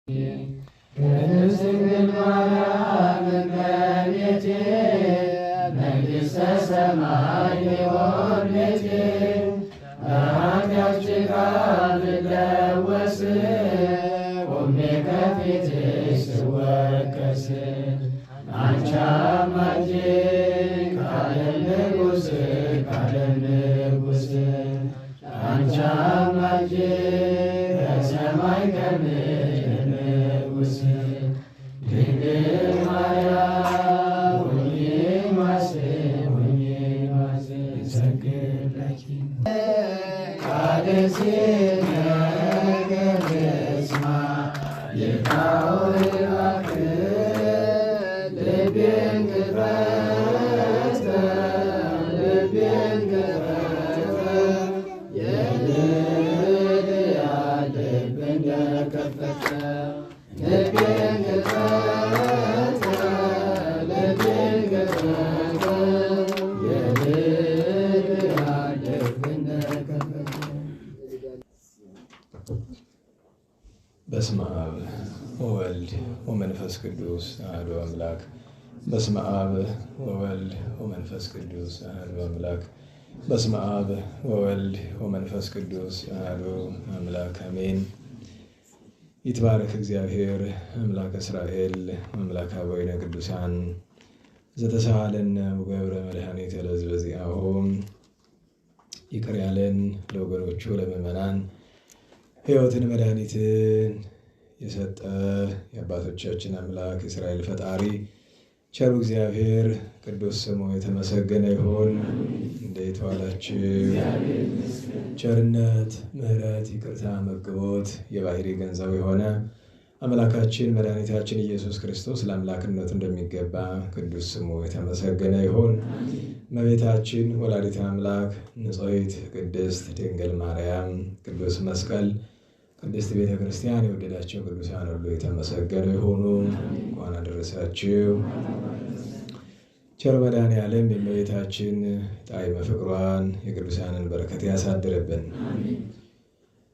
ድንግል ማርያም እመቤቴ መንግሥተ ሰማይ ሊሆን ቤቴ በኃጢአት ጭቃ ብለወስ ቆሜ ከፊትሽ ስወቀስ አንቺ አማላጅ ከዓለም ንጉሥ አንቺ አማላጅ ከሰማይ ከምድር ንጉሥ ድንግል ማርያም ሁኚ ዋሴ እንሰግድ ለኪ ቃል ሲነገር ልስማ ይርዳው እባክህ ልቤን ክፈት የልልያ ልብ እንደከፈተ ልቤን ክፈት የልልያ ልብ እንደከፈተ። በስመ አብ ወወልድ ወመንፈስ ቅዱስ አሐዱ አምላክ። በስመ አብ ወወልድ ወመንፈስ ቅዱስ አሐዱ አምላክ። በስመ አብ ወወልድ ወመንፈስ ቅዱስ አሐዱ አምላክ አሜን። ይትባረክ እግዚአብሔር አምላከ እስራኤል አምላከ አበዊነ ቅዱሳን ዘተሳሃለነ ወገብረ መድኃኒተ ለሕዝበ ዚአሁ። ይቅር ያለን ለወገኖቹ ለምእመናን ሕይወትን መድኃኒትን የሰጠ የአባቶቻችን አምላክ የእስራኤል ፈጣሪ ቸሩ እግዚአብሔር ቅዱስ ስሙ የተመሰገነ ይሁን። እንዴት ዋላችሁ? ቸርነት፣ ምሕረት፣ ይቅርታ፣ መግቦት የባሕርይ ገንዘቡ የሆነ አምላካችን መድኃኒታችን ኢየሱስ ክርስቶስ ለአምላክነቱ እንደሚገባ ቅዱስ ስሙ የተመሰገነ ይሁን። እመቤታችን ወላዲተ አምላክ ንጽሕት ቅድስት ድንግል ማርያም ቅዱስ መስቀል ቅድስት ቤተ ክርስቲያን የወደዳቸው ቅዱሳን ሁሉ የተመሰገኑ ይሁኑ። እንኳን አደረሳችሁ። ቸር መድኃኔዓለም የእመቤታችን ጣዕመ ፍቅሯን የቅዱሳንን በረከት ያሳድርብን።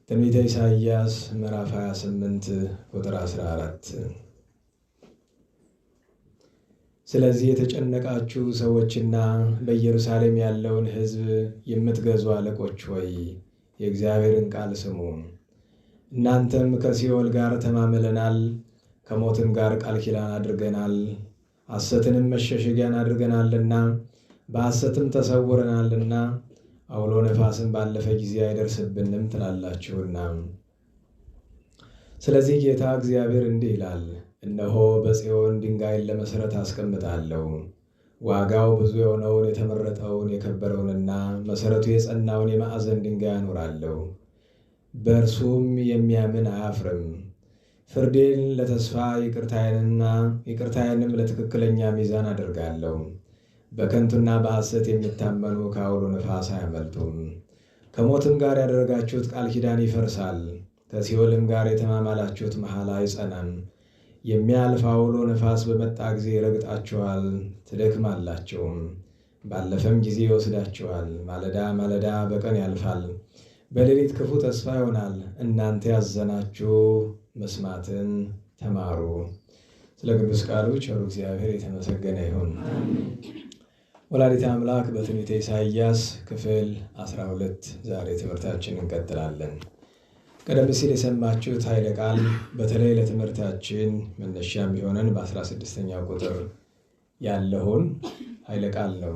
ትንቢተ ኢሳይያስ ምዕራፍ 28 ቁጥር 14 ስለዚህ የተጨነቃችሁ ሰዎችና በኢየሩሳሌም ያለውን ሕዝብ የምትገዙ አለቆች ሆይ የእግዚአብሔርን ቃል ስሙ። እናንተም ከሲኦል ጋር ተማምለናል፣ ከሞትም ጋር ቃል ኪዳን አድርገናል፣ ሐሰትንም መሸሸጊያን አድርገናልና በሐሰትም ተሰውረናልና አውሎ ነፋስን ባለፈ ጊዜ አይደርስብንም ትላላችሁና። ስለዚህ ጌታ እግዚአብሔር እንዲህ ይላል፣ እነሆ በጽዮን ድንጋይን ለመሠረት አስቀምጣለሁ፣ ዋጋው ብዙ የሆነውን የተመረጠውን የከበረውንና መሠረቱ የጸናውን የማዕዘን ድንጋይ አኖራለሁ። በእርሱም የሚያምን አያፍርም። ፍርዴን ለተስፋ ይቅርታዬንም ለትክክለኛ ሚዛን አደርጋለሁ። በከንቱና በሐሰት የሚታመኑ ከአውሎ ነፋስ አያመልጡም። ከሞትም ጋር ያደረጋችሁት ቃል ኪዳን ይፈርሳል፣ ከሲኦልም ጋር የተማማላችሁት መሐላ አይጸናም። የሚያልፍ አውሎ ነፋስ በመጣ ጊዜ ይረግጣችኋል፣ ትደክማላችሁም፣ ባለፈም ጊዜ ይወስዳችኋል። ማለዳ ማለዳ በቀን ያልፋል፣ በሌሊት ክፉ ተስፋ ይሆናል። እናንተ ያዘናችሁ መስማትን ተማሩ። ስለ ቅዱስ ቃሉ ቸሩ እግዚአብሔር የተመሰገነ ይሁን። ወላዲተ አምላክ በትንቢተ ኢሳይያስ ክፍል 12 ዛሬ ትምህርታችን እንቀጥላለን። ቀደም ሲል የሰማችሁት ኃይለ ቃል በተለይ ለትምህርታችን መነሻ የሚሆነን በ16ኛው ቁጥር ያለውን ኃይለ ቃል ነው።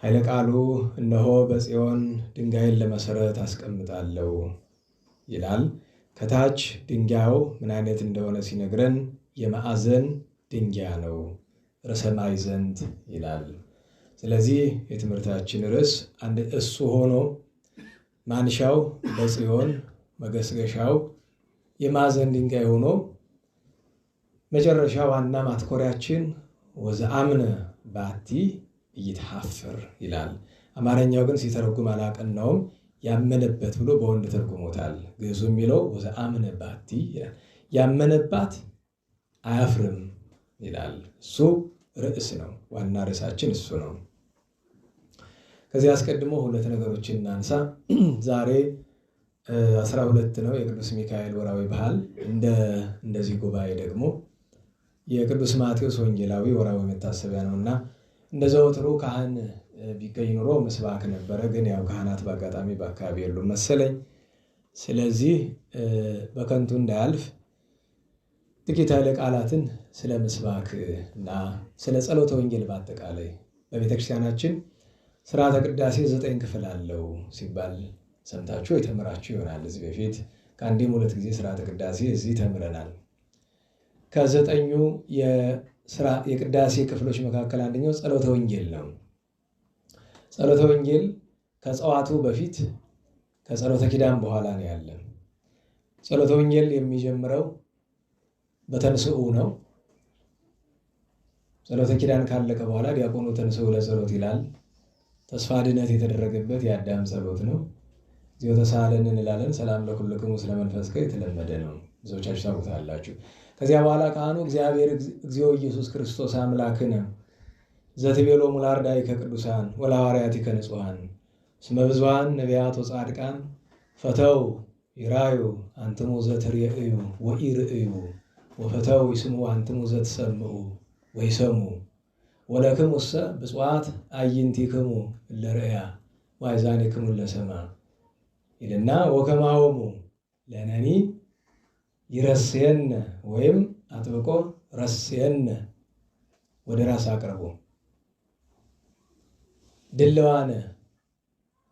ኃይለ ቃሉ እነሆ በጽዮን ድንጋይን ለመሠረት አስቀምጣለሁ ይላል። ከታች ድንጋዩ ምን አይነት እንደሆነ ሲነግረን የማዕዘን ድንጋይ ነው፣ ርዕሰ ማዕዘንት ይላል። ስለዚህ የትምህርታችን ርዕስ አንድ እሱ ሆኖ ማንሻው በጽዮን መገስገሻው የማዕዘን ድንጋይ ሆኖ መጨረሻ ዋና ማትኮሪያችን ወዘአምነ ባቲ ኢይትሐፈር ይላል። አማርኛው ግን ሲተረጉም አላቀናውም። ያመነበት ብሎ በወንድ ተርጉሞታል። ግዕዙ የሚለው ወዘአምነ ባቲ ይላል። ያመነባት አያፍርም ይላል። እሱ ርዕስ ነው። ዋና ርዕሳችን እሱ ነው። ከዚህ አስቀድሞ ሁለት ነገሮችን እናንሳ። ዛሬ 12 ነው የቅዱስ ሚካኤል ወራዊ በዓል። እንደዚህ ጉባኤ ደግሞ የቅዱስ ማቴዎስ ወንጌላዊ ወራዊ መታሰቢያ ነውና እንደዘወትሩ ካህን ቢገኝ ኑሮ ምስባክ ነበረ። ግን ያው ካህናት በአጋጣሚ በአካባቢ የሉም መሰለኝ። ስለዚህ በከንቱ እንዳያልፍ ጥቂት ኃይለ ቃላትን ስለ ምስባክ እና ስለ ጸሎተ ወንጌል በአጠቃላይ በቤተክርስቲያናችን ስርዓተ ቅዳሴ 9 ክፍል አለው ሲባል ሰምታችሁ የተመራችሁ ይሆናል። እዚህ በፊት ከአንዴም 2 ጊዜ ስርዓተ ቅዳሴ እዚህ ተምረናል። ከ9ኙ የቅዳሴ ክፍሎች መካከል አንደኛው ጸሎተ ወንጌል ነው። ጸሎተ ወንጌል ከጸዋቱ በፊት ከጸሎተ ኪዳን በኋላ ነው ያለ። ጸሎተ ወንጌል የሚጀምረው በተንስኡ ነው። ጸሎተ ኪዳን ካለቀ በኋላ ዲያቆኑ ተንስኡ ለጸሎት ይላል። ተስፋ ድነት የተደረገበት የአዳም ጸሎት ነው። እዚሁ ተሳለን እንላለን። ሰላም ለኩልክሙ ስለመንፈስከ የተለመደ ነው፣ ብዙዎቻችሁ ታውቁታላችሁ። ከዚያ በኋላ ካህኑ እግዚአብሔር እግዚኦ ኢየሱስ ክርስቶስ አምላክነ ዘትቤሎሙ ለአርዳኢከ ቅዱሳን ወለሐዋርያቲከ ንጹሐን እስመ ብዙኃን ነቢያት ወጻድቃን ፈተው ይራዩ አንትሙ ዘትርእዩ ወኢርእዩ ወፈተው ይስሙ አንትሙ ዘትሰምዑ ወይሰሙ ወለክሙሰ ብፁዓት አዕይንቲክሙ እለ ርእያ ወአእዛኒክሙ እለ ሰምዓ ይልና ወከማሆሙ ለነኒ ይረስየነ ወይም አጥብቆ ረስየነ ወደ ራስ አቅርቦ ድልዋነ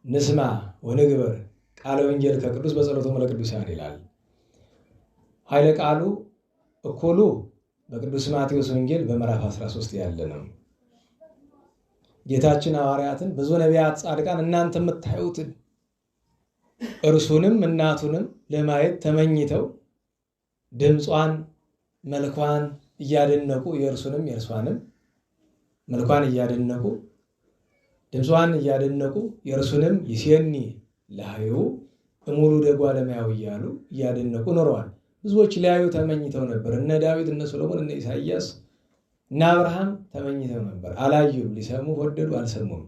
ንስማ ወንግበር ቃለ ወንጌል ከቅዱስ በጸሎቶሙ ለቅዱሳን ይላል። ኃይለ ቃሉ እኩሉ በቅዱስ ማቴዎስ ወንጌል በምዕራፍ 13 ያለ ነው። ጌታችን ሐዋርያትን ብዙ ነቢያት ጻድቃን እናንተ የምታዩትን እርሱንም እናቱንም ለማየት ተመኝተው ድምጿን መልኳን እያደነቁ የእርሱንም የእርሷንም መልኳን እያደነቁ ድምጿን እያደነቁ የእርሱንም ይሴኒ ላዩ እሙሉ ደጓ ለማያው እያሉ እያደነቁ ኖረዋል። ብዙዎች ሊያዩ ተመኝተው ነበር። እነ ዳዊት፣ እነ ሰሎሞን፣ እነ ኢሳይያስ እና አብርሃም ተመኝተው ነበር፣ አላዩም። ሊሰሙ ወደዱ፣ አልሰሙም።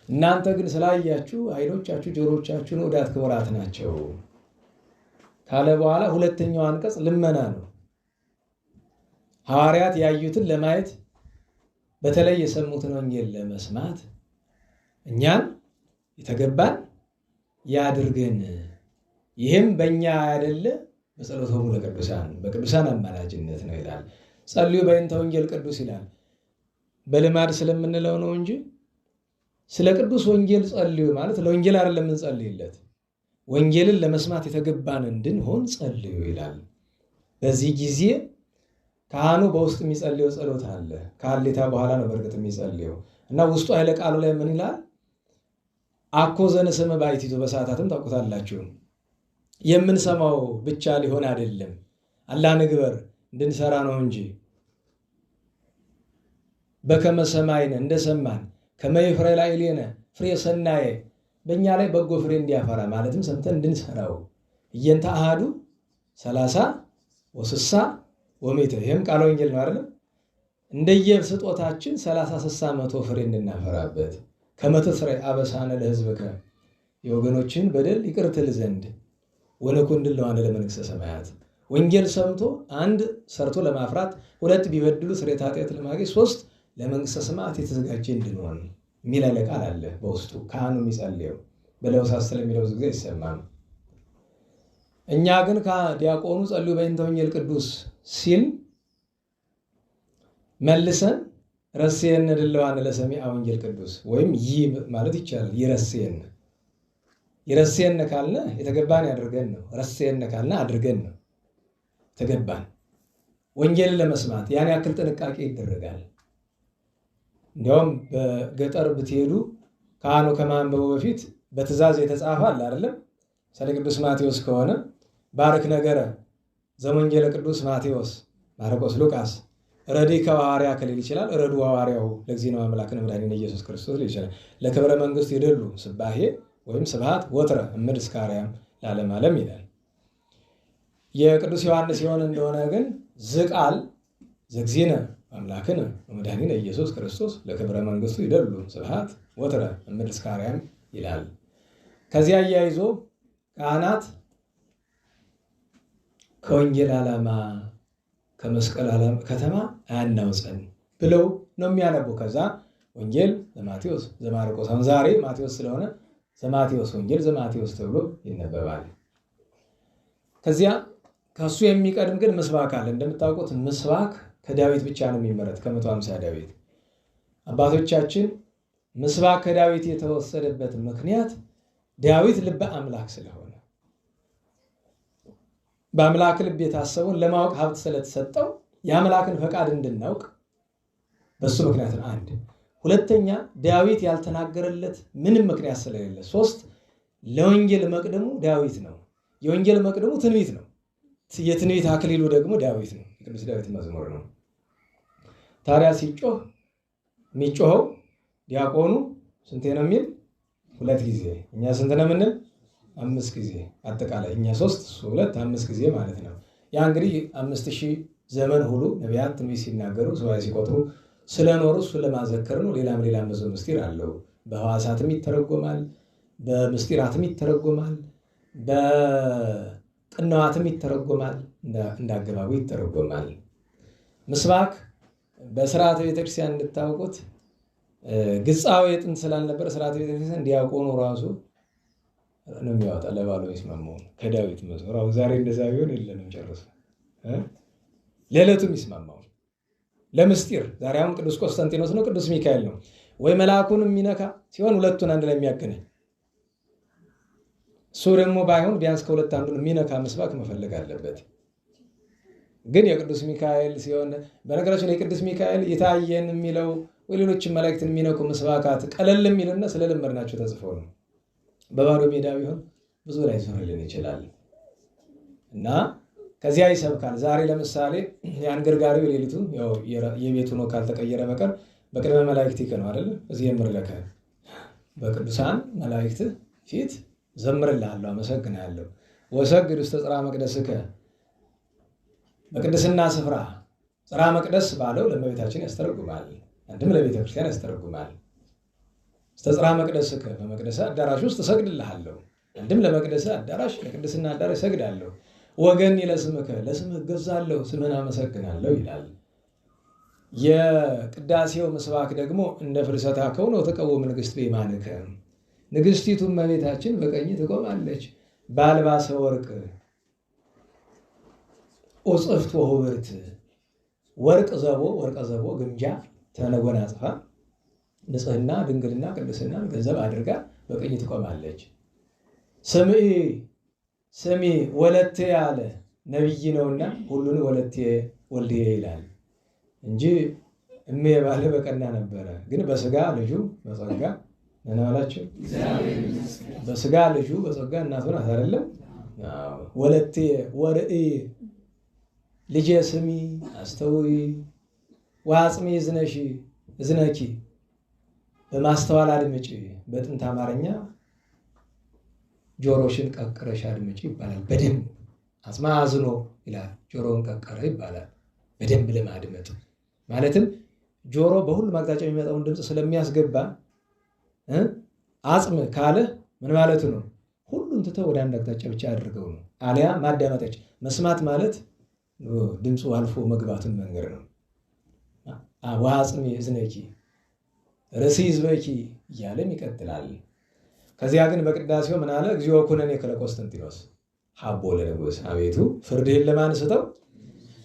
እናንተ ግን ስላያችሁ ዓይኖቻችሁ ጆሮቻችሁ ንዑዳት ክቡራት ናቸው ካለ በኋላ ሁለተኛው አንቀጽ ልመና ነው። ሐዋርያት ያዩትን ለማየት በተለይ የሰሙትን ወንጌል ለመስማት እኛን የተገባን ያድርገን። ይህም በእኛ አይደለ በጸሎቶሙ ለቅዱሳን በቅዱሳን አማላጅነት ነው ይላል። ጸልዩ በእንተ ወንጌል ቅዱስ ይላል። በልማድ ስለምንለው ነው እንጂ ስለ ቅዱስ ወንጌል ጸልዩ ማለት ለወንጌል አይደለም እንጸልይለት፣ ወንጌልን ለመስማት የተገባን እንድንሆን ጸልዩ ይላል። በዚህ ጊዜ ካህኑ በውስጥ የሚጸልየው ጸሎት አለ። ከሀሌታ በኋላ ነው በእርግጥ የሚጸልየው እና ውስጡ ኃይለ ቃሉ ላይ ምን ይላል? አኮ ዘንሰመ ባሕቲቱ በሰዓታትም ታውቁታላችሁ። የምንሰማው ብቻ ሊሆን አይደለም፣ አላ ንግበር እንድንሰራ ነው እንጂ በከመ ሰማይነ እንደሰማን ከመ ይፍሬ ላዕሌነ ፍሬ ሰናየ በእኛ ላይ በጎ ፍሬ እንዲያፈራ ማለትም ሰምተን እንድንሰራው እየንተ አሃዱ 30 ወ60 ወሜተ ይህም ቃለ ወንጌል ነው አይደለም። እንደየስጦታችን 30 60 100 ፍሬ እንድናፈራበት ከመትስረይ አበሳነ ለሕዝብከ የወገኖችን በደል ይቅር ትል ዘንድ ወነኩን ድለዋነ ለመንግሥተ ሰማያት። ወንጌል ሰምቶ 1 ሰርቶ ለማፍራት 2 ቢበድሉ ስርየተ ኃጢአት ለማግኘት 3 ለመንግሥተ ሰማያት የተዘጋጀ እንድንሆን የሚል ኃይለ ቃል አለ በውስጡ። ካህኑ የሚጸልየው በለውሳት ስለሚለው ጊዜ አይሰማም። እኛ ግን ከዲያቆኑ ጸልዩ በእንተ ወንጌል ቅዱስ ሲል መልሰን ረስየነ ድለዋነ ለሰሚዐ ወንጌል ቅዱስ ወይም ማለት ይቻላል ይረስየነ። ይረስየነ ካልነ የተገባን ያድርገን ነው። ረስየነ ካልነ አድርገን ነው ተገባን። ወንጌልን ለመስማት ያን ያክል ጥንቃቄ ይደረጋል። እንዲያውም በገጠር ብትሄዱ ካህኑ ከማንበቡ በፊት በትእዛዝ የተጻፈ አለ አይደለም። ስለ ቅዱስ ማቴዎስ ከሆነ ባርክ ነገረ ዘወንጌለ ቅዱስ ማቴዎስ ማርቆስ ሉቃስ ረዲከ ሐዋርያ ከሊል ይችላል። ረዱ ሐዋርያው ለእግዚእነ አምላክነ መድኃኒነ ኢየሱስ ክርስቶስ ሊል ይችላል። ለክብረ መንግሥት ይደሉ ስባሄ ወይም ስብሐት ወትረ እምድ እስከ አርያም ለዓለመ ዓለም ይላል። የቅዱስ ዮሐንስ ሲሆን እንደሆነ ግን ዝቃል ዘእግዚእነ አምላክነ መድኃኒነ ኢየሱስ ክርስቶስ ለክብረ መንግሥቱ ይደሉ ስብሐት ወትረ እምድ እስከ አርያም ይላል። ከዚያ አያይዞ ካህናት ከወንጌል ዓላማ ከመስቀል ዓላማ ከተማ አያናውፀን ብለው ነው የሚያነቡ። ከዛ ወንጌል ዘማቴዎስ ዘማርቆስ፣ አሁን ዛሬ ማቴዎስ ስለሆነ ዘማቴዎስ ወንጌል ዘማቴዎስ ተብሎ ይነበባል። ከዚያ ከሱ የሚቀድም ግን ምስባክ አለ። እንደምታውቁት ምስባክ ከዳዊት ብቻ ነው የሚመረት፣ ከ150 ዳዊት። አባቶቻችን ምስባክ ከዳዊት የተወሰደበት ምክንያት ዳዊት ልበ አምላክ ስለሆነ በአምላክ ልብ የታሰበውን ለማወቅ ሀብት ስለተሰጠው የአምላክን ፈቃድ እንድናውቅ በሱ ምክንያት ነው። አንድ ሁለተኛ ዳዊት ያልተናገረለት ምንም ምክንያት ስለሌለ። ሶስት ለወንጌል መቅደሙ ዳዊት ነው። የወንጌል መቅደሙ ትንቢት ነው። የትንቢት አክሊሉ ደግሞ ዳዊት ነው። የቅዱስ ዳዊት መዝሙር ነው። ታዲያ ሲጮህ የሚጮኸው ዲያቆኑ ስንቴ ነው የሚል? 2 ጊዜ። እኛ ስንት ነው የምንል? 5 ጊዜ። አጠቃላይ እኛ 3 እሱ 2 5 ጊዜ ማለት ነው። ያ እንግዲህ 5000 ዘመን ሁሉ ነቢያት ትንቢት ሲናገሩ ሱባዔ ሲቆጥሩ ስለኖሩ እሱን ለማዘከር ነው። ሌላም ብዙ ምስጢር አለው። በሕዋሳትም ይተረጎማል፣ በምስጢራትም ይተረጎማል፣ በቅንዋትም ይተረጎማል፣ እንዳገባቡ ይተረጎማል። ምስባክ በስርዓተ ቤተክርስቲያን እንድታውቁት ግጻዊ ጥንት ስላልነበረ ስርዓተ ቤተክርስቲያን ዲያቆኑ ራሱ ነው የሚያወጣ ለባሉ የሚስማማው ከዳዊት መዝሙር። አሁን ዛሬ እንደዛ ቢሆን የለንም ጨርሶ ለዕለቱ የሚስማማው ለምስጢር። ዛሬ አሁን ቅዱስ ቆስጠንጢኖስ ነው ቅዱስ ሚካኤል ነው ወይ መልአኩን የሚነካ ሲሆን ሁለቱን አንድ ላይ የሚያገናኝ እሱ ደግሞ ባይሆን ቢያንስ ከሁለት አንዱን የሚነካ ምስባክ መፈለግ አለበት። ግን የቅዱስ ሚካኤል ሲሆን በነገራችን ላይ የቅዱስ ሚካኤል የታየን የሚለው ወይ ሌሎችን መላእክትን የሚነኩ ምስባካት ቀለል የሚልና ስለለመድናቸው ተጽፈው ነው። በባዶ ሜዳ ቢሆን ብዙ ላይ ዞርልን ይችላል እና ከዚያ ይሰብካል። ዛሬ ለምሳሌ የአንገርጋሪው ሌሊቱ የቤቱ ነው ካልተቀየረ በቀር በቅድመ መላእክት ነው አይደል? እዚህ የምርለከ በቅዱሳን መላእክት ፊት ዘምርልሃለሁ፣ አመሰግናለሁ። ወሰግድ ውስተ ጽርሐ መቅደስከ በቅድስና ስፍራ ጽርሐ መቅደስ ባለው ለእመቤታችን ያስተረጉማል። አንድም ለቤተ ክርስቲያን ያስተረጉማል። ውስተ ጽርሐ መቅደስከ በመቅደስ አዳራሽ ውስጥ እሰግድልሃለሁ። አንድም ለመቅደስ አዳራሽ ለቅድስና አዳራሽ እሰግዳለሁ። ወገን ለስምከ ለስምህ እገዛለሁ፣ ስምህን አመሰግናለሁ ይላል። የቅዳሴው ምስባክ ደግሞ እንደ ፍልሰታ ከሆነ ተቀወም ንግሥት በየማንከ ንግሥቲቱ እመቤታችን በቀኝ ትቆማለች። በአልባሰ ወርቅ ኦጽፍት ወሁብርት ወርቀ ዘቦ ግምጃ ተነጎናጽፋ ንጽሕና ድንግልና ቅድስና ገንዘብ አድርጋ በቀኝ ትቆማለች። ስሚ ወለቴ ያለ ነቢይ ነውና ሁሉን ወለቴ ወልድዬ ይላል እንጂ እሜ ባለ በቀና ነበረ። ግን በስጋ ልጁ በጸጋ ነናላችሁ በስጋ ልጁ በጸጋ እናቱ ናት አይደለም? ወለቴ ወርኢ ልጄ ስሚ አስተውይ ወአጽሚ እዝነኪ በማስተዋል አድምጪ። በጥንት አማርኛ ጆሮሽን ቀቅረሽ አድምጪ ይባላል። በደንብ አጽማ አዝኖ ይላል፣ ጆሮውን ቀቀረ ይባላል። በደንብ ለማድመጥ ማለትም ጆሮ በሁሉም አቅጣጫ የሚመጣውን ድምፅ ስለሚያስገባ አጽም ካለ ምን ማለቱ ነው? ሁሉም ትተው ወደ አንድ አቅጣጫ ብቻ አድርገው ነው። አሊያ ማዳመጠች መስማት ማለት ድምፁ አልፎ መግባቱን መንገድ ነው። ወአጽሚ እዝነኪ ርእሲ ይዝበኪ እያለም ይቀጥላል። ከዚያ ግን በቅዳሴው ምን አለ? እግዚኦ ኩነኔ ከለ ቆስጠንጢኖስ ሀቦ ለንጉሥ፣ አቤቱ ፍርድህን ለማን ስጠው?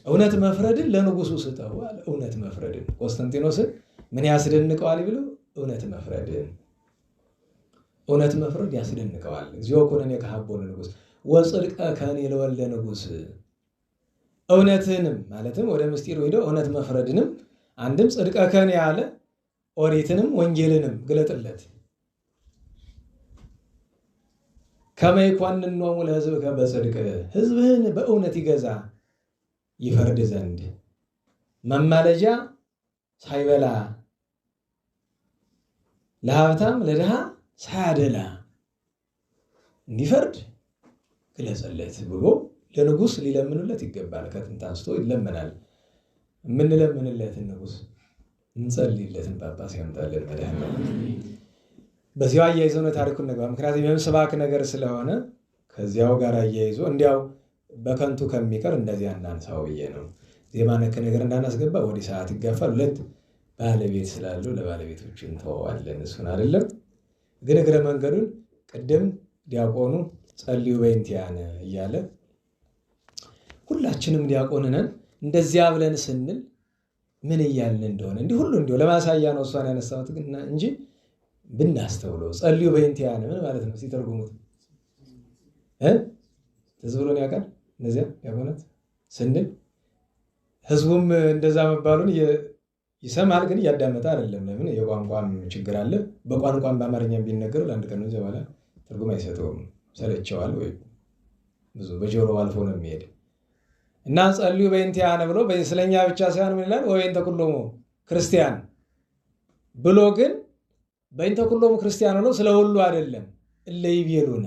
እውነት መፍረድን ለንጉሱ ስጠው አለ። እውነት መፍረድን ቆስጠንጢኖስን ምን ያስደንቀዋል ብሎ እውነት መፍረድ ያስደንቀዋል። እግዚኦ ኩነኔ ከሀቦ ለንጉሥ ወጽድቀ ከኔ ለወልደ ንጉሥ። እውነትንም ማለትም ወደ ምስጢሩ ሄደው እውነት መፍረድንም አንድም ጽድቀ ከኔ ያለ ኦሪትንም ወንጌልንም ግለጥለት። ከመ ይኰንኖሙ ለሕዝብከ በጽድቅ ሕዝብህን በእውነት ይገዛ ይፈርድ ዘንድ መማለጃ ሳይበላ ለሀብታም ለድሃ ሳያደላ እንዲፈርድ ግለጸለት ብሎ ለንጉሥ ሊለምኑለት ይገባል። ከጥንት አንስቶ ይለመናል። የምንለምንለትን ንጉሥ እንጸልይለትን ጳጳስ ያምጣልን መድኃኒዓለም። በዚያው አያይዘው ነው ታሪኩን ነገር ምክንያቱም የምስባክ ነገር ስለሆነ ከዚያው ጋር አያይዞ እንዲያው በከንቱ ከሚቀር እንደዚያ እናንሳው ብዬ ነው። ዜማ ነክ ነገር እንዳናስገባ ወዲህ ሰዓት ይጋፋል። ሁለት ባለቤት ስላለው ለባለቤቶቹ እንተዋዋለን። እሱን አይደለም ግን እግረ መንገዱን ቅድም ዲያቆኑ ጸልዩ በእንቲአነ እያለ ሁላችንም ዲያቆን ነን እንደዚያ ብለን ስንል ምን እያልን እንደሆነ እንዲህ ሁሉ እንዲሁ ለማሳያ ነው እሷን ያነሳሁት እንጂ ብናስተውለው ጸልዩ በእንቲአነ ምን ማለት ነው ሲተርጉሙት ትዝ ብሎን ያውቃል? እነዚያ ዲያቆናት ስንል ህዝቡም እንደዛ መባሉን ይሰማል፣ ግን እያዳመጠ አይደለም። ለምን? የቋንቋም ችግር አለ። በቋንቋም በአማርኛም ቢነገር ለአንድ ቀን ነው በኋላ ትርጉም አይሰጠውም፣ ሰለቸዋል፣ ወይ ብዙ በጆሮ አልፎ ነው የሚሄድ እና ጸልዩ በእንቲአነ ብሎ ስለኛ ብቻ ሳይሆን ምን ይላል? ወበእንተ ኩሎሙ ክርስቲያን ብሎ ግን በእንተ ኩሎሙ ክርስቲያን ብሎ ስለ ሁሉ አይደለም። እለ ይቤሉነ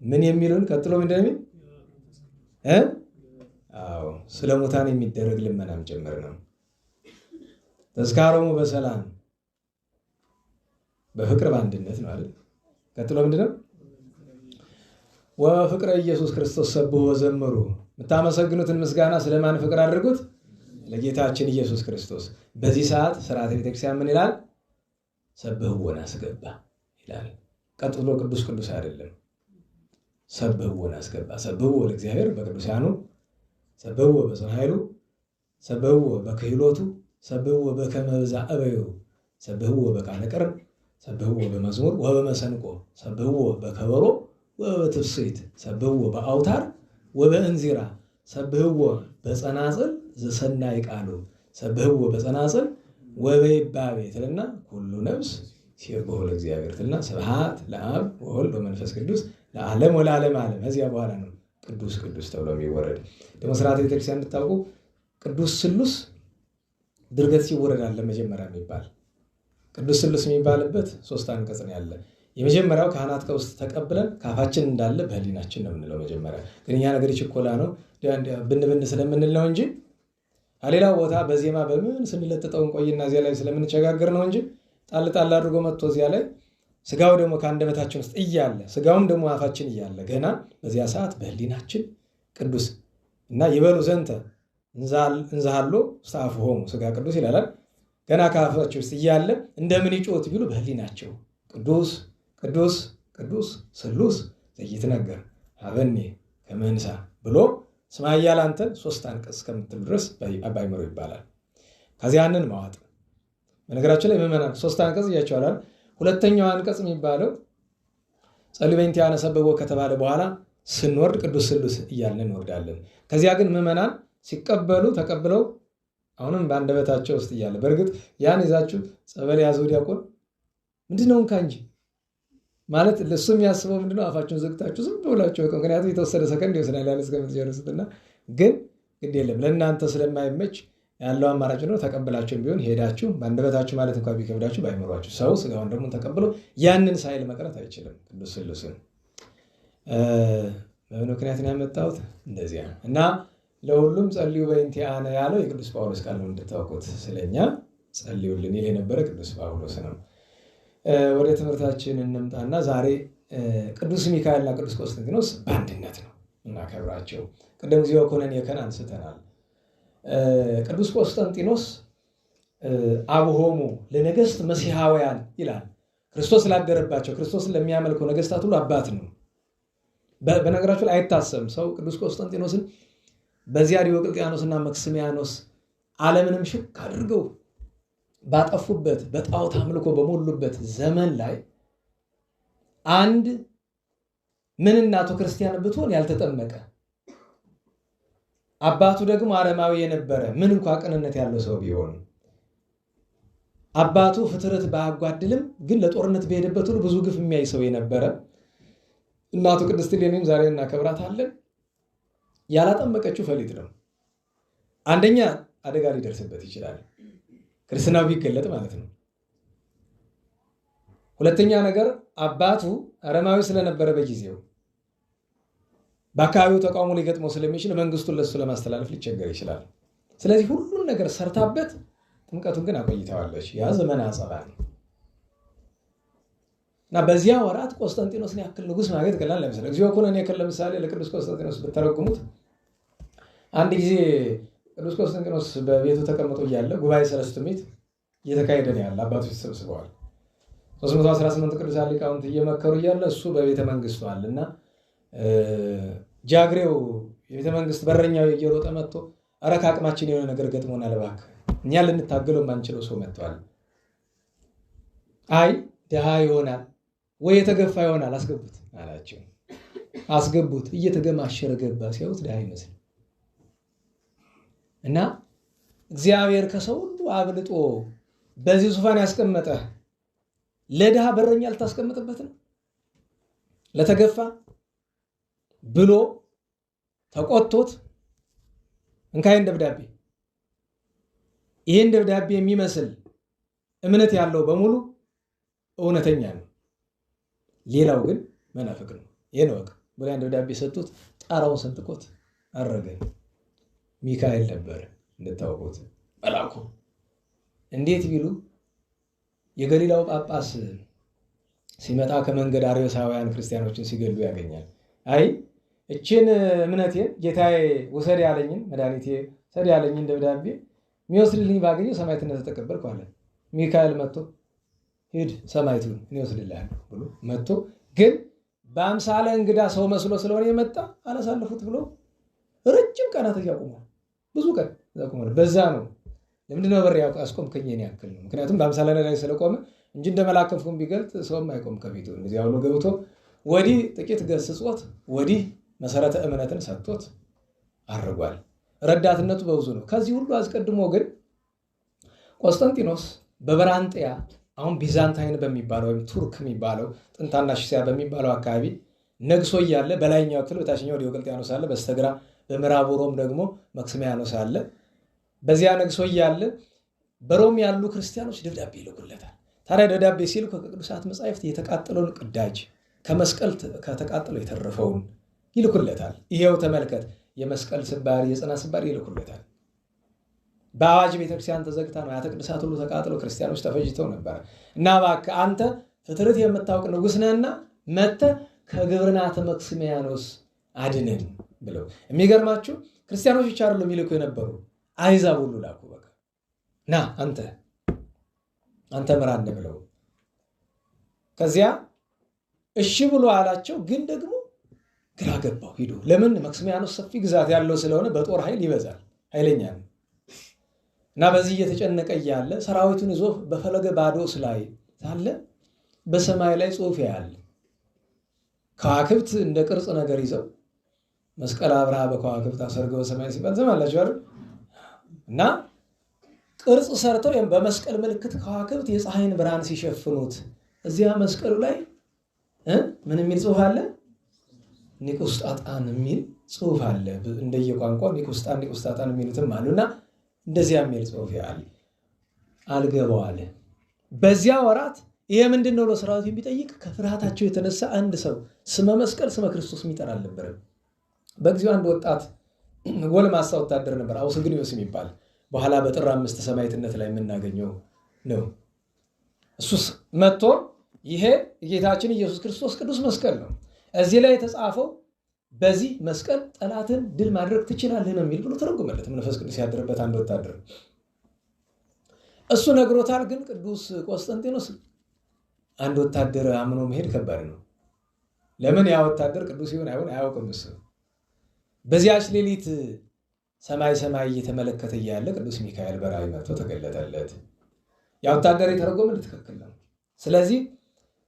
ምን የሚሉን ቀጥሎ ምንድን ነው? አዎ ስለ ሙታን የሚደረግ ልመናም ጭምር ነው። ተዝካሮሙ በሰላም በፍቅር በአንድነት ነው አይደል? ቀጥሎ ምንድነው? ወፍቅረ ኢየሱስ ክርስቶስ ሰብሖ ወዘምሩ። የምታመሰግኑትን ምስጋና ስለማን ፍቅር አድርጉት? ለጌታችን ኢየሱስ ክርስቶስ። በዚህ ሰዓት ሥርዓተ ቤተክርስቲያን ምን ይላል? ሰብሕዎን አስገባ ይላል። ቀጥሎ ቅዱስ ቅዱስ አይደለም፣ ሰብሕዎን አስገባ። ሰብሕዎ ለእግዚአብሔር በቅዱሳኑ፣ ሰብሕዎ በጽንዕ ኃይሉ፣ ሰብሕዎ በክህሎቱ፣ ሰብሕዎ በከመ ብዛዕ እበዩ፣ ሰብሕዎ በቃለ ቅርብ፣ ሰብሕዎ በመዝሙር ወበመሰንቆ፣ ሰብሕዎ በከበሮ ወበትፍስሕት፣ ሰብሕዎ በአውታር ወበእንዚራ፣ ሰብሕዎ በጸናጽል ዘሰናይ ቃሉ፣ ሰብሕዎ በጸናጽል ወበይባቤ ትልና ኩሉ ነፍስ ሲርበው ለእግዚአብሔር ትልና ስብሐት ለአብ ወወልድ ወመንፈስ ቅዱስ ለዓለም ወለዓለም ዓለም። ከዚያ በኋላ ነው ቅዱስ ቅዱስ ተብሎ የሚወረድ። ደግሞ ሥርዓተ ቤተክርስቲያን እንድታውቁ ቅዱስ ስሉስ ድርገት ሲወረድ አለ መጀመሪያ የሚባል ቅዱስ ስሉስ የሚባልበት 3 አንቀጽ ነው ያለ። የመጀመሪያው ካህናት ከውስጥ ተቀብለን ካፋችን እንዳለ በህሊናችን ነው የምንለው። መጀመሪያ ግን እኛ ነገር ችኮላ ነው ብን ስለምንል ነው እንጂ ሌላው ቦታ በዜማ በምን ስንለጥጠው እንቆይና እዚያ ላይ ስለምንቸጋገር ነው እንጂ ጣል ጣል አድርጎ መጥቶ እዚያ ላይ ስጋው ደግሞ ከአንደበታችን ውስጥ እያለ ስጋውም ደግሞ አፋችን እያለ ገና በዚያ ሰዓት በህሊናችን ቅዱስ እና ይበሉ ዘንተ እንዛሃሎ ውስተ አፍሆሙ ስጋ ቅዱስ ይላል። ገና ከአፋቸው ውስጥ እያለ እንደምን ይጮት ቢሉ በህሊናቸው ቅዱስ ቅዱስ ቅዱስ ስሉስ ዘይትነገር ሀበኔ ከመንሳ ብሎ ስማ እያለ አንተን 3 አንቀጽ እስከምትል ድረስ አባይምሮ ይባላል። ከዚያንን ማዋጥ በነገራችን ላይ ምዕመናን 3 አንቀጽ እያቸዋላል። ሁለተኛው አንቀጽ የሚባለው ጸልዩ በእንቲአነ ሰብሖ ከተባለ በኋላ ስንወርድ ቅዱስ ስሉስ እያልን እንወርዳለን። ከዚያ ግን ምዕመናን ሲቀበሉ ተቀብለው አሁንም በአንደበታቸው ውስጥ እያለ በእርግጥ ያን ይዛችሁ ጸበል ያዘው ዲያቆን ምንድነው እንካ እንጂ ማለት ለሱ የሚያስበው ምንድነው? አፋችሁን ዘግታችሁ ዝም ብላችሁ ምክንያቱም የተወሰነ ሰከንድ ይወስዳል ያለ እስከምትጨርሱትና ግን ግድ የለም ለእናንተ ስለማይመች ያለው አማራጭ ነው። ተቀብላችሁም ቢሆን ሄዳችሁ በአንደበታችሁ ማለት እንኳን ቢከብዳችሁ ባይመሯችሁ ሰው ስጋውን ደግሞ ተቀብሎ ያንን ሳይል መቅረት አይችልም። ቅዱስ ስሉስን በምን ምክንያት ነው ያመጣሁት? እንደዚያ እና ለሁሉም ጸልዩ በእንቲአነ ያለው የቅዱስ ጳውሎስ ቃል ነው እንድታውቁት። ስለኛ ጸልዩልን ይል የነበረ ቅዱስ ጳውሎስ ነው። ወደ ትምህርታችን እንምጣና ዛሬ ቅዱስ ሚካኤልና ቅዱስ ቆስጠንጢኖስ በአንድነት ነው እናከብራቸው። ቅድም ጊዜ ኮነን የከን አንስተናል። ቅዱስ ቆስጠንጢኖስ አብሆሙ ለነገሥት መሲሐውያን ይላል። ክርስቶስ ላደረባቸው ክርስቶስን ለሚያመልኩ ነገሥታት ሁሉ አባት ነው። በነገራችሁ ላይ አይታሰብም ሰው ቅዱስ ቆስጠንጢኖስን በዚያ ዲዮቅልጥያኖስና መክስሚያኖስ ዓለምንም ሽክ አድርገው ባጠፉበት በጣዖት አምልኮ በሞሉበት ዘመን ላይ አንድ ምን እናቱ ክርስቲያን ብትሆን ያልተጠመቀ አባቱ ደግሞ አረማዊ የነበረ ምን እንኳን ቅንነት ያለው ሰው ቢሆን አባቱ ፍትረት ባያጓድልም ግን ለጦርነት በሄደበት ሁሉ ብዙ ግፍ የሚያይ ሰው የነበረ እናቱ ቅድስት እሌኒን ዛሬ እናከብራታለን። ያላጠመቀችው ፈሊጥ ነው። አንደኛ አደጋ ሊደርስበት ይችላል ክርስትናው ቢገለጥ ማለት ነው። ሁለተኛ ነገር አባቱ አረማዊ ስለነበረ በጊዜው በአካባቢው ተቃውሞ ሊገጥመው ስለሚችል መንግስቱን ለሱ ለማስተላለፍ ሊቸገር ይችላል። ስለዚህ ሁሉን ነገር ሰርታበት ጥምቀቱን ግን አቆይተዋለች። ያ ዘመነ አጸባ ነው እና በዚያ ወራት ቆስጠንጢኖስን ያክል ንጉሥ ማግኘት ቀላል አይመስልም። እግዚኦ ኩነኔ ለምሳሌ ለቅዱስ ቆስጠንጢኖስ ብትተረጉሙት አንድ ጊዜ ቅዱስ ቆስጠንጢኖስ በቤቱ ተቀምጦ እያለ ጉባኤ ሰለስቱ ምዕት እየተካሄደ ነው ያለ። አባቶች ተሰብስበዋል። 318 ቅዱሳን ሊቃውንት እየመከሩ እያለ እሱ በቤተ መንግስቱ አለ እና ጃግሬው የቤተ መንግስት በረኛው እየሮጠ መጥቶ ኧረ ከአቅማችን የሆነ ነገር ገጥሞናል እባክህ እኛ ልንታገለው የማንችለው ሰው መጥቷል። አይ ድሃ ይሆናል ወይ የተገፋ ይሆናል አስገቡት አላቸው። አስገቡት። እየተገማሸረ ገባ። ሲያዩት ድሃ ይመስል እና እግዚአብሔር ከሰው ሁሉ አብልጦ በዚህ ዙፋን ያስቀመጠ ለድሃ በረኛ ልታስቀምጥበት ነው ለተገፋ ብሎ ተቆጥቶት እንካይን ደብዳቤ ይህን ደብዳቤ የሚመስል እምነት ያለው በሙሉ እውነተኛ ነው፣ ሌላው ግን መናፍቅ ነው። ይሄን ወቅ ብለን ደብዳቤ ሰጡት። ጣራውን ሰንጥቆት አረገ። ሚካኤል ነበር እንድታውቁት መልአኩ። እንዴት ቢሉ የገሊላው ጳጳስ ሲመጣ ከመንገድ አርዮሳውያን ክርስቲያኖችን ሲገሉ ያገኛል። አይ እችን እምነቴን ጌታዬ ውሰድ ያለኝን መድኃኒቴ ውሰድ ያለኝን ደብዳቤ የሚወስድልኝ ባገኘው ሰማዕትነት ተቀበልኩ አለ። ሚካኤል መጥቶ ሂድ ሰማዕቱን እኔ ወስድልሃለሁ ብሎ መጥቶ ግን በአምሳለ እንግዳ ሰው መስሎ ስለሆነ የመጣ አላሳልፉት ብሎ ረጅም ቀናት ያቆማል። ብዙ ቀን ያቆማል። በዛ ነው ለምንድነው በር ያስቆምከኝ የኔ ያክል ነው። ምክንያቱም በአምሳለ ላይ ስለቆመ እንጂ እንደመላከፍኩም ቢገልጥ ሰውም አይቆም ከፊቱ። እንደዚህ አሁን ገብቶ ወዲህ ጥቂት ገስጾት ወዲህ መሰረተ እምነትን ሰጥቶት አርጓል። ረዳትነቱ በብዙ ነው። ከዚህ ሁሉ አስቀድሞ ግን ቆስጠንጢኖስ በበራንጥያ አሁን ቢዛንታይን በሚባለው ወይም ቱርክ የሚባለው ጥንታና እስያ በሚባለው አካባቢ ነግሶ እያለ በላይኛው ክፍል በታችኛው ዲዮቅልጥያኖስ አለ፣ በስተግራ በምዕራቡ ሮም ደግሞ መክስሚያኖስ አለ። በዚያ ነግሶ እያለ በሮም ያሉ ክርስቲያኖች ደብዳቤ ይልኩለታል። ታዲያ ደብዳቤ ሲልኩ ከቅዱሳት መጻሕፍት የተቃጠለውን ቅዳጅ ከመስቀል ከተቃጠለው የተረፈውን ይልኩለታል። ይሄው ተመልከት፣ የመስቀል ስባሪ የጽና ስባሪ ይልኩለታል። በአዋጅ ቤተክርስቲያን ተዘግታ ነው አብያተ ቅዱሳት ሁሉ ተቃጥለው ክርስቲያኖች ተፈጅተው ነበር እና እባክህ አንተ ፍጥረት የምታውቅ ንጉሥ ነህና መጥተህ ከግብርናተ መክስሚያኖስ አድነን ብለው። የሚገርማችሁ ክርስቲያኖች ብቻ አይደሉም የሚልኩ የነበሩ አሕዛብ ሁሉ ላኩ። በቃ ና አንተ ምራን ብለው ከዚያ እሺ ብሎ አላቸው። ግን ደግሞ ግራ ገባው ሂዶ። ለምን? መክስሚያኖስ ሰፊ ግዛት ያለው ስለሆነ በጦር ኃይል ይበዛል፣ ኃይለኛ ነው እና በዚህ እየተጨነቀ እያለ ሰራዊቱን ይዞ በፈለገ ባዶስ ላይ ሳለ በሰማይ ላይ ጽሑፍ ያያል። ከዋክብት እንደ ቅርጽ ነገር ይዘው መስቀል አብርሃ በከዋክብት አሰርገው በሰማይ ሲባል ዘማላችሁ አይደል? እና ቅርጽ ሰርተው በመስቀል ምልክት ከዋክብት የፀሐይን ብርሃን ሲሸፍኑት እዚያ መስቀሉ ላይ ምን የሚል ጽሑፍ አለ? ኒቁስጣጣን የሚል ጽሑፍ አለ። እንደየቋንቋው ኒቁስጣጣን የሚሉትም አሉና እንደዚያ የሚል ጽሑፍ ያለ አልገባው አለ። በዚያ ወራት ይሄ ምንድነው ለሰራዊት የሚጠይቅ ከፍርሃታቸው የተነሳ አንድ ሰው ስመ መስቀል ስመ ክርስቶስ የሚጠራ አልነበረም። በጊዜው አንድ ወጣት ጎልማሳ ወታደር ነበር፣ አውስግኒዮስ የሚባል በኋላ በጥር 5 ሰማዕትነት ላይ የምናገኘው ነው። እሱስ መጥቶ ይሄ ጌታችን ኢየሱስ ክርስቶስ ቅዱስ መስቀል ነው፣ እዚህ ላይ የተጻፈው በዚህ መስቀል ጠላትን ድል ማድረግ ትችላለህ ነው የሚል ብሎ ተረጎመለት። መንፈስ ቅዱስ ያደረበት አንድ ወታደር እሱ ነግሮታል። ግን ቅዱስ ቆስጠንጢኖስ አንድ ወታደር አምኖ መሄድ ከባድ ነው። ለምን? ያ ወታደር ቅዱስ ይሁን አይሁን አያውቅም። እሱ በዚያች ሌሊት ሰማይ እየተመለከተ እያለ ቅዱስ ሚካኤል በራእይ መጥቶ ተገለጠለት። ያ ወታደር የተረጎመለት ትክክል ነው። ስለዚህ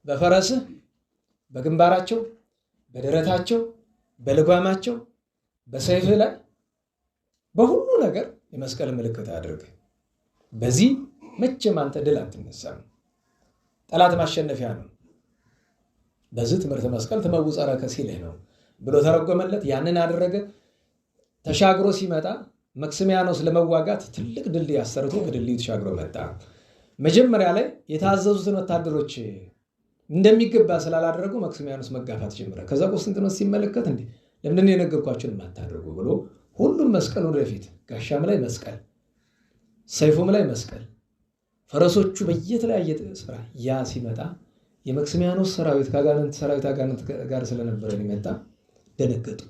በፈረስህ በግንባራቸው በደረታቸው በልጓማቸው በሰይፍህ ላይ በሁሉ ነገር የመስቀል ምልክት አድርግ፣ በዚህ መቼም አንተ ድል አትነሳም፣ ጠላት ማሸነፊያ ነው፣ በዚህ ትምህርተ መስቀል ትመውፀረ ከሲልህ ነው ብሎ ተረጎመለት። ያንን አደረገ። ተሻግሮ ሲመጣ መክስሚያኖስ ለመዋጋት ትልቅ ድልድይ አሰርቶ በድልድዩ ተሻግሮ መጣ። መጀመሪያ ላይ የታዘዙትን ወታደሮች እንደሚገባ ስላላደረጉ መክስሚያኖስ መጋፋት ጀመረ። ከዛ ቆስጠንጢኖስ ሲመለከት እንዴ ለምንድን የነገርኳችሁን የማታደርጉ ብሎ ሁሉም መስቀል ወደፊት፣ ጋሻም ላይ መስቀል፣ ሰይፉም ላይ መስቀል፣ ፈረሶቹ በየተለያየ ስፍራ ያ ሲመጣ የመክስሚያኖስ ሰራዊት ከአጋንንት ሰራዊት አጋንንት ጋር ስለነበረ የመጣ ደነገጡ፣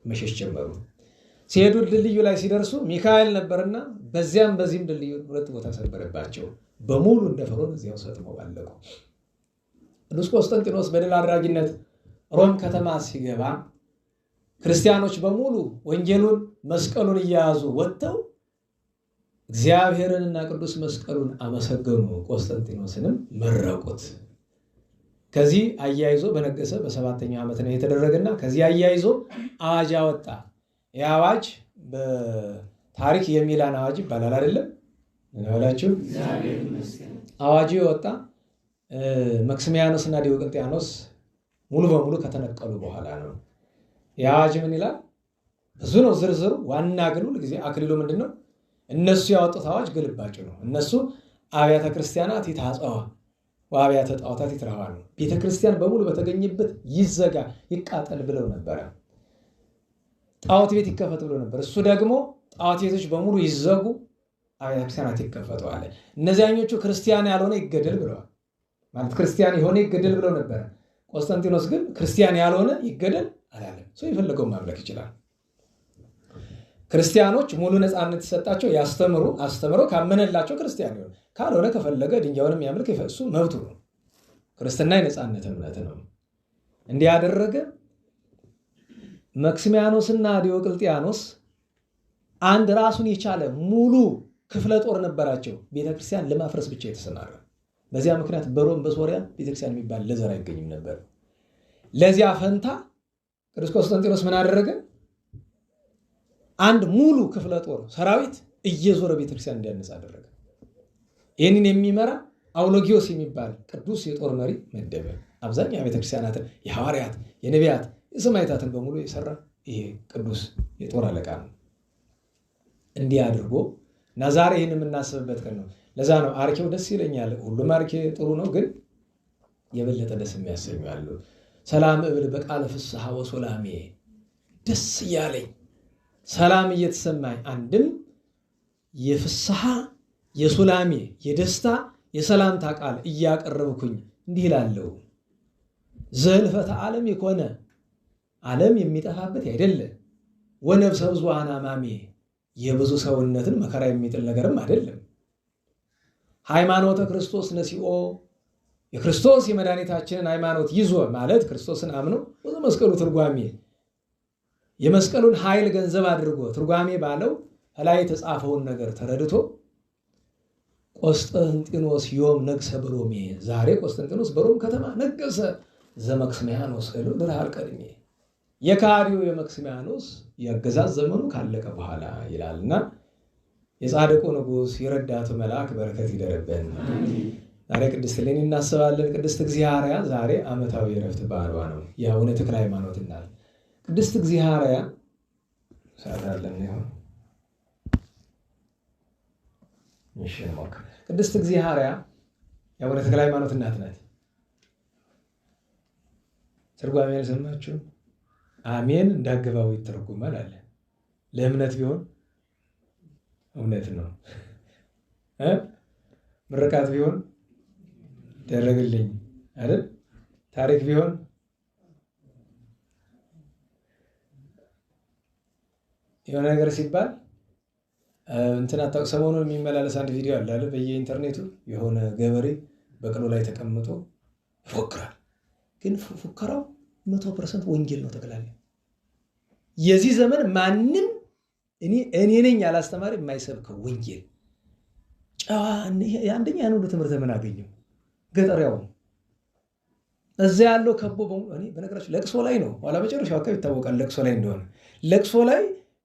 መሸሽ ጀመሩ። ሲሄዱ ድልድዩ ላይ ሲደርሱ ሚካኤል ነበርና በዚያም በዚህም ድልድዩ 2 ቦታ ሰበረባቸው። በሙሉ እንደ ፈርዖን እዚያው ሰጥመው አለቁ። ቅዱስ ቆስጠንጢኖስ በድል አድራጊነት ሮም ከተማ ሲገባ ክርስቲያኖች በሙሉ ወንጌሉን መስቀሉን እየያዙ ወጥተው እግዚአብሔርንና ቅዱስ መስቀሉን አመሰገኑ። ቆስጠንጢኖስንም መረቁት። ከዚህ አያይዞ በነገሰ በ7ኛው ዓመት ነው የተደረገና ከዚህ አያይዞ አዋጅ አወጣ። የአዋጅ በታሪክ የሚላን አዋጅ ይባላል አይደለም? እናላችሁ አዋጁ የወጣ መክስሚያኖስና ዲዮቅልጥያኖስ ሙሉ በሙሉ ከተነቀሉ በኋላ ነው። የአዋጅ ምን ይላል? ብዙ ነው ዝርዝሩ። ዋና ግን ሁሉ ጊዜ አክሊሉ ምንድነው? እነሱ ያወጡት አዋጅ ግልባጭ ነው። እነሱ አብያተ ክርስቲያናት ይታጸዋ ወአብያተ ጣዖታት ይትረሃዋ ነው። ቤተ ክርስቲያን በሙሉ በተገኘበት ይዘጋ ይቃጠል ብለው ነበረ። ጣዖት ቤት ይከፈት ብለው ነበር። እሱ ደግሞ ጣዖት ቤቶች በሙሉ ይዘጉ፣ አብያተ ክርስቲያናት ይከፈቱ አለ። እነዚያኞቹ ክርስቲያን ያልሆነ ይገደል ብለዋል። ማለት ክርስቲያን የሆነ ይገደል ብለው ነበረ። ቆስጠንጢኖስ ግን ክርስቲያን ያልሆነ ይገደል አላለም። ሰው የፈለገውን ማምለክ ይችላል። ክርስቲያኖች ሙሉ ነፃነት ተሰጣቸው። ያስተምሩ፣ አስተምረው ካመነላቸው ክርስቲያን ይሆን፣ ካልሆነ ከፈለገ ድንጋዩንም ያምልክ፣ እሱ መብቱ ነው። ክርስትና የነፃነት እምነት ነው። እንዲህ ያደረገ መክስሚያኖስና ዲዮቅልጥያኖስ አንድ ራሱን የቻለ ሙሉ ክፍለ ጦር ነበራቸው፣ ቤተክርስቲያን ለማፍረስ ብቻ የተሰማራ። በዚያ ምክንያት በሮም በሶሪያ ቤተክርስቲያን የሚባል ለዘር አይገኝም ነበር። ለዚያ ፈንታ ቅዱስ ቆስጠንጢኖስ ምን አደረገ? አንድ ሙሉ ክፍለ ጦር ሰራዊት እየዞረ ቤተክርስቲያን እንዲያነጽ አደረገ። ይህንን የሚመራ አውሎጊዮስ የሚባል ቅዱስ የጦር መሪ መደበ። አብዛኛው ቤተክርስቲያናትን የሐዋርያት የነቢያት የሰማዕታትን በሙሉ የሰራ ይሄ ቅዱስ የጦር አለቃ ነው። እንዲህ አድርጎ እና ዛሬ ይህን የምናስብበት ቀን ነው። ለዛ ነው አርኬው ደስ ይለኛል። ሁሉም አርኬ ጥሩ ነው፣ ግን የበለጠ ደስ የሚያሰኙ አሉ። ሰላም እብል በቃለ ፍስሐ ወሶላሜ፣ ደስ እያለኝ ሰላም እየተሰማኝ አንድም የፍስሐ የሶላሜ የደስታ የሰላምታ ቃል እያቀረብኩኝ እንዲህ እላለሁ። ዘልፈተ ዓለም የኮነ ዓለም የሚጠፋበት አይደለ፣ ወነብሰ ብዙኃን አማሜ የብዙ ሰውነትን መከራ የሚጥል ነገርም አይደለም። ሃይማኖተ ክርስቶስ ነሲኦ የክርስቶስ የመድኃኒታችንን ሃይማኖት ይዞ ማለት ክርስቶስን አምኖ ወዘ መስቀሉ ትርጓሜ የመስቀሉን ኃይል ገንዘብ አድርጎ ትርጓሜ ባለው ላይ የተጻፈውን ነገር ተረድቶ ቆስጠንጢኖስ ዮም ነግሰ በሮሜ፣ ዛሬ ቆስጠንጢኖስ በሮም ከተማ ነገሰ። ዘመክስሚያኖስ እሉ ድርሃል ቀድሜ፣ የካዲው የመክስሚያኖስ የአገዛዝ ዘመኑ ካለቀ በኋላ ይላልና የጻድቁ ንጉሥ የረዳቱ መልአክ በረከት ይደረበን። ዛሬ ቅድስት እሌኒ እናስባለን። ቅድስት እግዚአርያ ዛሬ ዓመታዊ የዕረፍት በዓሏ ነው። የአቡነ ተክለ ሃይማኖት እናት ቅድስት እግዚአርያ ሳታለን ይሆን ይሽማክ ቅድስት እግዚአርያ የአቡነ ተክለ ሃይማኖት እናት ናት። ትርጓሜ ያልሰማችሁ አሜን እንዳገባው ይተረጎማል አለ። ለእምነት ቢሆን እውነት ነው። ምርቃት ቢሆን ደረግልኝ አይደል? ታሪክ ቢሆን የሆነ ነገር ሲባል እንትና ታውቅ። ሰሞኑን የሚመላለስ አንድ ቪዲዮ አለ አይደል? በየኢንተርኔቱ የሆነ ገበሬ በቅሎ ላይ ተቀምጦ ይፎክራል። ግን ፉከራው 100% ወንጌል ነው ተከላለ። የዚህ ዘመን ማንም እኔ ነኝ ያላስተማሪ የማይሰብከው ወንጌል ጨዋ አንደኛ ያን ሁሉ ትምህርት ምን አገኘው? ገጠሪያው እዚያ ያለው ከቦ እኔ በነገራችን ለቅሶ ላይ ነው። ኋላ መጨረሻው አካባቢ ይታወቃል ለቅሶ ላይ እንደሆነ። ለቅሶ ላይ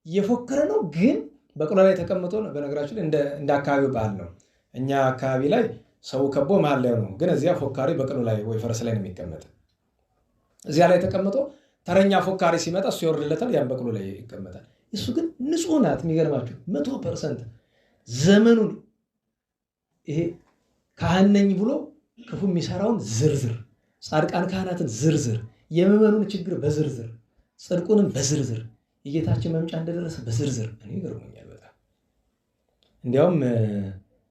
እየፎከረ ነው፣ ግን በቅሎ ላይ ተቀምጦ ነው። በነገራችን እንደ አካባቢው ባህል ነው። እኛ አካባቢ ላይ ሰው ከቦ መሀል ላይ ነው፣ ግን እዚያ ፎካሪ በቅሎ ላይ ወይ ፈረስ ላይ ነው የሚቀመጥ። እዚያ ላይ ተቀምጦ ተረኛ ፎካሪ ሲመጣ እሱ ይወርድለታል፣ ያን በቅሎ ላይ ይቀመጣል። እሱ ግን ንጹህ ናት። የሚገርማችሁ 100% ዘመኑን ይሄ ካህን ነኝ ብሎ ክፉ የሚሰራውን ዝርዝር፣ ጻድቃን ካህናትን ዝርዝር፣ የምዕመኑን ችግር በዝርዝር፣ ጽድቁንም በዝርዝር፣ የጌታችን መምጫ እንደደረሰ በዝርዝር እኔ ይገርመኛል በጣም። እንዲያውም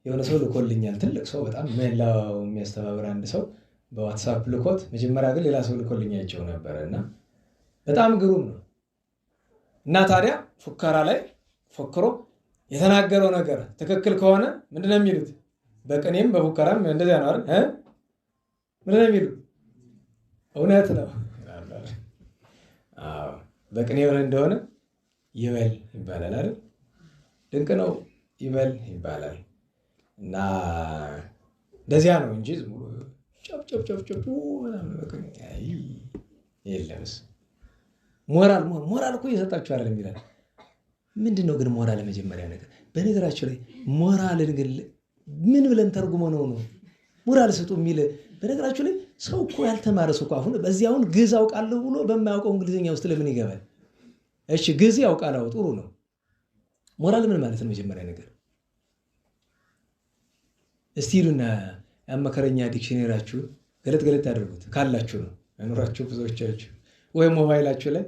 የሆነ ሰው ልኮልኛል፣ ትልቅ ሰው በጣም መላው የሚያስተባብር አንድ ሰው በዋትሳፕ ልኮት፣ መጀመሪያ ግን ሌላ ሰው ልኮልኝ አይቼው ነበረ እና በጣም ግሩም ነው። እና ታዲያ ፉከራ ላይ ፎክሮ የተናገረው ነገር ትክክል ከሆነ ምንድነው የሚሉት? በቅኔም በፉከራም እንደዚያ ነው አይደል? ምንድነው የሚሉት? እውነት ነው። በቅኔ የሆነ እንደሆነ ይበል ይባላል አይደል? ድንቅ ነው ይበል ይባላል። እና እንደዚያ ነው እንጂ ጨብጨብጨብጨብ የለምስ ሞራል እኮ እየሰጣችሁ አይደለም ይላል። ምንድን ነው ግን ሞራል? መጀመሪያ ነገር በነገራችሁ ላይ ሞራልን ግን ምን ብለን ተርጉመ ነው ሞራል ስጡ የሚል? በነገራችሁ ላይ ሰው እኮ ያልተማረ ሰው እኮ አሁን በዚያውን ግዕዝ አውቃለሁ ብሎ በማያውቀው እንግሊዝኛ ውስጥ ለምን ይገባል? እሺ ግዕዝ ያውቃል፣ ጥሩ ነው። ሞራል ምን ማለት ነው? መጀመሪያ ነገር እስቲ ሂዱና የአመከረኛ ዲክሽነሪያችሁ ገለጥ አድርጉት ካላችሁ ነው ያኖራችሁ ብዙዎቻችሁ፣ ወይም ሞባይላችሁ ላይ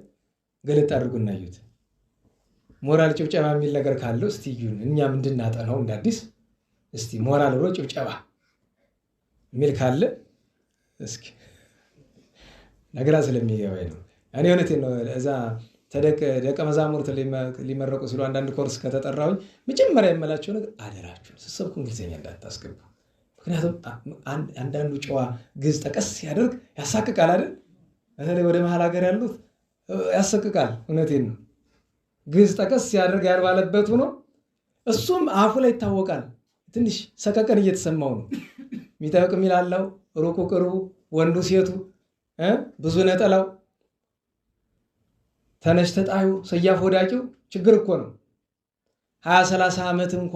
ገለጥ አድርጉና እዩት። ሞራል ጭብጨባ የሚል ነገር ካለው እስቲ ይሁን እኛም እንድናጠናው እንዳዲስ እስቲ ሞራል ብሎ ጭብጨባ የሚል ካለ እስኪ ነገራ ስለሚገባኝ ነው። እኔ እውነቴን ነው። እዛ ደቀ መዛሙርት ሊመረቁ ሲሉ አንዳንድ ኮርስ ከተጠራሁኝ መጀመሪያ የምላቸው ነገር አደራችሁ ስትሰብኩ እንግሊዝኛ እንዳታስገቡ። ምክንያቱም አንዳንዱ ጨዋ ግዕዝ ጠቀስ ሲያደርግ ያሳቅቃል አይደል? በተለይ ወደ መሀል ሀገር ያሉት ያሰቅቃል። እውነቴን ነው። ግዕዝ ጠቀስ ሲያደርግ ያልባለበት ሆኖ እሱም አፉ ላይ ይታወቃል። ትንሽ ሰቀቀን እየተሰማው ነው። የሚታወቅ የሚላለው ሩቁ ቅርቡ፣ ወንዱ ሴቱ፣ ብዙ ነጠላው፣ ተነሽ ተጣዩ፣ ሰያፍ ወዳቂው ችግር እኮ ነው። 20-30 ዓመት እንኳ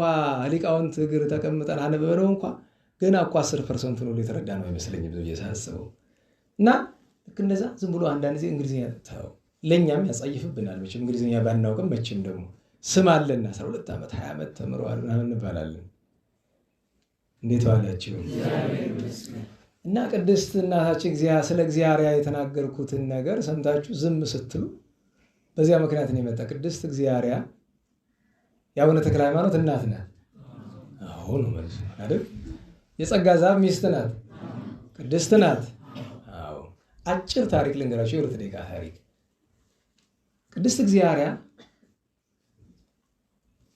ሊቃውንት እግር ተቀምጠን አነበበነው እንኳ ገና እኮ 10% ነው የተረዳ ነው አይመስለኝም ብዙ እየሳሰበው እና ልክ እንደዛ ዝም ብሎ አንዳንድ ጊዜ እንግሊዝኛ ተው ለኛም ያጻይፍብናል። መቼም እንግሊዝኛ ባናውቅም መቼም ደግሞ ስም አለና 12 ዓመት 20 ዓመት ተምረዋል ምናምን እንባላለን። እንዴት ዋላችሁ? እና ቅድስት እናታችን ስለ እግዚአብሔር የተናገርኩትን ነገር ሰምታችሁ ዝም ስትሉ በዚያ ምክንያት ነው የመጣ። ቅድስት እግዚአብሔር የአቡነ ተክለ ሃይማኖት እናት ናት። አሁን ማለት አይደል? የጸጋ ዛፍ ሚስት ናት፣ ቅድስት ናት። አዎ አጭር ታሪክ ልንገራችሁ፣ የሁለት ደቂቃ ታሪክ። ቅድስት እግዚአብሔር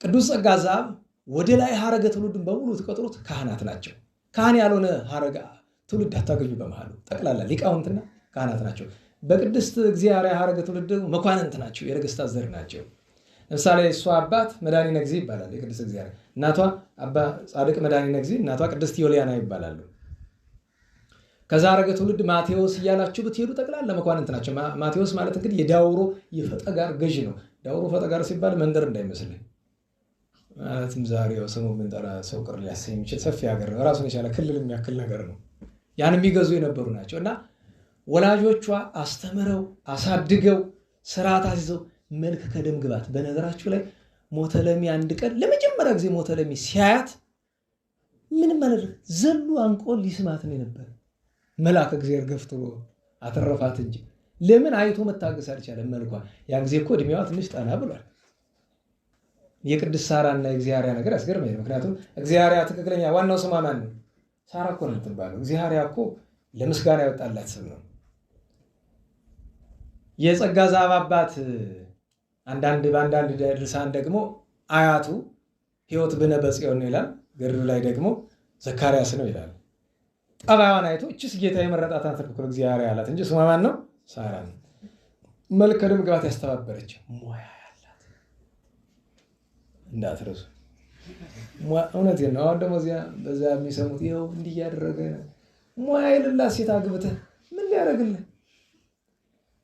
ቅዱስ ጸጋ ዛፍ ወደ ላይ ሀረገ ትውልድን በሙሉ ተቆጥሩት ካህናት ናቸው። ካህን ያልሆነ ሀረገ ትውልድ አታገኙ። በመሃሉ ጠቅላላ ሊቃውንትና ካህናት ናቸው። በቅድስት እግዚአብሔር ሀረገ ትውልድ መኳንንት ናቸው፣ የነገሥታት ዘር ናቸው። ለምሳሌ እሷ አባት መድኃኒ ነግዚ ይባላል፣ የቅድስት እግዚአብሔር። እናቷ አባ ጻድቅ መድኃኒ ነግዚ፣ እናቷ ቅድስት ዮልያና ይባላሉ። ከዛ ሀረገ ትውልድ ማቴዎስ እያላችሁ ብትሄዱ ጠቅላላ መኳንንት ናቸው። ማቴዎስ ማለት እንግዲህ የዳውሮ የፈጠጋር ገዥ ነው። ዳውሮ ፈጠጋር ሲባል መንደር እንዳይመስልህ፣ ማለትም ዛሬው ስሙ ብንጠራ ሰው ቅር ሊያሰኝ የሚችል ሰፊ ሀገር ነው። ራሱን የቻለ ክልል የሚያክል ነገር ነው። ያን የሚገዙ የነበሩ ናቸው። እና ወላጆቿ አስተምረው አሳድገው ስርዓት አስይዘው መልክ ከደም ግባት። በነገራችሁ ላይ ሞተለሚ አንድ ቀን ለመጀመሪያ ጊዜ ሞተለሚ ሲያያት ምንም ማለት ዘሎ አንቆ ሊስማት ነው የነበረ። መልአከ እግዚአብሔር ገፍትሮ አተረፋት እንጂ ለምን አይቶ መታገስ አልቻለም። መልኳ ያን ጊዜ እኮ እድሜዋ ትንሽ ጠና ብሏል። የቅድስት ሳራና የእግዚአብሔር ነገር ያስገርመኝ። ምክንያቱም እግዚአብሔር ትክክለኛ ዋናው ስሟ ማን ነው? ሳራ እኮ ነው የምትባለው። እግዚአብሔር እኮ ለምስጋና ያወጣላት ስም ነው። የጸጋ ዛፍ አባት በአንዳንድ ድርሳን ደግሞ አያቱ ሕይወት ብነ በጽዮን ነው ይላል። ገድሉ ላይ ደግሞ ዘካርያስ ነው ይላል። ጠባዩን አይቶ እችስ ጌታ የመረጣት ተክክል እግዚአብሔር ያላት እንጂ ስሟ ማን ነው? ሳራ ነው። መልከ ደም ግባት ያስተባበረች ሙያ ያላት እንዳትረሱ። እውነቴን ነው። አሁን ደግሞ በዛ የሚሰሙት ይኸው እንዲህ እያደረገ ሙያ የሌላት ሴት አግብተህ ምን ሊያደርግልህ?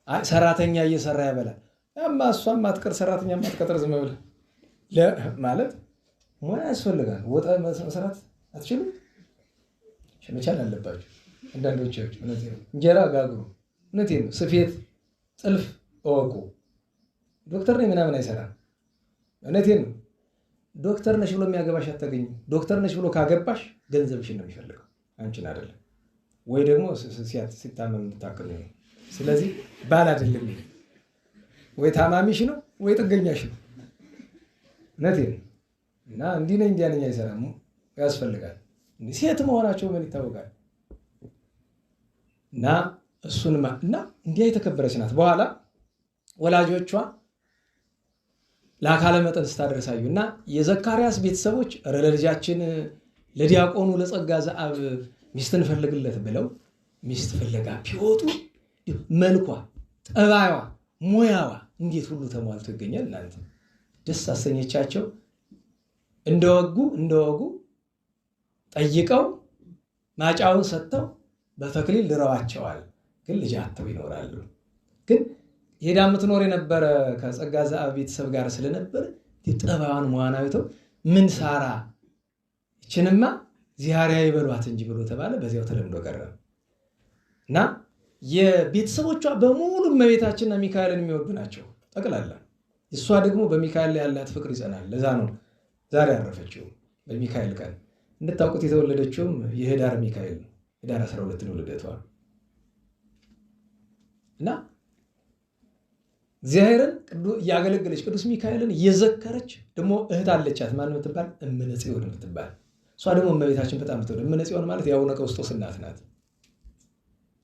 አይ ሰራተኛ እየሰራ ያበላል። ያማ እሷም ማትቀር ሰራተኛ ማትቀጥር ዝም ብለህ ማለት ሙያ ያስፈልጋል። ወጣ መስራት አትችሉም? መቻል አለባችሁ። አንዳንዶቻችሁ እውነቴን ነው። እንጀራ ጋግሩ። እውነቴን ነው። ስፌት፣ ጥልፍ እወቁ። ዶክተር ነኝ ምናምን አይሰራም። እውነቴን ነው። ዶክተር ነሽ ብሎ የሚያገባሽ አታገኝም። ዶክተር ነሽ ብሎ ካገባሽ ገንዘብሽን ነው የሚፈልገው፣ አንቺን አይደለም። ወይ ደግሞ ሲታመም እንድታክል ነው። ስለዚህ ባል አይደለም፣ ወይ ታማሚሽ ነው ወይ ጥገኛሽ ነው። እውነቴን ነው። እና እንዲህ ነኝ እንዲያ ነኝ አይሰራም። ያስፈልጋል። ሴት መሆናቸው ምን ይታወቃል? እና እሱንማ እና እንዲያ የተከበረች ናት። በኋላ ወላጆቿ ለአካለ መጠን ስታደርሳዩ እና የዘካርያስ ቤተሰቦች ለልጃችን ለዲያቆኑ ለጸጋ ዘአብ ሚስት እንፈልግለት ብለው ሚስት ፍለጋ ቢወጡ መልኳ፣ ጠባይዋ፣ ሙያዋ እንዴት ሁሉ ተሟልቶ ይገኛል። እናንተ ደስ አሰኘቻቸው። እንደወጉ ጠይቀው ማጫውን ሰጥተው በተክሊል ድረዋቸዋል። ግን ልጅ አጥተው ይኖራሉ። ግን ሄዳ የምትኖር የነበረ ከጸጋ ዘአብ ቤተሰብ ጋር ስለነበር ጠባዋን ሙያዋን አይተው ምን ሳራ ይችንማ ዚያሪያ ይበሏት እንጂ ብሎ ተባለ። በዚያው ተለምዶ ቀረ እና የቤተሰቦቿ በሙሉ እመቤታችንና ሚካኤልን የሚወዱ ናቸው ጠቅላላ። እሷ ደግሞ በሚካኤል ላይ ያላት ፍቅር ይጸናል። ለዛ ነው ዛሬ ያረፈችው በሚካኤል ቀን። እንድታውቁት የተወለደችውም የህዳር ሚካኤል ነው። ህዳር 12 ነው ልደቷ እና እግዚአብሔርን እያገለገለች ቅዱስ ሚካኤልን እየዘከረች ደግሞ እህት አለቻት። ማን የምትባል እምነ ጽዮን የምትባል እሷ ደግሞ እመቤታችን በጣም የምትወድ እምነ ጽዮን ማለት የአቡነ ቀውስጦስ እናት ናት፣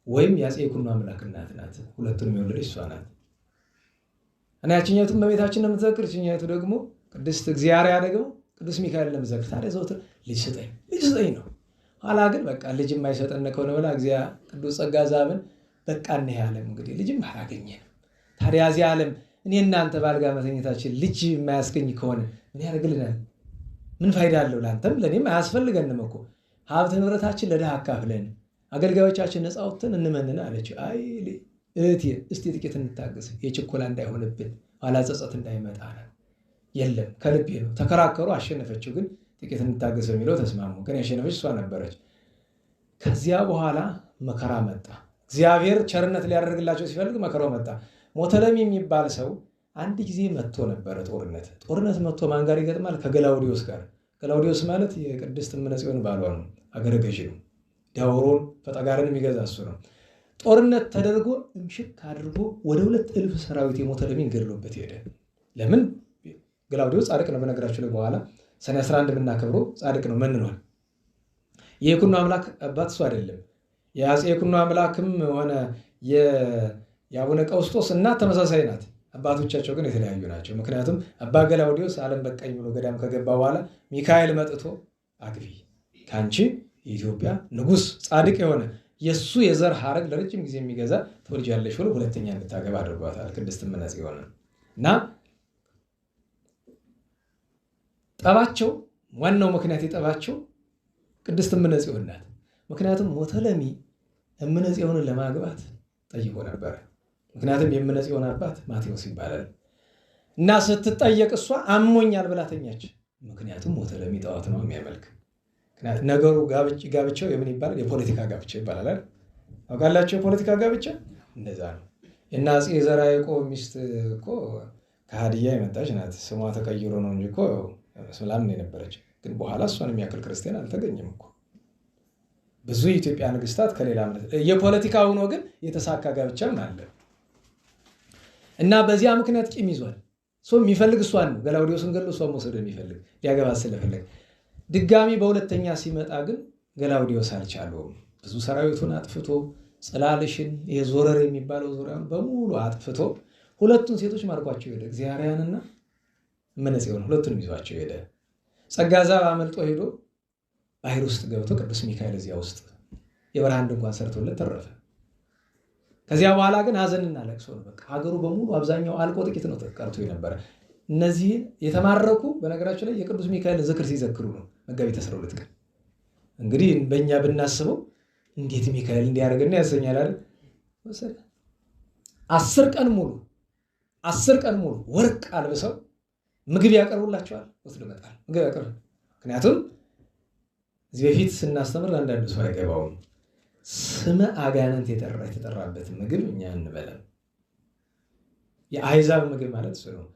ወይም የአፄ ይኩኖ አምላክ እናት ናት። ሁለቱንም የወለደች እሷ ናት እና ያችኛቱ እመቤታችን የምትዘክር፣ ይችኛቱ ደግሞ ቅድስት እግዚአርያ ደግሞ ቅዱስ ሚካኤል ለምትዘክር። ታዲያ ዘውትር ልጅ ስጠኝ ነው። ኋላ ግን በቃ ልጅ የማይሰጠን ከሆነ በላ እግዚአ ቅዱስ ጸጋ ዘአብን በቃ እኔ ዓለም እንግዲህ ልጅም አላገኘንም። ታዲያ እዚህ ዓለም እኔ እናንተ ባልጋ መተኘታችን ልጅ የማያስገኝ ከሆነ ምን ያደርግልናል? ምን ፋይዳ አለው? ለአንተም ለእኔም አያስፈልገንም እኮ ሀብት ንብረታችን ለድሃ አካፍለን አገልጋዮቻችን ነፃ ወጥተን እንመንን አለችው። አይ እህቴ እስቲ ጥቂት እንታገስ፣ የችኮላ እንዳይሆንብን ኋላ ጸጸት እንዳይመጣ ነው። የለም ከልቤ ነው። ተከራከሩ፣ አሸነፈችው። ግን ጥቂት እንታገስ በሚለው ተስማሙ። ግን ያሸነፈች እሷ ነበረች። ከዚያ በኋላ መከራ መጣ። እግዚአብሔር ቸርነት ሊያደርግላቸው ሲፈልግ መከራው መጣ። ሞተለሚ የሚባል ሰው አንድ ጊዜ መጥቶ ነበረ። ጦርነት መጥቶ ማን ጋር ይገጥማል? ከገላውዲዮስ ጋር። ገላውዲዮስ ማለት የቅድስት እምነ ጽዮን ባሏ ነው። አገረ ገዢ ነው። ዳውሮን ፈጠጋርን የሚገዛ እሱ ነው። ጦርነት ተደርጎ እምሽክ አድርጎ ወደ 2,000 ሰራዊት የሞተለሚን ገድሎበት ሄደ። ለምን? ገላውዲዮስ ጻድቅ ነው። በነገራችሁ ላይ በኋላ ሰኔ 11 የምናከብረው ጻድቅ ነው መንኗል። የይኩኖ አምላክ አባት እሱ አይደለም። የአፄ ይኩኖ አምላክም ሆነ የአቡነ ቀውስጦስ እናት ተመሳሳይ ናት። አባቶቻቸው ግን የተለያዩ ናቸው። ምክንያቱም አባ ገላውዲዮስ ዓለም በቃኝ ብሎ ገዳም ከገባ በኋላ ሚካኤል መጥቶ አግቢ ከአንቺ የኢትዮጵያ ንጉሥ ጻድቅ የሆነ የእሱ የዘር ሐረግ ለረጅም ጊዜ የሚገዛ ትወልጃለሽ ብሎ ሁለተኛ እንድታገባ አድርጓታል ቅድስት እምነ ጽዮን እና ጠባቸው ዋናው ምክንያት የጠባቸው ቅድስት እምነ ጽዮን ናት። ምክንያቱም ሞተለሚ እምነ ጽዮንን ለማግባት ጠይቆ ነበረ። ምክንያቱም የእምነ ጽዮን አባት ማቴዎስ ይባላል እና ስትጠየቅ እሷ አሞኛል ብላ ተኛች። ምክንያቱም ሞተለሚ ጣዖት ነው የሚያመልክ። ነገሩ ጋብቻው የምን ይባላል? የፖለቲካ ጋብቻ ይባላል። አውቃላችሁ? የፖለቲካ ጋብቻ እንደዛ ነው። እና አፄ ዘርዓ ያዕቆብ ሚስት እኮ ከሀዲያ የመጣች ናት። ስሟ ተቀይሮ ነው እንጂ እኮ እስላም ነው የነበረች። ግን በኋላ እሷን የሚያክል ክርስቲያን አልተገኘም እኮ። ብዙ የኢትዮጵያ ንግስታት ከሌላ እምነት የፖለቲካ ሆኖ ግን የተሳካ ጋብቻም አለ እና በዚያ ምክንያት ቂም ይዟል። የሚፈልግ እሷን ነው። ገላውዲዮስን ገሎ እሷን መውሰድ የሚፈልግ ሊያገባት ስለፈለግ ድጋሚ በሁለተኛ ሲመጣ ግን ገላውዲዮስ አልቻለውም። ብዙ ሰራዊቱን አጥፍቶ ጽላልሽን የዞረር የሚባለው ዙሪያውን በሙሉ አጥፍቶ ሁለቱን ሴቶች ማርኳቸው ሄደ። እግዚአርያንና እምነ ጽዮን ሁለቱንም ይዟቸው ሄደ። ጸጋ ዘአብ አመልጦ ሄዶ ባህር ውስጥ ገብቶ ቅዱስ ሚካኤል እዚያ ውስጥ የበረሃ ድንኳን ሰርቶለት ተረፈ። ከዚያ በኋላ ግን ሀዘንና ለቅሶ ነው። በቃ ሀገሩ በሙሉ አብዛኛው አልቆ ጥቂት ነው ቀርቶ የነበረ። እነዚህ የተማረኩ በነገራቸው ላይ የቅዱስ ሚካኤል ዝክር ሲዘክሩ ነው መጋቢት 12 ቀን። እንግዲህ በእኛ ብናስበው እንዴት ሚካኤል እንዲያደርግና ያሰኛል አይደል? 10 ቀን ሙሉ ወርቅ አልብሰው ምግብ ያቀርቡላቸዋል። ወስዶ መጣል ምግብ ያቀርቡ። ምክንያቱም እዚህ በፊት ስናስተምር አንዳንድ ሰው አይገባውም። ስመ አጋንንት የተጠራበት ምግብ እኛ እንበላም። የአሕዛብ ምግብ ማለት እሱ ነው።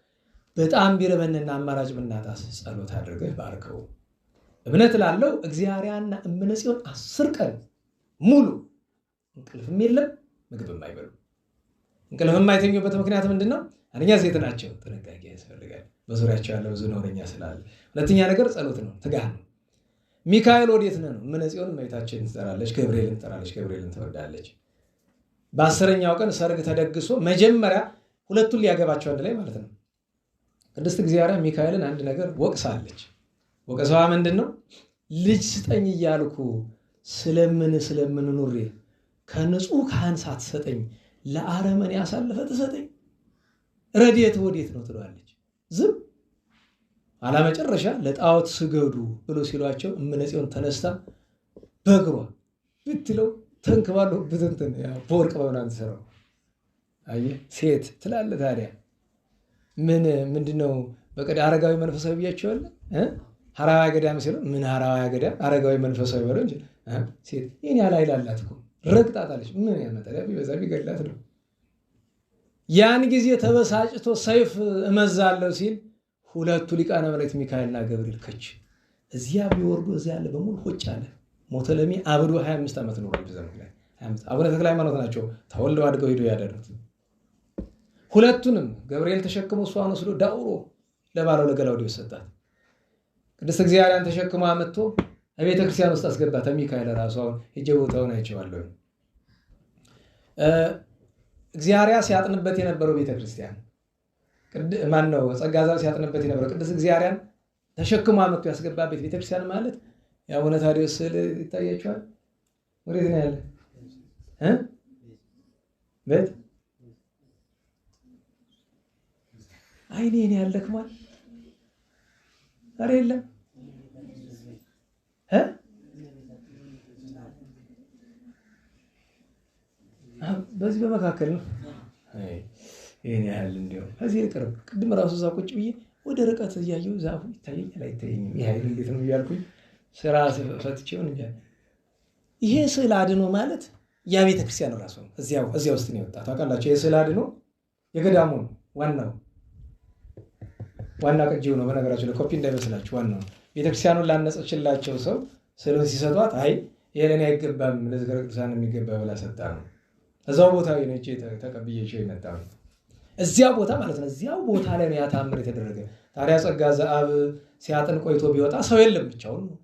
በጣም ቢረበንና አማራጭ ብናጣስ ጸሎት አድርገህ ባርከው። እምነት ላለው እግዚአብሔርና እምነ ጽዮን 10 ቀን ሙሉ እንቅልፍም የለም ምግብም አይበሉ። እንቅልፍ የማይተኙበት ምክንያት ምንድነው? አንደኛ ሴት ናቸው፣ ጥንቃቄ ያስፈልጋል። በዙሪያቸው ያለ ብዙ ነውረኛ ስላለ። ሁለተኛ ነገር ጸሎት ነው፣ ትጋህ ነው። ሚካኤል ወዴት ነው? እምነ ጽዮን እመቤታችንን ትጠራለች፣ ገብርኤልን ትጠራለች፣ ገብርኤልን ትወዳለች። በ10ኛው ቀን ሰርግ ተደግሶ መጀመሪያ ሁለቱን ሊያገባቸው አንድ ላይ ማለት ነው። ቅድስት እግዚአብሔር ሚካኤልን አንድ ነገር ወቅሳለች። ወቀሳዋ ምንድን ነው? ልጅ ስጠኝ እያልኩ ስለምን ኑሬ ከንጹህ ካህን ሳትሰጠኝ ለአረመኔ ያሳልፈ ትሰጠኝ? ረድኤት ወዴት ነው ትለዋለች። ዝም አላመጨረሻ ለጣዖት ስገዱ ብሎ ሲሏቸው እምነ ጽዮን ተነስታ በእግሯ ብትለው ተንክባሉ ብትንትን በወርቅ በምናምን ትሰራው። አየህ ሴት ትላለህ ታዲያ ምንድነው? በቀደ አረጋዊ መንፈሳዊ ብያቸዋለ ሐራዊ ገዳም ሲለው ምን ሐራዊ ገዳም አረጋዊ መንፈሳዊ በለው እንጂ ሴት ይህን ያህል ኃይል አላት እኮ ረግጣታለች። ምን ያመጣል? ቢበዛ ቢገላት ነው። ያን ጊዜ ተበሳጭቶ ሰይፍ እመዛለሁ ሲል ሁለቱ ሊቃነ መላእክት ሚካኤልና ገብርኤል ከች እዚያ ቢወርዱ እዚያ ያለ በሙሉ ሆጭ አለ። ሞተለሚ አብዶ 25 ዓመት ኖሯል። በዘመኑ ላይ 25 አቡነ ተክለ ሃይማኖት ናቸው ተወልደው አድገው ሄደው ያደሩት። ሁለቱንም ገብርኤል ተሸክሞ እሷን ወስዶ ዳውሮ ለባለው ለገላውዴዎስ ሰጣት። ቅድስት እግዚአብሔርን ተሸክሞ አመጥቶ በቤተ ክርስቲያን ውስጥ አስገባት። ሚካኤል ራሱ አሁን ሄጄ ቦታውን አይቼዋለሁ። እግዚአብሔር ሲያጥንበት የነበረው ቤተ ክርስቲያን ማን ነው? ጸጋ ዛር ሲያጥንበት የነበረው ቅድስት እግዚአብሔርን ተሸክሞ አመጥቶ ያስገባበት ቤተ ክርስቲያን ማለት የአቡነ ታዲዮስ ስዕል ይታያችኋል። ወዴት ነው ያለ? ቤት አይኔን ያልደክማል። ኧረ የለም በዚህ በመካከል ነው። ይሄን ያህል እንዲያው ከዚህ ቅርብ ቅድም ራሱ እዛ ቁጭ ብዬ ወደ ርቀት እያየሁ ዛፉ ይታየኛል አይታየኝም፣ ይሄ ኃይል እንዴት ነው እያልኩኝ ስራ ፈትቼውን እንጂ ይሄ ስዕል አድኖ ማለት ያ ቤተ ክርስቲያን ራሱ ነው። እዚያ ውስጥ ነው የወጣው። ታውቃላችሁ ይሄ ስዕል አድኖ የገዳሙ ዋና ቅጂው ነው። በነገራችሁ ላይ ኮፒ እንዳይመስላችሁ ዋናው ቤተክርስቲያኑን ላነጸችላቸው ሰው ስዕሉን ሲሰጧት አይ ይሄ ለኔ አይገባም ለዝክረ ቅዱሳን የሚገባ ብላ ሰጣ ነው። እዛው ቦታ ነው እጄ ተቀብዬቸው የመጣው እዚያ ቦታ ማለት ነው። እዚያው ቦታ ላይ ነው ያታምር የተደረገ። ታዲያ ጸጋ ዘአብ ሲያጥን ቆይቶ ቢወጣ ሰው የለም ብቻውን ነው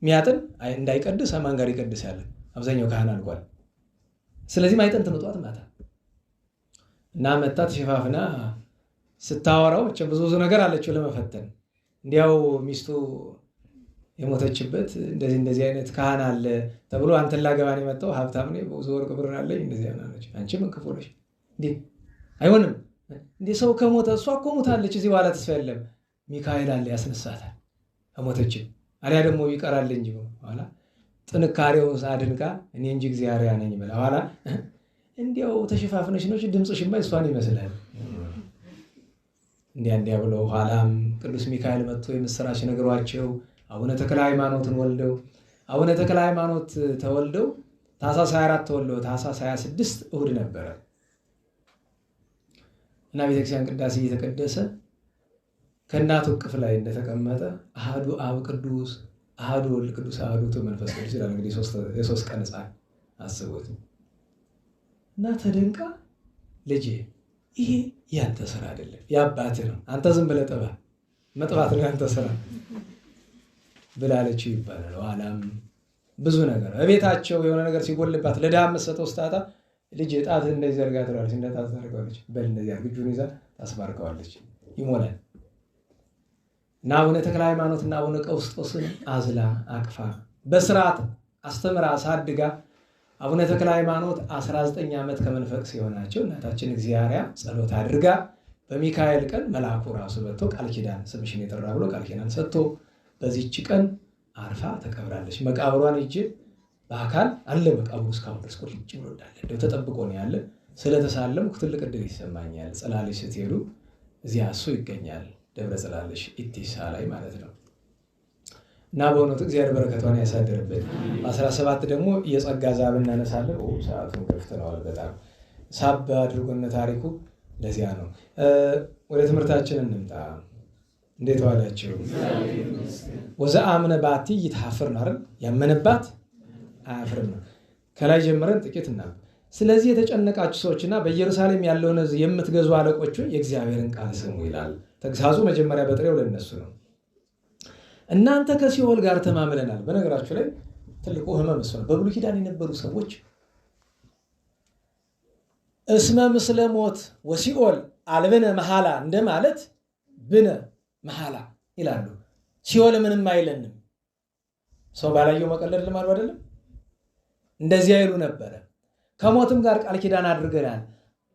ሚያጥን። እንዳይቀድስ ማን ጋር ይቀድሳል? አብዛኛው ካህን አልቋል። ስለዚህ ማይጠንት ነው ጧት ማታ እና መጣ ተሸፋፍና ስታወራው ብዙ ነገር አለችው ለመፈተን። እንዲያው ሚስቱ የሞተችበት እንደዚህ አይነት ካህን አለ ተብሎ አንተን ላገባን የመጣው ሀብታም ነኝ ብዙ ወርቅ ብር አለኝ እንደዚህ አላለች። አንቺ ምን ክፉ ነሽ እንዴ? አይሆንም እንዴ ሰው ከሞተ እሷ እኮ ሞታለች፣ እዚህ በኋላ ተስፋ የለም። ሚካኤል አለ ያስነሳታል። ከሞተችም አሊያ ደግሞ ይቀራል እንጂ በኋላ ጥንካሬው አድንቃ እኔ እንጂ እግዚአብሔር ነኝ ብላ በኋላ እንዲያው ተሸፋፍነሽ ነው ድምፅሽማ እሷን ይመስላል እንዲያ ብለው ኋላም ቅዱስ ሚካኤል መጥቶ የምስራች ነግሯቸው አቡነ ተክለ ሃይማኖትን ወልደው አቡነ ተክለ ሃይማኖት ተወልደው ታኅሳስ 24 ተወልደው ታኅሳስ 26 እሁድ ነበረ እና ቤተክርስቲያን ቅዳሴ እየተቀደሰ ከእናቱ እቅፍ ላይ እንደተቀመጠ አሐዱ አብ ቅዱስ አሐዱ ወልድ ቅዱስ አሐዱ ውእቱ መንፈስ ቅዱስ ይላል። እንግዲህ የሶስት ቀን ሕፃን አስቡት እና ተደንቃ ልጄ ይሄ ያንተ ስራ አይደለም ያባትህ ነው፣ አንተ ዝም ብለህ ጥባ መጥባት ነው ያንተ ስራ ብላለችው ይባላል። ኋላም ብዙ ነገር በቤታቸው የሆነ ነገር ሲጎልባት ለድሃ መሰጠው ስታጣ ልጅ ጣት እንደዚህ ዘርጋ ትላለች፣ እንደ ጣት ዘርጋለች፣ በል እንደዚህ እጁን ይዛ ታስባርከዋለች፣ ይሞላል። እና አቡነ ተክለ ሃይማኖት እና አቡነ ቀውስጦስን አዝላ አቅፋ በስርዓት አስተምራ አሳድጋ አቡነ ተክለ ሃይማኖት 19 ዓመት ከመንፈቅ ሲሆናቸው እናታችን እግዚአብሔር ጸሎት አድርጋ በሚካኤል ቀን መልአኩ ራሱ መጥቶ ቃል ኪዳን ስምሽን የጠራ ብሎ ቃል ኪዳን ሰጥቶ በዚህች ቀን አርፋ ተቀብራለች። መቃብሯን እጅ በአካል አለ መቃብሩ እስካሁን ድረስ ቁጭ ብሎ እንዳለ እንደው ተጠብቆ ነው ያለ። ስለተሳለምኩ ትልቅ ዕድል ይሰማኛል። ጽላለሽ ስትሄዱ እዚያ እሱ ይገኛል። ደብረ ጽላለሽ ኢቲሳ ላይ ማለት ነው። እና በእውነቱ እግዚአብሔር በረከቷን ያሳደረበት። በ17 ደግሞ የጸጋ ዛብ እናነሳለን። ሰዓቱን ገፍተነዋል በጣም ሳብ አድርጎነ ታሪኩ ለዚያ ነው። ወደ ትምህርታችን እንምጣ። እንዴት ዋላችሁ? ወዘአምነ ባቲ ይታፈር ነው አይደል? ያመነባት አያፍርም ነው። ከላይ ጀምረን ጥቂት እና ስለዚህ የተጨነቃችሁ ሰዎችና በኢየሩሳሌም ያለውን ሕዝብ የምትገዙ አለቆች የእግዚአብሔርን ቃል ስሙ ይላል። ተግሳጹ መጀመሪያ በጥሬው ለነሱ ነው። እናንተ ከሲኦል ጋር ተማምለናል። በነገራችሁ ላይ ትልቁ ህመም እሱ ነው። በብሉይ ኪዳን የነበሩ ሰዎች እስመ ምስለ ሞት ወሲኦል አልብነ መሐላ እንደማለት ብነ መሐላ ይላሉ። ሲኦል ምንም አይለንም። ሰው ባላየው መቀለድ ልማዱ አይደለም። እንደዚያ ይሉ ነበረ። ከሞትም ጋር ቃል ኪዳን አድርገናል፣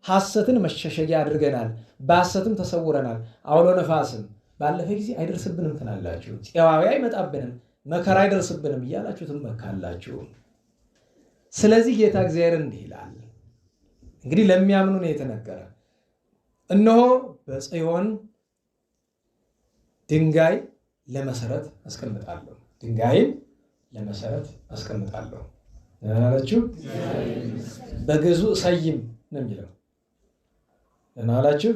ሐሰትን መሸሸጊያ አድርገናል፣ በሐሰትም ተሰውረናል፣ አውሎ ነፋስም ባለፈ ጊዜ አይደርስብንም ትላላችሁ፣ ፄዋዊ አይመጣብንም፣ መከራ አይደርስብንም እያላችሁ ትመካላችሁ። ስለዚህ ጌታ እግዚአብሔር እንዲህ ይላል። እንግዲህ ለሚያምኑ ነው የተነገረ። እነሆ በጽዮን ድንጋይ ለመሰረት አስቀምጣለሁ፣ ድንጋይን ለመሰረት አስቀምጣለሁ አላችሁ። በግዕዙ እሰይም ነው የሚለው አላችሁ።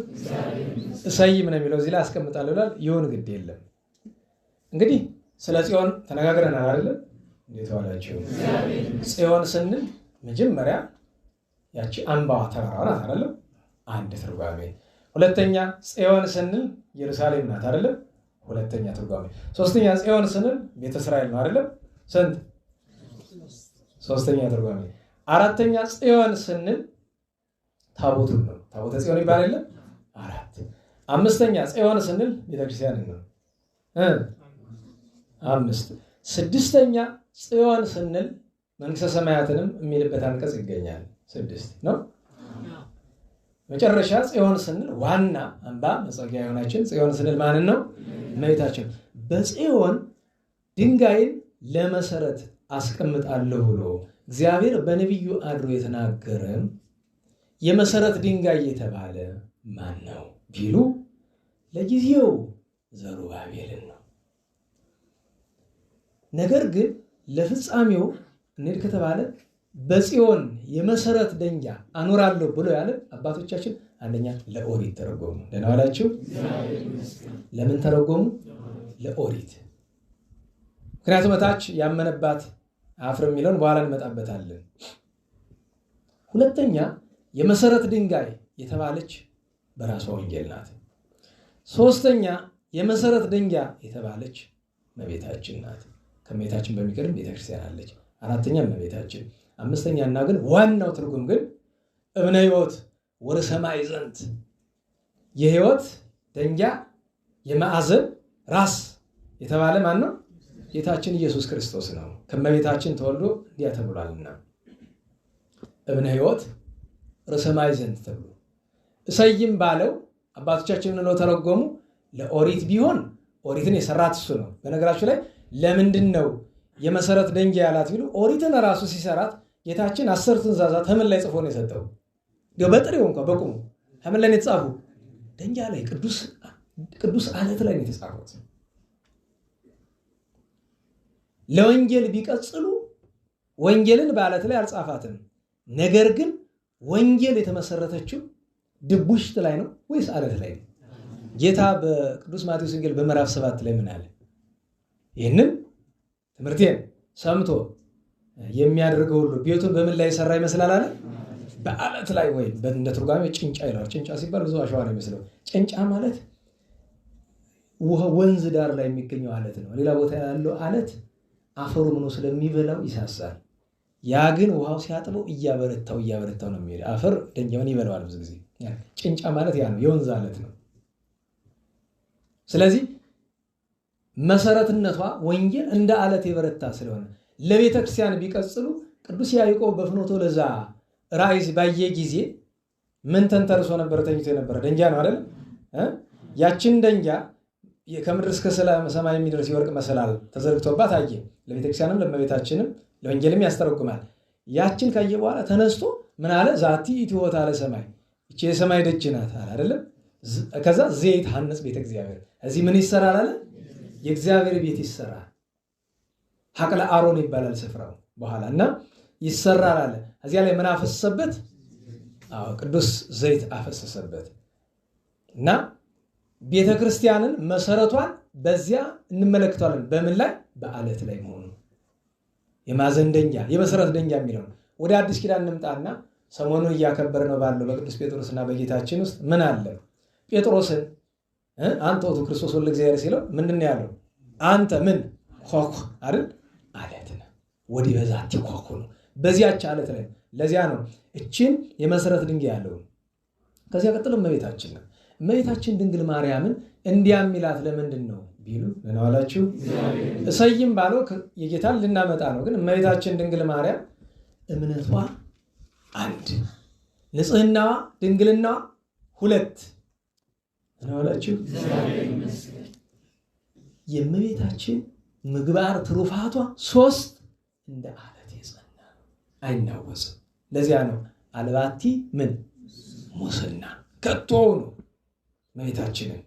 እሰይም ነው የሚለው እዚህ ላይ አስቀምጣለሁ ይላል። ይሁን ግድ የለም። እንግዲህ ስለ ጽዮን ተነጋግረናል አይደል? እንዴት ዋላችሁ? ጽዮን ስንል መጀመሪያ ያቺ አምባዋ ተራራ ናት አይደል? አንድ ትርጓሜ። ሁለተኛ ጽዮን ስንል ኢየሩሳሌም ናት አይደል? ሁለተኛ ትርጓሜ። ሶስተኛ ጽዮን ስንል ቤተ እስራኤል ነው አይደል? ስንት? ሶስተኛ ትርጓሜ። አራተኛ ጽዮን ስንል ታቦቱን ነው። ታቦተ ጽዮን ይባላል አይደል? አራት። አምስተኛ ጽዮን ስንል ቤተክርስቲያን ነው። አምስት። ስድስተኛ ጽዮን ስንል መንግስተ ሰማያትንም የሚልበት አንቀጽ ይገኛል። ስድስት ነው። መጨረሻ ጽዮን ስንል ዋና አምባ መጸጊያ የሆናችን ጽዮን ስንል ማንን ነው? እመቤታችን። በጽዮን ድንጋይን ለመሰረት አስቀምጣለሁ ብሎ እግዚአብሔር በነቢዩ አድሮ የተናገረ የመሰረት ድንጋይ የተባለ ማን ነው ቢሉ ለጊዜው ዘሩባቤልን ነው። ነገር ግን ለፍጻሜው እንሂድ ከተባለ በጽዮን የመሰረት ድንጋይ አኖራለሁ ብሎ ያለ አባቶቻችን አንደኛ ለኦሪት ተረጎሙ። ደህና ዋላችሁ። ለምን ተረጎሙ? ለኦሪት። ምክንያቱም በታች ያመነባት አፍር የሚለውን በኋላ እንመጣበታለን። ሁለተኛ የመሰረት ድንጋይ የተባለች በራሷ ወንጌል ናት። ሶስተኛ የመሰረት ድንጋይ የተባለች እመቤታችን ናት። ከእመቤታችን በሚቀድም ቤተክርስቲያን አለች። አራተኛ እመቤታችን። አምስተኛ እና ግን ዋናው ትርጉም ግን እብነ ሕይወት ወደ ሰማይ ዘንድ የሕይወት ድንጋይ የማዕዘን ራስ የተባለ ማን ነው? ጌታችን ኢየሱስ ክርስቶስ ነው። ከእመቤታችን ተወልዶ እንዲያ ተብሏልና እብነ ሕይወት ወደ ሰማይ ዘንድ ተብሎ እሰይም ባለው አባቶቻችን ነው ተረጎሙ። ለኦሪት ቢሆን ኦሪትን የሰራት እሱ ነው። በነገራችሁ ላይ ለምንድን ነው የመሰረት ድንጋይ ያላት ቢሉ ኦሪትን ራሱ ሲሰራት ጌታችን 10 ትእዛዛት ምን ላይ ጽፎ ነው የሰጠው? በጥሬው እንኳን በቁሙ ምን ላይ ነው የተጻፉ? ድንጋይ ላይ ቅዱስ አለት ላይ ነው የተጻፉት። ለወንጌል ቢቀጽሉ ወንጌልን በአለት ላይ አልጻፋትም። ነገር ግን ወንጌል የተመሰረተችው ድቡሽት ላይ ነው ወይስ አለት ላይ ነው? ጌታ በቅዱስ ማቴዎስ ወንጌል በምዕራፍ 7 ላይ ምን አለ? ይህንን ትምህርቴን ሰምቶ የሚያደርገው ሁሉ ቤቱን በምን ላይ የሰራ ይመስላል አለ? በአለት ላይ። ወይ እንደ ትርጓሜ ጭንጫ ይላል። ጭንጫ ሲባል ብዙ አሸዋ ነው የሚመስለው። ጭንጫ ማለት ወንዝ ዳር ላይ የሚገኘው አለት ነው። ሌላ ቦታ ያለው አለት አፈሩ ምኑ ስለሚበላው ይሳሳል። ያ ግን ውሃው ሲያጥበው እያበረታው ነው የሚሄድ። አፈር ድንጋዩን ይበላዋል ብዙ ጊዜ። ጭንጫ ማለት ያ ነው፣ የወንዝ አለት ነው። ስለዚህ መሰረትነቷ ወንጌል እንደ አለት የበረታ ስለሆነ ለቤተ ክርስቲያን ቢቀጽሉ ቅዱስ ያዕቆብ በፍኖቶ ለዛ ራእይ ባየ ጊዜ ምን ተንተርሶ ነበር? ተኝቶ የነበረ ድንጋይ ነው አይደል? ያችን ድንጋይ ከምድር እስከ ሰማይ የሚደርስ የወርቅ መሰላል ተዘርግቶባት አየ። ለቤተ ክርስቲያንም ለእመቤታችንም ለወንጌልም ያስተረጉማል። ያችን ካየ በኋላ ተነስቶ ምን አለ? ዛቲ ኢትወታ ለሰማይ፣ እቺ የሰማይ ደጅ ናት አለ አይደለም? ከዛ ዘይት ሐንጽ ቤተ እግዚአብሔር፣ እዚህ ምን ይሰራል አለ? የእግዚአብሔር ቤት ይሰራል። ሐቅለ አሮን ይባላል ስፍራው በኋላ እና ይሰራል አለ። እዚያ ላይ ምን አፈሰሰበት? ቅዱስ ዘይት አፈሰሰበት እና ቤተ ክርስቲያንን መሰረቷን በዚያ እንመለከታለን። በምን ላይ? በአለት ላይ መሆኑ የማዕዘን ድንጋይ የመሰረት ድንጋይ የሚለው። ወደ አዲስ ኪዳን እንምጣና ሰሞኑን እያከበር ነው ባለው በቅዱስ ጴጥሮስና በጌታችን ውስጥ ምን አለ? ጴጥሮስን አንተ ውእቱ ክርስቶስ ወልደ እግዚአብሔር ሲለው ምንድን ነው ያለው? አንተ ምን ኮኩ አይደል? አለት ነህ። ወዲህ በዛቲ ኮኩ ነው፣ በዚያች አለት ላይ። ለዚያ ነው እችን የመሰረት ድንጋይ ያለው። ከዚያ ቀጥሎ እመቤታችን ነው። እመቤታችን ድንግል ማርያምን እንዲያም ሚላት ለምንድን ነው ቢሉ ለናዋላችሁ እሰይም ባለው የጌታን ልናመጣ ነው። ግን እመቤታችን ድንግል ማርያም እምነቷ አንድ፣ ንጽህናዋ ድንግልናዋ ሁለት ለናዋላችሁ የእመቤታችን ምግባር ትሩፋቷ ሶስት እንደ አለት የጸና አይናወጽም። ለዚያ ነው አልባቲ ምን ሙስና ከቶው ነው እመቤታችንን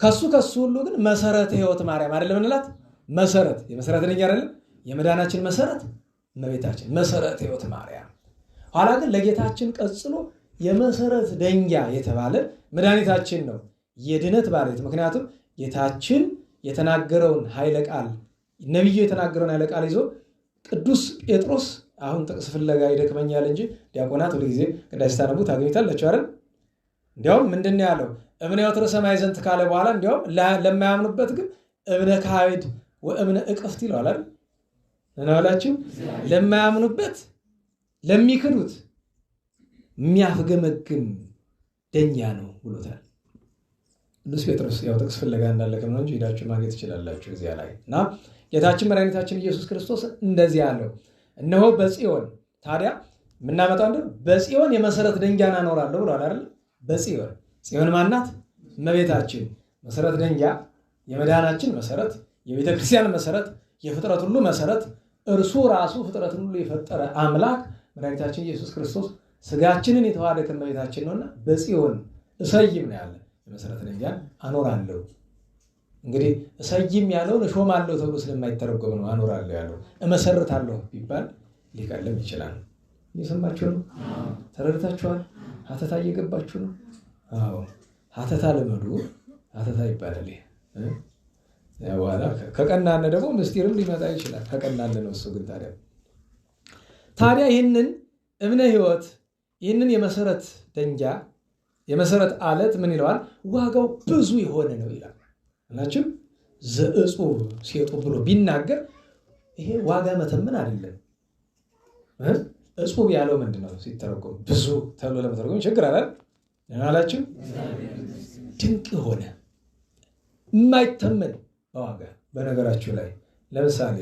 ከሱ ሁሉ ግን መሰረተ ሕይወት ማርያም አይደለም እንላት። መሰረት የመሰረት ድንጋይ አይደለም የመዳናችን መሰረት እመቤታችን መሰረተ ሕይወት ማርያም። ኋላ ግን ለጌታችን ቀጽሎ የመሰረት ድንጋይ የተባለ መድኃኒታችን ነው የድነት ባለቤት። ምክንያቱም ጌታችን የተናገረውን ኃይለ ቃል ነብዩ የተናገረውን ኃይለ ቃል ይዞ ቅዱስ ጴጥሮስ አሁን ጥቅስ ፍለጋ ይደክመኛል እንጂ ዲያቆናት ሁሉ ጊዜ ቅዳሴ ስታነቡ ታገኙታላችሁ አይደል? እንዲያውም ምንድነው ያለው? እብነ ወትረ ሰማይ ዘንት ካለ በኋላ እንዲያውም ለማያምኑበት ግን እብነ ካህድ ወእብነ እቅፍት ይለዋል አይደል? እናላችሁ ለማያምኑበት ለሚክዱት የሚያፍገመግም ደኛ ነው ብሎታል ቅዱስ ጴጥሮስ። ያው ጥቅስ ፍለጋ እንዳለከም ነው እንጂ ሄዳችሁ ማግኘት ትችላላችሁ እዚያ ላይ። እና ጌታችን መድኃኒታችን ኢየሱስ ክርስቶስ እንደዚህ ያለው እነሆ በጽዮን ታዲያ የምናመጣው እንደ በጽዮን የመሰረት ድንጋይ አኖራለሁ ብሏል አይደል? ጽዮን ማናት? እመቤታችን መሰረት ድንጋይ የመዳናችን መሰረት፣ የቤተ ክርስቲያን መሰረት፣ የፍጥረት ሁሉ መሰረት፣ እርሱ ራሱ ፍጥረትን ሁሉ የፈጠረ አምላክ መድኃኒታችን ኢየሱስ ክርስቶስ ስጋችንን የተዋሃደ ከእመቤታችን ነውና በጽዮን እሰይም ነው ያለ የመሰረት ድንጋይ አኖራለሁ። እንግዲህ እሰይም ያለውን እሾማለሁ ተብሎ ስለማይተረጎም ነው አኖራለሁ ያለው። እመሰርታለሁ ቢባል ሊቀልም ይችላል። እየሰማችሁ ነው? ተረድታችኋል? ሀተታ እየገባችሁ ነው? አዎ ሀተታ ልመዱ። ሀተታ ይባላል። በኋላ ከቀናነ ደግሞ ምስጢርም ሊመጣ ይችላል። ከቀናነ ነው እሱ። ግን ታዲያ ይህንን እብነ ሕይወት ይህንን የመሰረት ድንጋይ የመሰረት አለት ምን ይለዋል? ዋጋው ብዙ የሆነ ነው ይላል። እናችሁ ዘእጹብ ሴጡ ብሎ ቢናገር ይሄ ዋጋ መተመን አይደለም። እጹብ ያለው ምንድነው ሲተረጎም ብዙ ተብሎ ለመተርጎም ይቸግራል አላችሁ። ድንቅ የሆነ የማይተመን በዋጋ በነገራችሁ ላይ ለምሳሌ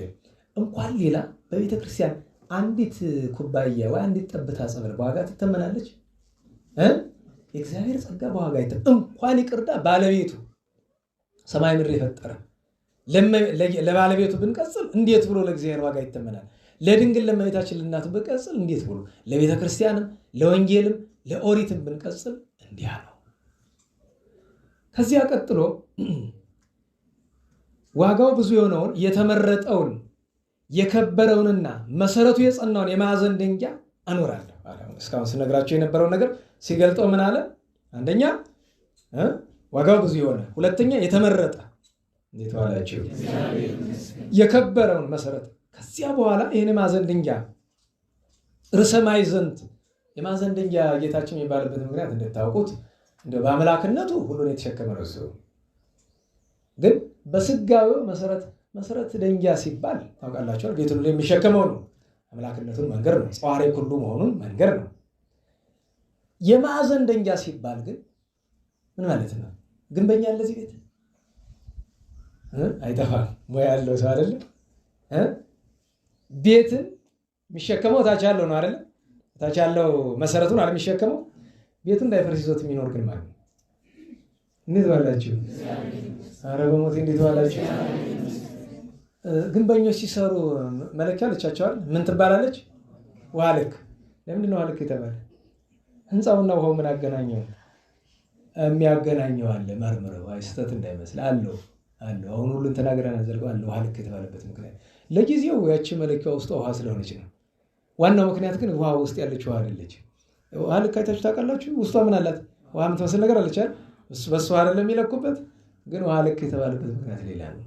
እንኳን ሌላ በቤተ ክርስቲያን አንዲት ኩባያ ወይ አንዲት ጠብታ ጸበል በዋጋ ትተመናለች? የእግዚአብሔር ጸጋ በዋጋ እንኳን ይቅርዳ ባለቤቱ ሰማይ ምድር የፈጠረ ለባለቤቱ ብንቀጽል እንዴት ብሎ ለእግዚአብሔር ዋጋ ይተመናል? ለድንግል ለእመቤታችን ለእናቱ ብንቀጽል እንዴት ብሎ ለቤተ ክርስቲያንም ለወንጌልም ለኦሪትም ብንቀጽል እንዲያ ነው። ከዚያ ቀጥሎ ዋጋው ብዙ የሆነውን የተመረጠውን የከበረውንና መሰረቱ የጸናውን የማዕዘን ድንጋይ አኖራለሁ። እስካሁን ስነግራቸው የነበረውን ነገር ሲገልጠው ምን አለ? አንደኛ ዋጋው ብዙ የሆነ፣ ሁለተኛ የተመረጠ እንዴት ዋላችሁ የከበረውን መሰረት። ከዚያ በኋላ ይህን የማዕዘን ድንጋይ ርዕሰ ማዕዘንት የማዕዘን ድንጋይ ጌታችን የሚባልበት ምክንያት እንደታውቁት በአምላክነቱ ሁሉን የተሸከመ ነው። እሱ ግን በስጋዊው መሰረት ድንጋይ ሲባል ታውቃላችሁ ቤቱን ሁሉ የሚሸከመው ነው። አምላክነቱን መንገር ነው። ጸዋሪ ሁሉ መሆኑን መንገር ነው። የማዕዘን ድንጋይ ሲባል ግን ምን ማለት ነው? ግንበኛ ለዚህ ቤት አይጠፋም ሙያ ያለው ሰው አይደለም። ቤትን የሚሸከመው ታች ያለው ነው አይደለም? ታች ያለው መሰረቱን አይደል የሚሸከመው? ቤቱ እንዳይፈርስ ይዞት የሚኖር ግን ማለት ነው። እንዴት ዋላችሁ? ኧረ በሞቴ እንዴት ዋላችሁ? ግንበኞች ሲሰሩ መለኪያ ልቻቸዋል። ምን ትባላለች? ውሃ ልክ። ለምንድን ነው ውሃ ልክ የተባለ? ህንፃውና ውሃው ምን አገናኘው? የሚያገናኘው አለ። መርምረው ስህተት እንዳይመስል አለው። አሁን ሁሉን ተናግረን አዘልቀው አለ። ውሃ ልክ የተባለበት ምክንያት ለጊዜው ያቺ መለኪያ ውስጥ ውሃ ስለሆነች ነው። ዋናው ምክንያት ግን ውሃ ውስጥ ያለች ውሃ አይደለች። ውሃ ልክ አይታችሁ ታውቃላችሁ? ውስጧ ምን አላት? ውሃ የምትመስል ነገር አለች አይደል? በሱ አይደለም የሚለኩበት። ግን ውሃ ልክ የተባለበት ምክንያት ሌላ ነው።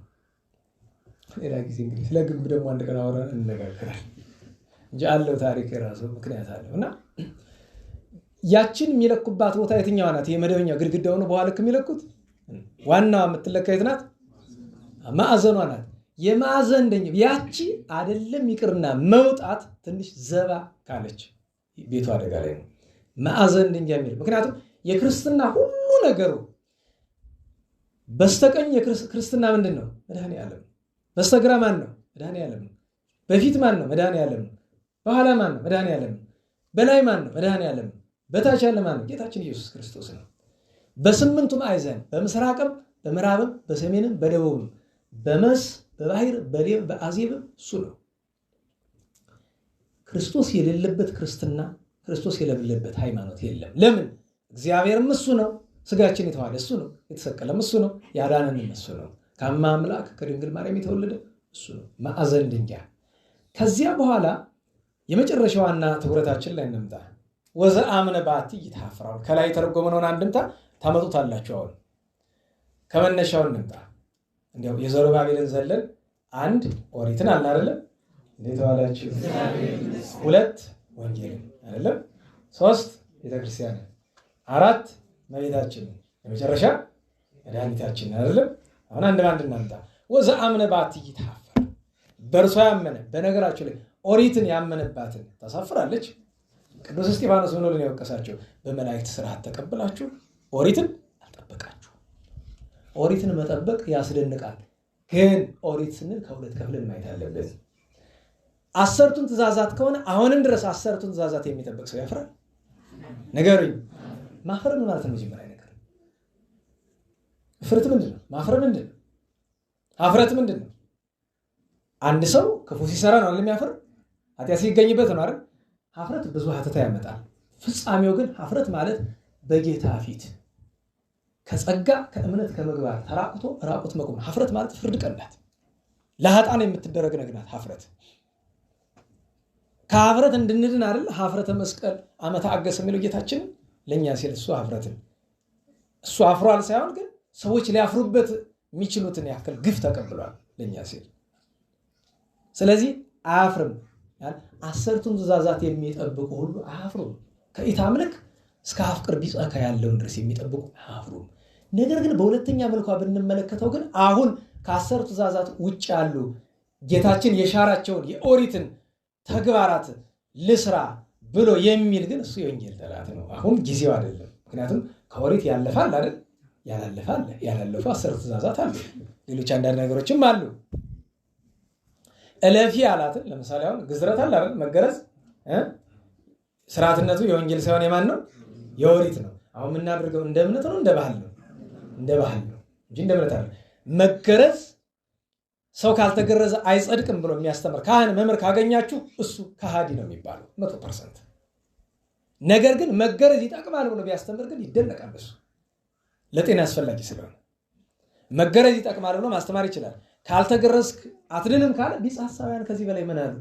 ሌላ ጊዜ እንግዲህ ስለ ግንብ ደግሞ አንድ ቀን አወራን እንነጋገራለን እንጂ አለው ታሪክ የራሱ ምክንያት አለው። እና ያችን የሚለኩባት ቦታ የትኛዋ ናት? የመደበኛ ግድግዳው ነው በውሃ ልክ የሚለኩት። ዋናዋ የምትለካ የት ናት? ማዕዘኗ ናት። የማዕዘን ድንጋይ ያቺ አይደለም ይቅርና መውጣት ትንሽ ዘባ ካለች ቤቱ አደጋ ላይ ነው። ማዕዘን ድንጋይ የሚል ምክንያቱም የክርስትና ሁሉ ነገሩ በስተቀኝ የክርስትና ምንድን ነው? መድኃኔዓለም። በስተግራ ማን ነው? መድኃኔዓለም ነው። በፊት ማን ነው? መድኃኔዓለም ነው። በኋላ ማን ነው? መድኃኔዓለም ነው። በላይ ማን ነው? መድኃኔዓለም ነው። በታች ያለ ማን ነው? ጌታችን ኢየሱስ ክርስቶስ ነው። በስምንቱ ማዕዘን በምስራቅም በምዕራብም በሰሜንም በደቡብም በመስ በባህር በሌብ በአዜብም እሱ ነው። ክርስቶስ የሌለበት ክርስትና፣ ክርስቶስ የሌለበት ሃይማኖት የለም። ለምን? እግዚአብሔርም እሱ ነው፣ ስጋችን የተዋሃደ እሱ ነው፣ የተሰቀለም እሱ ነው፣ ያዳነንም እሱ ነው፣ ከአማ አምላክ ከድንግል ማርያም የተወለደ እሱ ነው። ማዕዘን ድንጋይ። ከዚያ በኋላ የመጨረሻዋና ትኩረታችን ላይ እንምጣ። ወዘአምነ ባቲ ይታፍራው። ከላይ የተረጎመነውን አንድምታ ታመጡታላችሁ። አሁን ከመነሻው እንምጣ። እንዲያው የዘሩባቤልን ዘለን አንድ ኦሪትን አለ አይደለም? እንዴት ዋላችሁ? ሁለት ወንጌልን አይደለም? ሶስት ቤተክርስቲያንን፣ አራት እመቤታችን፣ የመጨረሻ መድኃኒታችን አይደለም? አሁን አንድ ባንድ እናምጣ። ወዘአምነ ባቲ ይታፍር። በእርሷ ያመነ በነገራችሁ ላይ ኦሪትን ያመነባትን ታሳፍራለች። ቅዱስ እስጢፋኖስ ምን ብሎ ነው የወቀሳቸው? በመላእክት ስርዓት ተቀብላችሁ ኦሪትን አልጠበቃችሁ። ኦሪትን መጠበቅ ያስደንቃል፣ ግን ኦሪት ስንል ከሁለት ከፍለን ማየት አለብን። 10ቱን ትእዛዛት ከሆነ አሁንም ድረስ 10ቱን ትእዛዛት የሚጠብቅ ሰው ያፍራል? ንገሩኝ። ማፈር ምን ማለት ነው? መጀመሪያ ነገር እፍረት ምንድን ነው? ማፈር ምንድን ነው? ሀፍረት ምንድን ነው? አንድ ሰው ክፉ ሲሰራ ነው የሚያፍር፣ ኃጢአት ሲገኝበት ነው አይደል? ሀፍረት ብዙ ሀተታ ያመጣል። ፍጻሜው ግን ሀፍረት ማለት በጌታ ፊት ከጸጋ ከእምነት ከምግባር ተራቁቶ ራቁት መቆም። ሀፍረት ማለት ፍርድ ቀን ናት፣ ለኃጥአን የምትደረግ ነገር ናት ሀፍረት። ከሀፍረት እንድንድን አይደል ሀፍረተ መስቀል ዓመተ አገሰ የሚለው ጌታችን ለእኛ ሲል እሱ ሀፍረትን እሱ አፍሯል ሳይሆን ግን ሰዎች ሊያፍሩበት የሚችሉትን ያክል ግፍ ተቀብሏል ለእኛ ሲል። ስለዚህ አያፍርም። 10ቱን ትእዛዛት የሚጠብቁ ሁሉ አያፍሩም። ከኢታምልክ እስከ አፍቅር ቢጸካ ያለውን ድረስ የሚጠብቁ አያፍሩም። ነገር ግን በሁለተኛ መልኳ ብንመለከተው ግን አሁን ከ10 ትእዛዛት ውጭ ያሉ ጌታችን የሻራቸውን የኦሪትን ተግባራት ልስራ ብሎ የሚል ግን እሱ የወንጌል ጠላት ነው። አሁን ጊዜው አይደለም። ምክንያቱም ከኦሪት ያለፋል አይደል? ያላለፋል። ያላለፉ 10 ትእዛዛት አሉ። ሌሎች አንዳንድ ነገሮችም አሉ። እለፊ አላትን ለምሳሌ አሁን ግዝረት አለ አይደል? መገረዝ ስርዓትነቱ የወንጌል ሳይሆን የማን ነው? የኦሪት ነው። አሁን የምናደርገው እንደ እምነት ነው እንደ ባህል ነው? እንደ ባህል ነው እንጂ እንደ እምነት አይደለም። መገረዝ ሰው ካልተገረዘ አይጸድቅም ብሎ የሚያስተምር ካህን መምህር ካገኛችሁ እሱ ከሃዲ ነው የሚባለው 100%። ነገር ግን መገረዝ ይጠቅማል ብሎ ቢያስተምር ግን ይደነቃል። እሱ ለጤና አስፈላጊ ስለሆነ መገረዝ ይጠቅማል ብሎ ማስተማር ይችላል። ካልተገረዝክ አትድንም ካለ ቢጽ ሐሳውያን ከዚህ በላይ ምን አሉ?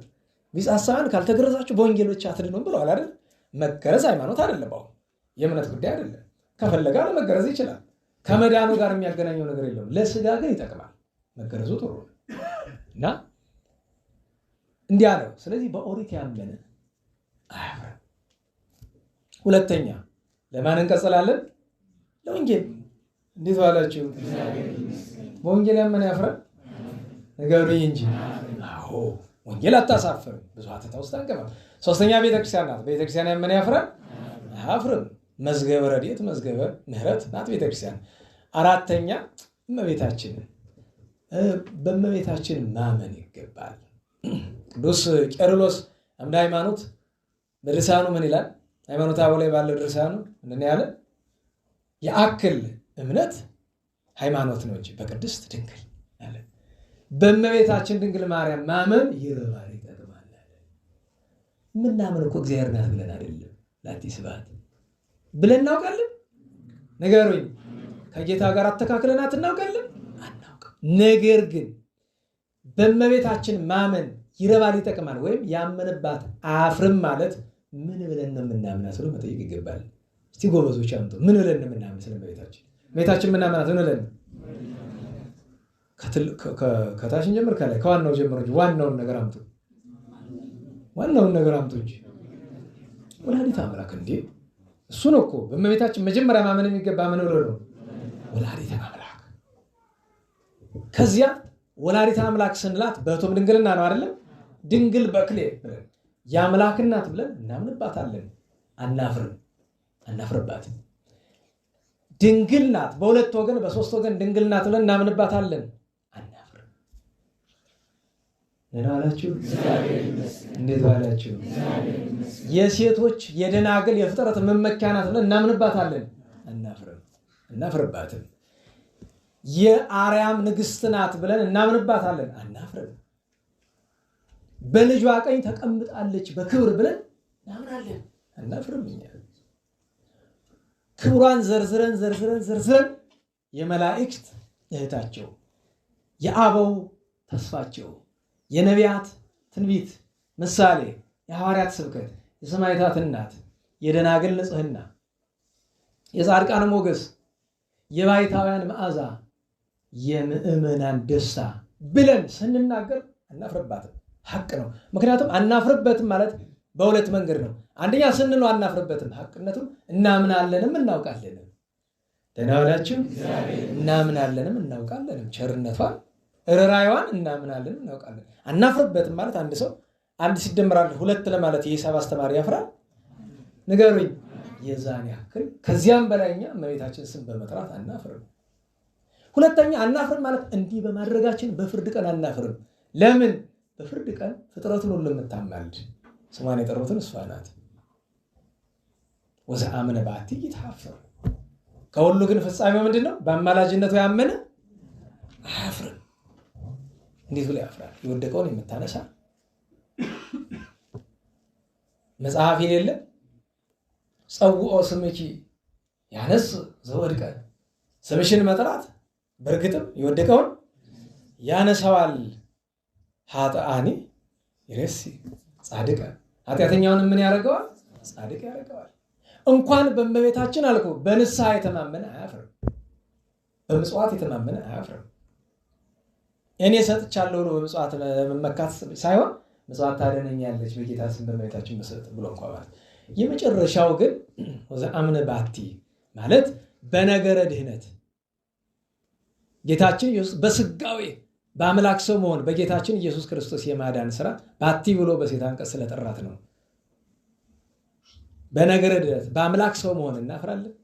ቢጽ ሐሳውያን ካልተገረዛችሁ በወንጌሎች አትድኑም ብለዋል አይደል? መገረዝ ሃይማኖት አይደለም። አሁን የእምነት ጉዳይ አይደለም። ከፈለጋ ለመገረዝ ይችላል። ከመዳኑ ጋር የሚያገናኘው ነገር የለውም። ለስጋ ግን ይጠቅማል። መገረዙ ጥሩ ነው እና እንዲያ ነው። ስለዚህ በኦሪት ያመነ አያፍርም። ሁለተኛ ለማን እንቀጽላለን? ለወንጌል። እንዴት ዋላችሁ? በወንጌል ያመነ ያፍራል? ንገሩኝ እንጂ። አዎ ወንጌል አታሳፍርም። ብዙ ሀተታ ውስጥ አንገባም። ሶስተኛ ቤተክርስቲያን ናት። ቤተክርስቲያን ያመነ ያፍራል? አያፍርም። መዝገበ ረድኤት መዝገበ ምሕረት ናት ቤተክርስቲያን። አራተኛ እመቤታችን። በእመቤታችን ማመን ይገባል። ቅዱስ ቄርሎስ አምደ ሃይማኖት በድርሳኑ ምን ይላል? ሃይማኖተ አበው ላይ ባለው ድርሳኑ ምን ያለ? የአክል እምነት ሃይማኖት ነው እንጂ በቅድስት ድንግል አለ። በእመቤታችን ድንግል ማርያም ማመን ይረባል ይጠቅማል አለ። ምናምን እኮ እግዚአብሔር ናት ብለን አይደለም ላቲ ስብሐት ብለን እናውቃለን። ንገሩኝ፣ ከጌታ ጋር አተካክለናት እናውቃለን? አናውቅም። ነገር ግን በእመቤታችን ማመን ይረባል ይጠቅማል ወይም ያመነባት አያፍርም ማለት ምን ብለን ነው የምናምናት ብሎ መጠየቅ ይገባል። እስቲ ጎበዞች አምጡ። ምን ብለን ነው የምናምን ስለ እመቤታችን? እመቤታችን ምናምናት ምን ብለን? ከታችን ጀምር ከላይ ከዋናው ጀምሮ እንጂ ዋናውን ነገር አምጡ። ዋናውን ነገር አምጡ እንጂ ወላዲተ አምላክ እንዴ! እሱ ነው እኮ በእመቤታችን መጀመሪያ ማመን የሚገባ ምን ብሎ ነው? ወላዲተ አምላክ። ከዚያ ወላዲተ አምላክ ስንላት በሕቱም ድንግልና ነው አይደለም? ድንግል በክሌ ብለን የአምላክ እናት ብለን እናምንባታለን፣ አናፍርባትም። ድንግል ናት፣ በሁለት ወገን በሶስት ወገን ድንግል ናት ብለን እናምንባታለን፣ አናፍርም። ደህና ዋላችሁ? እንዴት ዋላችሁ? የሴቶች የደናግል የፍጥረት መመኪያ ናት ብለን እናምንባታለን፣ አናፍርባትም። የአርያም ንግስት ናት ብለን እናምንባታለን፣ አናፍርም። በልጇ ቀኝ ተቀምጣለች በክብር ብለን እናምናለን፣ አናፍርም። እኛ ክብሯን ዘርዝረን የመላእክት እህታቸው፣ የአበው ተስፋቸው፣ የነቢያት ትንቢት ምሳሌ፣ የሐዋርያት ስብከት፣ የሰማዕታት እናት፣ የደናግል ንጽሕና፣ የጻድቃን ሞገስ፣ የባይታውያን መዓዛ፣ የምእመናን ደስታ ብለን ስንናገር አናፍርባትም። ሐቅ ነው። ምክንያቱም አናፍርበትም ማለት በሁለት መንገድ ነው። አንደኛ ስንለው አናፍርበትም ሐቅነቱን እናምናለንም እናውቃለንም። ደህና ዋላችሁ? እናምናለንም እናውቃለንም። ቸርነቷን ርኅራኄዋን እናምናለንም እናውቃለን። አናፍርበትም ማለት አንድ ሰው አንድ ሲደመር አንድ ሁለት ለማለት የሂሳብ አስተማሪ ያፍራል? ንገሩኝ። የዛን ያክል ከዚያም በላይኛ እመቤታችን ስም በመጥራት አናፍርም። ሁለተኛ አናፍርም ማለት እንዲህ በማድረጋችን በፍርድ ቀን አናፍርም። ለምን? በፍርድ ቀን ፍጥረቱን ሁሉ የምታማልድ ስሟን የጠሩትን እሷ ናት። ወዘአመነ በአቲ ይትሐፈር። ከሁሉ ግን ፍጻሜው ምንድን ነው? በአማላጅነቱ ያመነ አያፍርም። እንዴት ብሎ ያፍራል? የወደቀውን የምታነሳ መጽሐፍ የሌለ ጸውኦ ስምኪ ያነስ ዘወድቀ፣ ስምሽን መጥራት በእርግጥም የወደቀውን ያነሳዋል። ኃጥአኒ ይሬሲ ጻድቀ፣ ኃጢአተኛውን ምን ያደርገዋል? ጻድቅ ያደርገዋል። እንኳን በእመቤታችን አልኩ በንስሐ የተማመነ አያፍርም። በምጽዋት የተማመነ አያፍርም። እኔ ሰጥቻለሁ ብሎ በምጽዋት መመካት ሳይሆን ምጽዋት ታደነኛለች በጌታ ስም በእመቤታችን መሰጠት ብሎ እንኳ ማለት። የመጨረሻው ግን ወዘአምነ ባቲ ማለት በነገረ ድህነት ጌታችን ኢየሱስ በስጋዌ በአምላክ ሰው መሆን በጌታችን ኢየሱስ ክርስቶስ የማዳን ስራ ባቲ ብሎ በሴት አንቀጽ ስለጠራት ነው። በነገረ ድህነት በአምላክ ሰው መሆን እናፍራለን።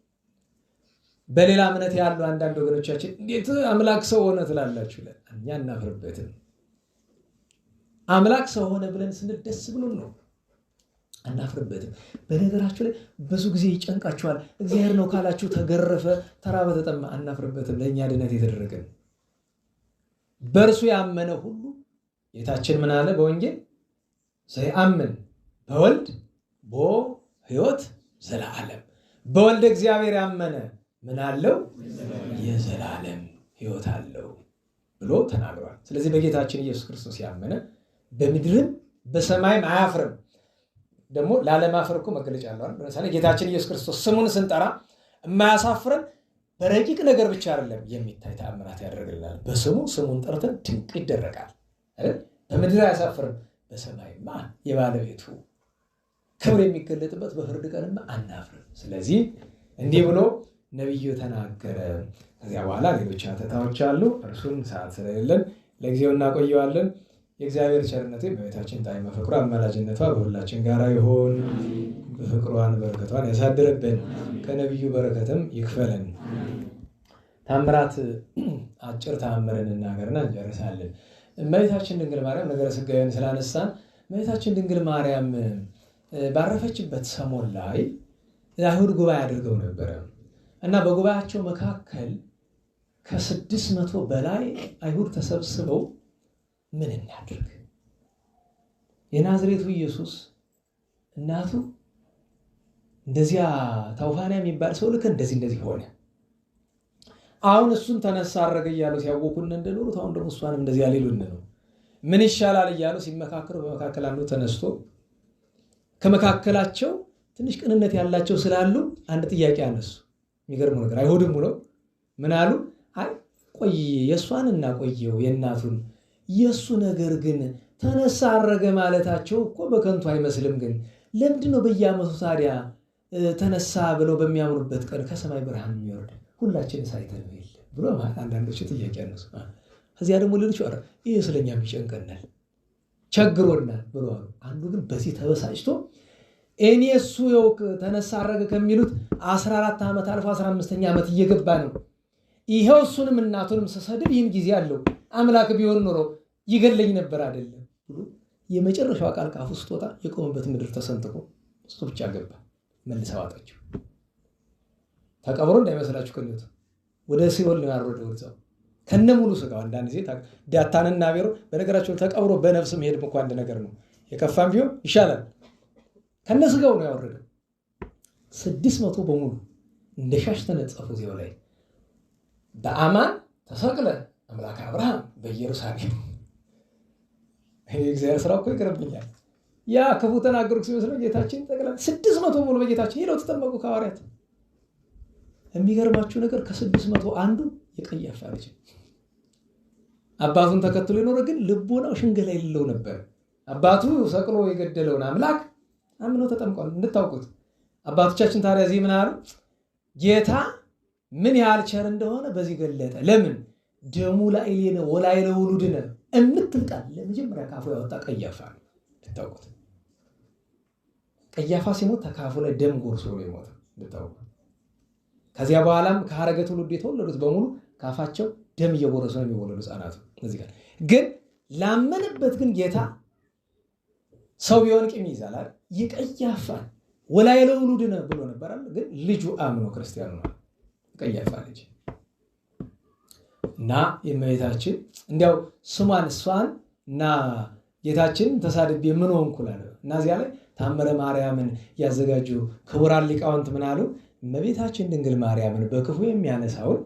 በሌላ እምነት ያሉ አንዳንድ ወገኖቻችን እንዴት አምላክ ሰው ሆነ ትላላችሁ? እኛ እናፍርበትም። አምላክ ሰው ሆነ ብለን ስንል ደስ ብሎን ነው፣ አናፍርበትም። በነገራችሁ ላይ ብዙ ጊዜ ይጨንቃችኋል። እግዚአብሔር ነው ካላችሁ ተገረፈ፣ ተራበ፣ ተጠማ፣ አናፍርበትም። ለእኛ ድነት የተደረገ ነው። በእርሱ ያመነ ሁሉ ጌታችን ምን አለ በወንጌል? ዘይአምን በወልድ ቦ ሕይወት ዘለዓለም። በወልድ እግዚአብሔር ያመነ ምን አለው? የዘላለም ሕይወት አለው ብሎ ተናግሯል። ስለዚህ በጌታችን ኢየሱስ ክርስቶስ ያመነ በምድርም በሰማይም አያፍርም። ደግሞ ላለማፈር እኮ መገለጫ አለው። ለምሳሌ ጌታችን ኢየሱስ ክርስቶስ ስሙን ስንጠራ የማያሳፍረን በረቂቅ ነገር ብቻ አይደለም፣ የሚታይ ተአምራት ያደርግልናል። በስሙ ስሙን ጠርተን ድንቅ ይደረጋል አይደል? በምድር አያሳፍርም፣ በሰማይማ የባለቤቱ ክብር የሚገለጥበት በፍርድ ቀንማ አናፍርም። ስለዚህ እንዲህ ብሎ ነቢዩ ተናገረ። ከዚያ በኋላ ሌሎች አተታዎች አሉ። እርሱን ሰዓት ስለሌለን ለጊዜው እናቆየዋለን። የእግዚአብሔር ቸርነቱ በቤታችን ጣዕመ ፍቅሯ አማላጅነቷ በሁላችን ጋር ይሆን። በፍቅሯን በረከቷን ያሳድርብን፣ ከነቢዩ በረከትም ይክፈለን። ታምራት አጭር ተአምረን እናገርና እንጨርሳለን። እመቤታችን ድንግል ማርያም ነገረ ሥጋዌን ስላነሳን እመቤታችን ድንግል ማርያም ባረፈችበት ሰሞን ላይ አይሁድ ጉባኤ አድርገው ነበረ እና በጉባኤያቸው መካከል ከ600 በላይ አይሁድ ተሰብስበው ምን እናድርግ? የናዝሬቱ ኢየሱስ እናቱ እንደዚያ ታውፋንያ የሚባል ሰው ልክ እንደዚህ ሆነ። አሁን እሱን ተነሳ አረገ እያሉ ሲያወኩን እንደኖሩት አሁን ደግሞ እሷንም እንደዚያ ሊሉን ነው። ምን ይሻላል እያሉ ሲመካከሩ በመካከል አንዱ ተነስቶ ከመካከላቸው ትንሽ ቅንነት ያላቸው ስላሉ አንድ ጥያቄ አነሱ። የሚገርመው ነገር አይሁድም ብለው ምን አሉ? አይ ቆይ የእሷን እናቆየው የእናቱን፣ የእሱ ነገር ግን ተነሳ አረገ ማለታቸው እኮ በከንቱ አይመስልም። ግን ለምንድን ነው በየዓመቱ ታዲያ ተነሳ ብለው በሚያምኑበት ቀን ከሰማይ ብርሃን የሚወርድ ሁላችንን ሳይተን ነው ብሎ አንዳንዶቹ ጥያቄ አነሱ። ከዚያ ደግሞ ሌሎች ይህ ስለኛ የሚጨንቀናል፣ ቸግሮናል ብለዋል። አንዱ ግን በዚህ ተበሳጭቶ እኔ እሱ የው ተነሳ አረገ ከሚሉት 14 ዓመት አልፎ 15ኛ ዓመት እየገባ ነው። ይሄው እሱንም እናቱንም ስሰድብ ይህን ጊዜ አለው አምላክ ቢሆን ኖሮ ይገለኝ ነበር አይደለም ብሎ የመጨረሻው ቃል ካፉ ስትወጣ የቆመበት ምድር ተሰንጥቆ እሱ ብቻ ገባ። መልሰው አጣቸው። ተቀብሮ እንዳይመስላችሁ ከነቱ ወደ ሲኦል ነው ያወረደው ወርዛው ከነሙሉ ስጋው። አንዳንድ ጊዜ ዳታንና አቤሮ በነገራቸው ተቀብሮ በነፍስ መሄድ እንኳን አንድ ነገር ነው። የከፋም ቢሆን ይሻላል። ከነስጋው ነው ያወረደው። 600 በሙሉ እንደ ሻሽ ተነጸፉ ዚያው ላይ በአማን ተሰቅለ አምላክ አብርሃም በኢየሩሳሌም። እግዚአብሔር ስራው እኮ ይቀርብኛል። ያ ክፉ ተናገሩት ሲመስለው ጌታችን ጠቅላላ 600 ሙሉ በጌታችን ሄደው ተጠመቁ ከሐዋርያት። የሚገርማችሁ ነገር ከ600 አንዱ የቀያፋ ልጅ አባቱን ተከትሎ የኖረ ግን ልቦናው ሽንገላ የሌለው ነበር። አባቱ ሰቅሎ የገደለውን አምላክ አምኖ ተጠምቋል። እንድታውቁት አባቶቻችን ታዲያ እዚህ ምን አሉ? ጌታ ምን ያህል ቸር እንደሆነ በዚህ ገለጠ። ለምን ደሙ ላዕሌነ ወላዕለ ውሉድነ እምትል ቃል ለመጀመሪያ ካፉ ያወጣ ቀያፋ ነው። እንድታውቁት ቀያፋ ሲሞት ተካፉ ላይ ደም ጎርሶ ነው የሞተው። እንድታውቁት ከዚያ በኋላም ከሐረገ ትውልድ የተወለዱት በሙሉ ካፋቸው ደም እየጎረሱ ነው የሚወለዱ ሕፃናቱ። እዚህ ጋር ግን ላመነበት ግን ጌታ ሰው ቢሆን ቂም ይዛል አይደል? ይቀያፋል ወላዕለ ውሉድነ ብሎ ነበር አይደል? ግን ልጁ አምኖ ክርስቲያኑ ነው ቀያፋ ልጅ እና የእመቤታችን እንዲያው ስሟን እሷን እና ጌታችን ተሳድቤ ምን ሆንኩ አለ እና እዚያ ላይ ታምረ ማርያምን ያዘጋጁ ክቡራን ሊቃውንት ምን አሉ? እመቤታችን ድንግል ማርያምን በክፉ የሚያነሳውን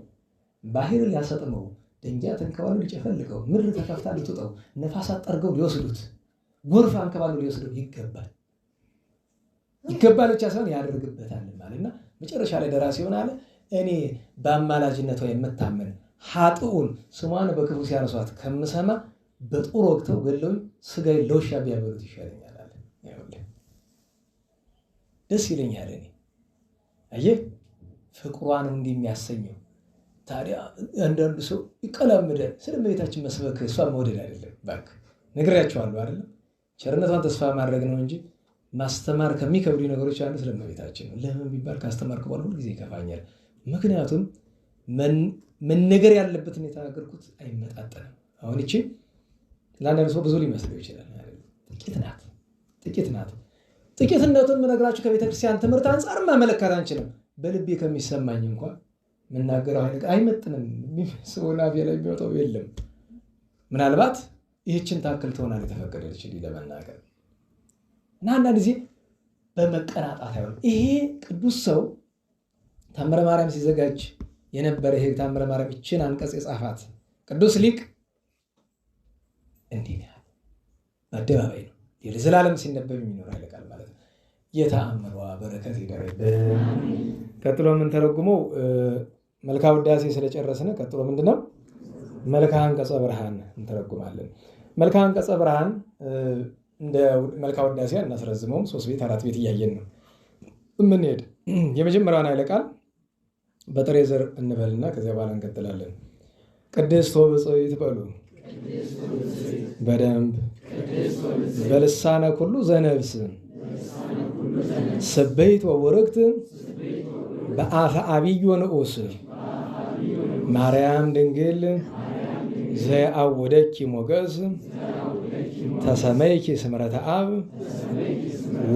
ባህር ሊያሰጥመው ደንጊያ ተንከባሉ ሊጨፈልቀው ምድር ተከፍታ ሊትጠው ነፋሳት ጠርገው ሊወስዱት ጎርፍ አንከባሉ ሊወስደው ይገባል ብቻ ሳይሆን ያደርግበታል ማለትና መጨረሻ ላይ ደራሲ ሆነ አለ እኔ በአማላጅነቷ የምታመን ኃጥኡን ስሟን በክፉ ሲያነሷት ከምሰማ በጦር ወቅተው ገለውኝ ስጋዬን ለውሻ ቢያበሉት ይሻለኛል አለ። ደስ ይለኛል እኔ አየህ ፍቅሯ ነው እንዲህ የሚያሰኘው። ታዲያ አንዳንዱ ሰው ይቀላምዳል። ስለ እመቤታችን መስበክ እሷን መውደድ አይደለም። እባክህ ነግሬያቸዋለሁ አይደለም። ቸርነቷን ተስፋ ማድረግ ነው እንጂ ማስተማር ከሚከብዱ ነገሮች አንዱ ስለ እመቤታችን ነው። ለምን ቢባል ካስተማርክ በኋላ ሁልጊዜ ይከፋኛል። ምክንያቱም መነገር ያለበትን የተናገርኩት አይመጣጠንም። አሁን እቺ ለአንዳንድ ሰው ብዙ ሊመስለው ይችላል። ጥቂት ናት። ጥቂትነቱን የምነግራችሁ ከቤተክርስቲያን ትምህርት አንጻር መመለከት አንችልም። በልቤ ከሚሰማኝ እንኳን የምናገረው አይመጥንም። ሰውና አፌ ላይ የሚወጣው የለም። ምናልባት ይህችን ታክል ትሆናል የተፈቀደልች ለመናገር እና አንዳንድ ጊዜ በመቀናጣት አይሆን። ይሄ ቅዱስ ሰው ታምረ ማርያም ሲዘጋጅ የነበረ ይሄ ታምረ ማርያም ይችን አንቀጽ የጻፋት ቅዱስ ሊቅ እንዲህ ነው። በአደባባይ ነው ለዘላለም ሲነበብ የሚኖር ኃይለ ቃል ማለት ነው። የተአምሯ በረከት ይደረብን። ቀጥሎ ምን ተረጉመው መልካ ውዳሴ ስለጨረስነ ቀጥሎ ምንድነው መልካ አንቀጸ ብርሃን እንተረጉማለን። መልካ አንቀጸ ብርሃን እንደ መልካ ውዳሴ እናስረዝመው 3 ቤት 4 ቤት እያየን ነው የምንሄድ። የመጀመሪያውን ኃይለ ቃል በጥሬ ዘር እንበልና ከዚያ በኋላ እንቀጥላለን። ቅድስት ወብፅዕት በሉ በደንብ በልሳነ ኩሉ ዘነብስ ሰበይት ወወርክት በአፈ አብይ ወንዑስ ማርያም ድንግል ዘአወደኪ ሞገስ ተሰመይኪ ስምረተ አብ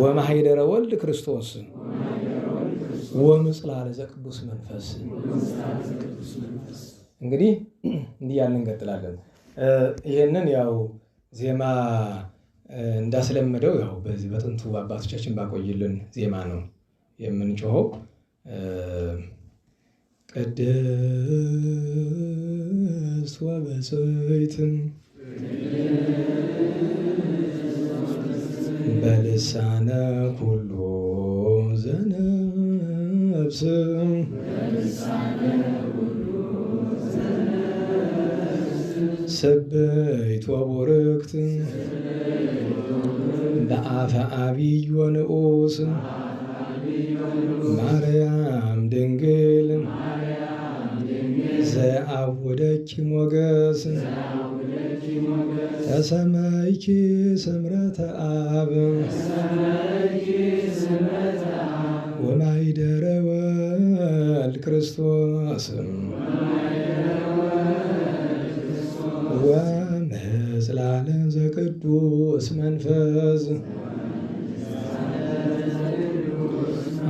ወማኅደረ ወልድ ክርስቶስ ወምጽላለ ዘቅዱስ መንፈስ። እንግዲህ እንዲህ ያልን እንቀጥላለን። ይሄንን ያው ዜማ እንዳስለመደው ያው በዚህ በጥንቱ አባቶቻችን ባቆይልን ዜማ ነው የምንጮኸው። ቅድስት ወብፅዕት በልሳነ ኩሉ ዘነብስ ሰበይት ወቡርክት በአፈ አብይ ወንዑስ ማርያም ድንግል ዘአወደኪ ዘአውደኪ ሞገስ ተሰማይኪ ስምረተ አብ ወማይደረ ወልድ ክርስቶስ ወምስላለ ዘቅዱስ መንፈስ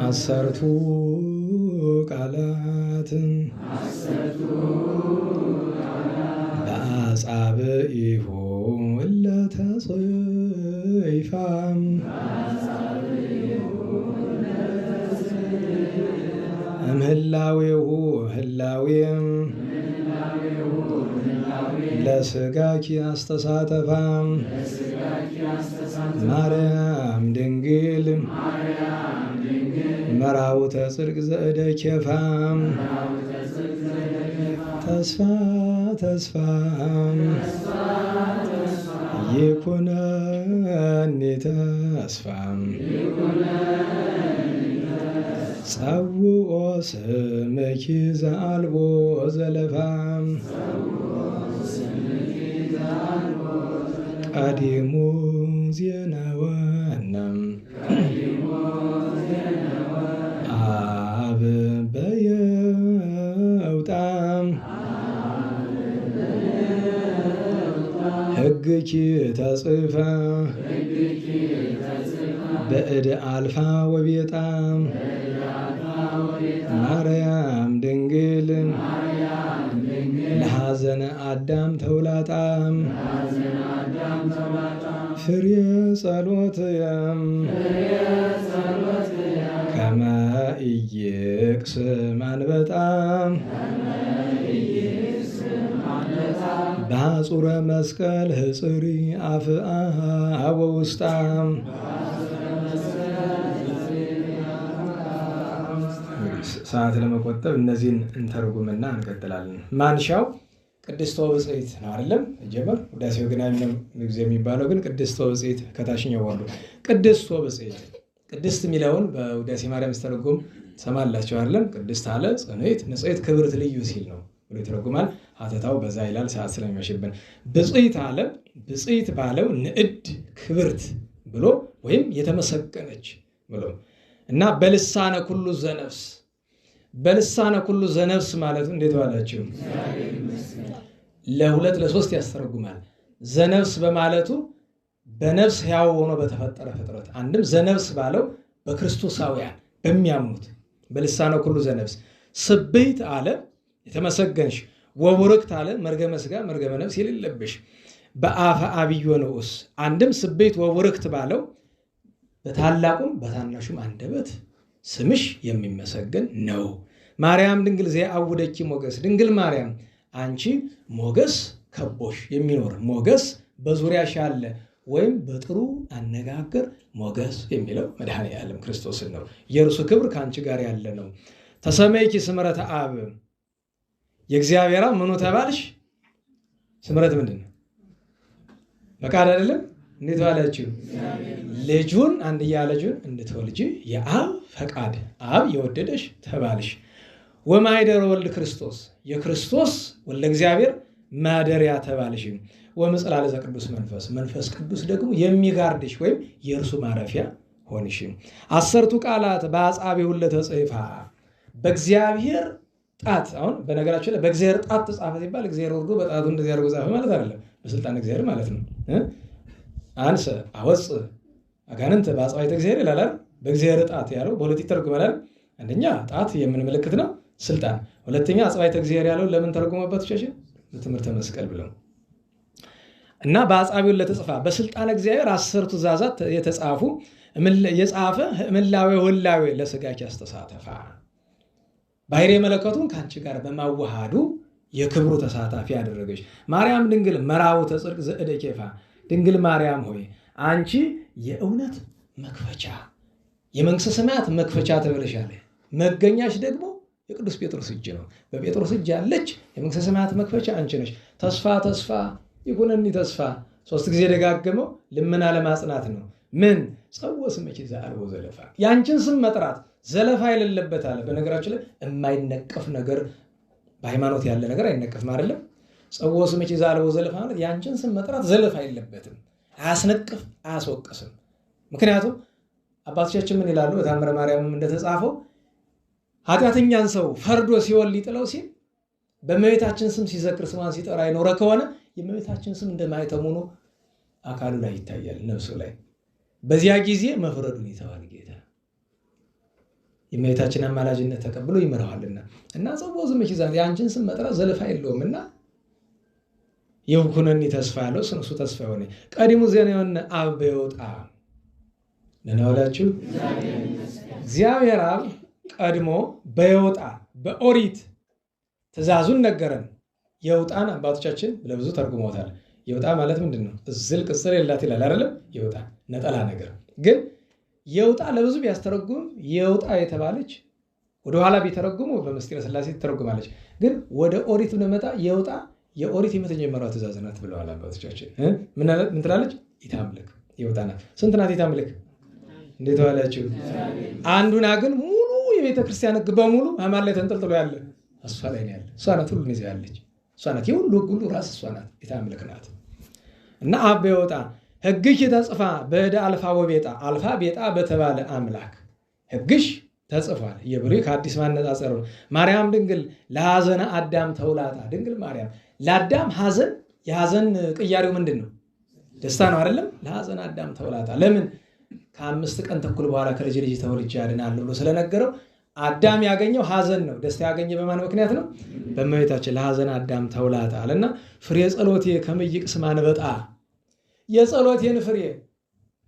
አሰርቱ ቃላት በአጻብዒሁ እለ ተጽሕፋ እምህላዌሁ ህላዌ ለሥጋኪ አስተሳተፋ ማርያም ድንግል መራውተ ጽድቅ ዘእደኬፋ ተስፋ ተስፋ ይኩነኒ ተስፋ ጸውኦ ስምኪ ዘአልቦ ዘለፋ ቀዲሙ ዜናወነ አብ በየውጣ ሕግኪ ተጽፈ በእደ አልፋ ወቤጣ ማርያም ድንግል ለሐዘነ አዳም ተውላጣ ፍሬ ጸሎትየም ከመ ኢይቅስም አንበጣ በሐጹረ መስቀል ህጽሪ አፍአ ወውስጣ ሰዓት ለመቆጠብ እነዚህን እንተርጉምና እንቀጥላለን። ማንሻው ቅድስት ወብፅዕት ነው አይደለም? ጀመር ውዳሴው ግን ጊዜ የሚባለው ግን ቅድስት ወብፅዕት ከታችኛው ወርዶ ቅድስት ወብፅዕት። ቅድስት የሚለውን በውዳሴ ማርያም ስተረጎም ሰማላችሁ አይደለም? ቅድስት አለ ጽንዕት፣ ንጽሕት፣ ክብርት፣ ልዩ ሲል ነው ብሎ ይተረጉማል። ሀተታው በዛ ይላል ሰዓት ስለሚመሽብን። ብፅዕት አለ ብፅዕት ባለው ንዕድ ክብርት ብሎ ወይም የተመሰገነች ብሎ እና በልሳነ ኩሉ ዘነፍስ በልሳነ ኩሉ ዘነፍስ ማለቱ እንዴት ባላችሁ ለሁለት ለሶስት ያስተረጉማል። ዘነፍስ በማለቱ በነፍስ ሕያው ሆኖ በተፈጠረ ፍጥረት፣ አንድም ዘነፍስ ባለው በክርስቶሳውያን በሚያምኑት በልሳነ ኩሉ ዘነፍስ። ስብሕት አለ የተመሰገንሽ፣ ወቡርክት አለ መርገመ ሥጋ መርገመ ነፍስ የሌለብሽ በአፈ አብዮ ንዑስ። አንድም ስብሕት ወቡርክት ባለው በታላቁም በታናሹም አንደበት ስምሽ የሚመሰገን ነው። ማርያም ድንግል ዘአውደኪ ሞገስ፣ ድንግል ማርያም አንቺ ሞገስ ከቦሽ የሚኖር ሞገስ በዙሪያሽ ያለ ወይም በጥሩ አነጋገር ሞገስ የሚለው መድኃኔዓለም ክርስቶስን ነው። የእርሱ ክብር ከአንቺ ጋር ያለ ነው። ተሰመይኪ ስምረተ አብ፣ የእግዚአብሔር ምኑ ተባልሽ? ስምረት ምንድን ነው? ፈቃድ አይደለም? እንዴት ባላችሁ? ልጁን አንድያ ልጁን እንድትወልጂ የአብ ፈቃድ፣ አብ የወደደሽ ተባልሽ። ወማይደረ ወልድ ክርስቶስ፣ የክርስቶስ ወልደ እግዚአብሔር ማደሪያ ተባልሽ። ወምጽላለ ዘቅዱስ መንፈስ፣ መንፈስ ቅዱስ ደግሞ የሚጋርድሽ ወይም የእርሱ ማረፊያ ሆንሽ። አሰርቱ ቃላት በአጻብዒሁ ለተጽሕፋ፣ በእግዚአብሔር ጣት። አሁን በነገራችን ላይ በእግዚአብሔር ጣት ተጻፈ ሲባል እግዚአብሔር ወርዶ በጣቱ እንደዚህ አድርጎ ጻፈ ማለት አይደለም። በስልጣን እግዚአብሔር ማለት ነው። አንሰ አወፅ አጋንንት በአጽባይተ እግዚአብሔር ይላል። በእግዚአብሔር ጣት ያለው በሁለት ይተረጎማል። አንደኛ ጣት የምን ምልክት ነው? ስልጣን። ሁለተኛ አጽባይተ እግዚአብሔር ያለው ለምን ተረጎመበት? በትምህርተ መስቀል ብለው እና በአጻብዒሁ ለተጽፋ በስልጣን እግዚአብሔር 10 ትእዛዛት የተጻፉ የጻፈ ምላዌ ወላዌ ለሥጋኪ አስተሳተፋ፣ ባሕርየ መለኮቱን ከአንቺ ጋር በማዋሃዱ የክብሩ ተሳታፊ ያደረገች ማርያም ድንግል መራውተ ጽድቅ ዘእደኬፋ፣ ድንግል ማርያም ሆይ አንቺ የእውነት መክፈቻ የመንግሥተ ሰማያት መክፈቻ ተብለሻል። መገኛሽ ደግሞ የቅዱስ ጴጥሮስ እጅ ነው። በጴጥሮስ እጅ ያለች የመንግሥተ ሰማያት መክፈቻ አንቺ ነሽ። ተስፋ ተስፋ ይኩነኒ ተስፋ 3 ጊዜ ደጋገመው ልመና ለማጽናት ነው። ምን ጸውዖ ስምኪ ዘአልቦ ዘለፋ፣ ያንቺን ስም መጥራት ዘለፋ የሌለበት አለ። በነገራችን ላይ የማይነቀፍ ነገር በሃይማኖት ያለ ነገር አይነቀፍም አይደለም። ጸውዖ ስምኪ ዘአልቦ ዘለፋ ማለት ያንቺን ስም መጥራት ዘለፋ የለበትም፣ አያስነቅፍ፣ አያስወቅስም። ምክንያቱም አባቶቻችን ምን ይላሉ? በታምረ ማርያምም እንደተጻፈው ኃጢአተኛን ሰው ፈርዶ ሲኦል ሊጥለው ሲል በእመቤታችን ስም ሲዘክር ስሟን ሲጠራ የኖረ ከሆነ የእመቤታችን ስም እንደማይተሙ ነው አካሉ ላይ ይታያል፣ ነፍሱ ላይ። በዚያ ጊዜ መፍረዱን ይተዋል ጌታ። የእመቤታችን አማላጅነት ተቀብሎ ይመራዋልና እና ጸውዖ ስምኪ የአንቺን ስም መጥራት ዘለፋ የለውምና ይኩነኒ ተስፋ ያለው እሱ ተስፋ የሆነ ቀዲሙ ዜናውን አብ በይወጣ ነናውላችሁ እግዚአብሔር አብ ቀድሞ በይወጣ በኦሪት ትእዛዙን ነገረን። የውጣን አባቶቻችን ለብዙ ተርጉመውታል። የውጣ ማለት ምንድን ነው? እዝል ቅጽል የላት ይላል አይደለም? የውጣ ነጠላ ነገር ግን የውጣ ለብዙ ቢያስተረጉም የውጣ የተባለች ወደኋላ ቢተረጉሙ በምስጢረ ሥላሴ ትተረጉማለች። ግን ወደ ኦሪት ብንመጣ የውጣ የኦሪት የመጀመሪያው ትእዛዝ ናት ብለዋል አባቶቻችን። ምን ትላለች? ኢታምልክ የውጣ ናት። ስንት ናት ኢታምልክ? እንዴት ዋላችሁ? አንዱና ግን ሙሉ የቤተ ክርስቲያን ሕግ በሙሉ አማን ላይ ተንጠልጥሎ ያለ እሷ ላይ ነው ያለ። እሷ ናት ሁሉን ይዛ ያለች። እሷ ናት የሁሉ ሕግ ሁሉ ራስ እሷ ናት። ኢታምልክ ናት እና አብ በይወጣ ሕግሽ ተጽፋ በእደ አልፋ ወቤጣ አልፋ ቤጣ በተባለ አምላክ ሕግሽ ተጽፏል። የብሉይ ከአዲስ ማነጻጸር ነው። ማርያም ድንግል ለሐዘነ አዳም ተውላጣ ድንግል ማርያም ለአዳም ሐዘን የሐዘን ቅያሬው ምንድን ነው? ደስታ ነው አይደለም? ለሐዘነ አዳም ተውላጣ ለምን? ከ5 ቀን ተኩል በኋላ ከልጅ ልጅ ተወልጄ አድናለሁ ብሎ ስለነገረው አዳም ያገኘው ሐዘን ነው። ደስታ ያገኘ በማን ምክንያት ነው? በእመቤታችን ለሐዘነ አዳም ተውላጣ አለና ፍሬ ጸሎቴ ከመ ይቅስም አንበጣ የጸሎቴን ፍሬ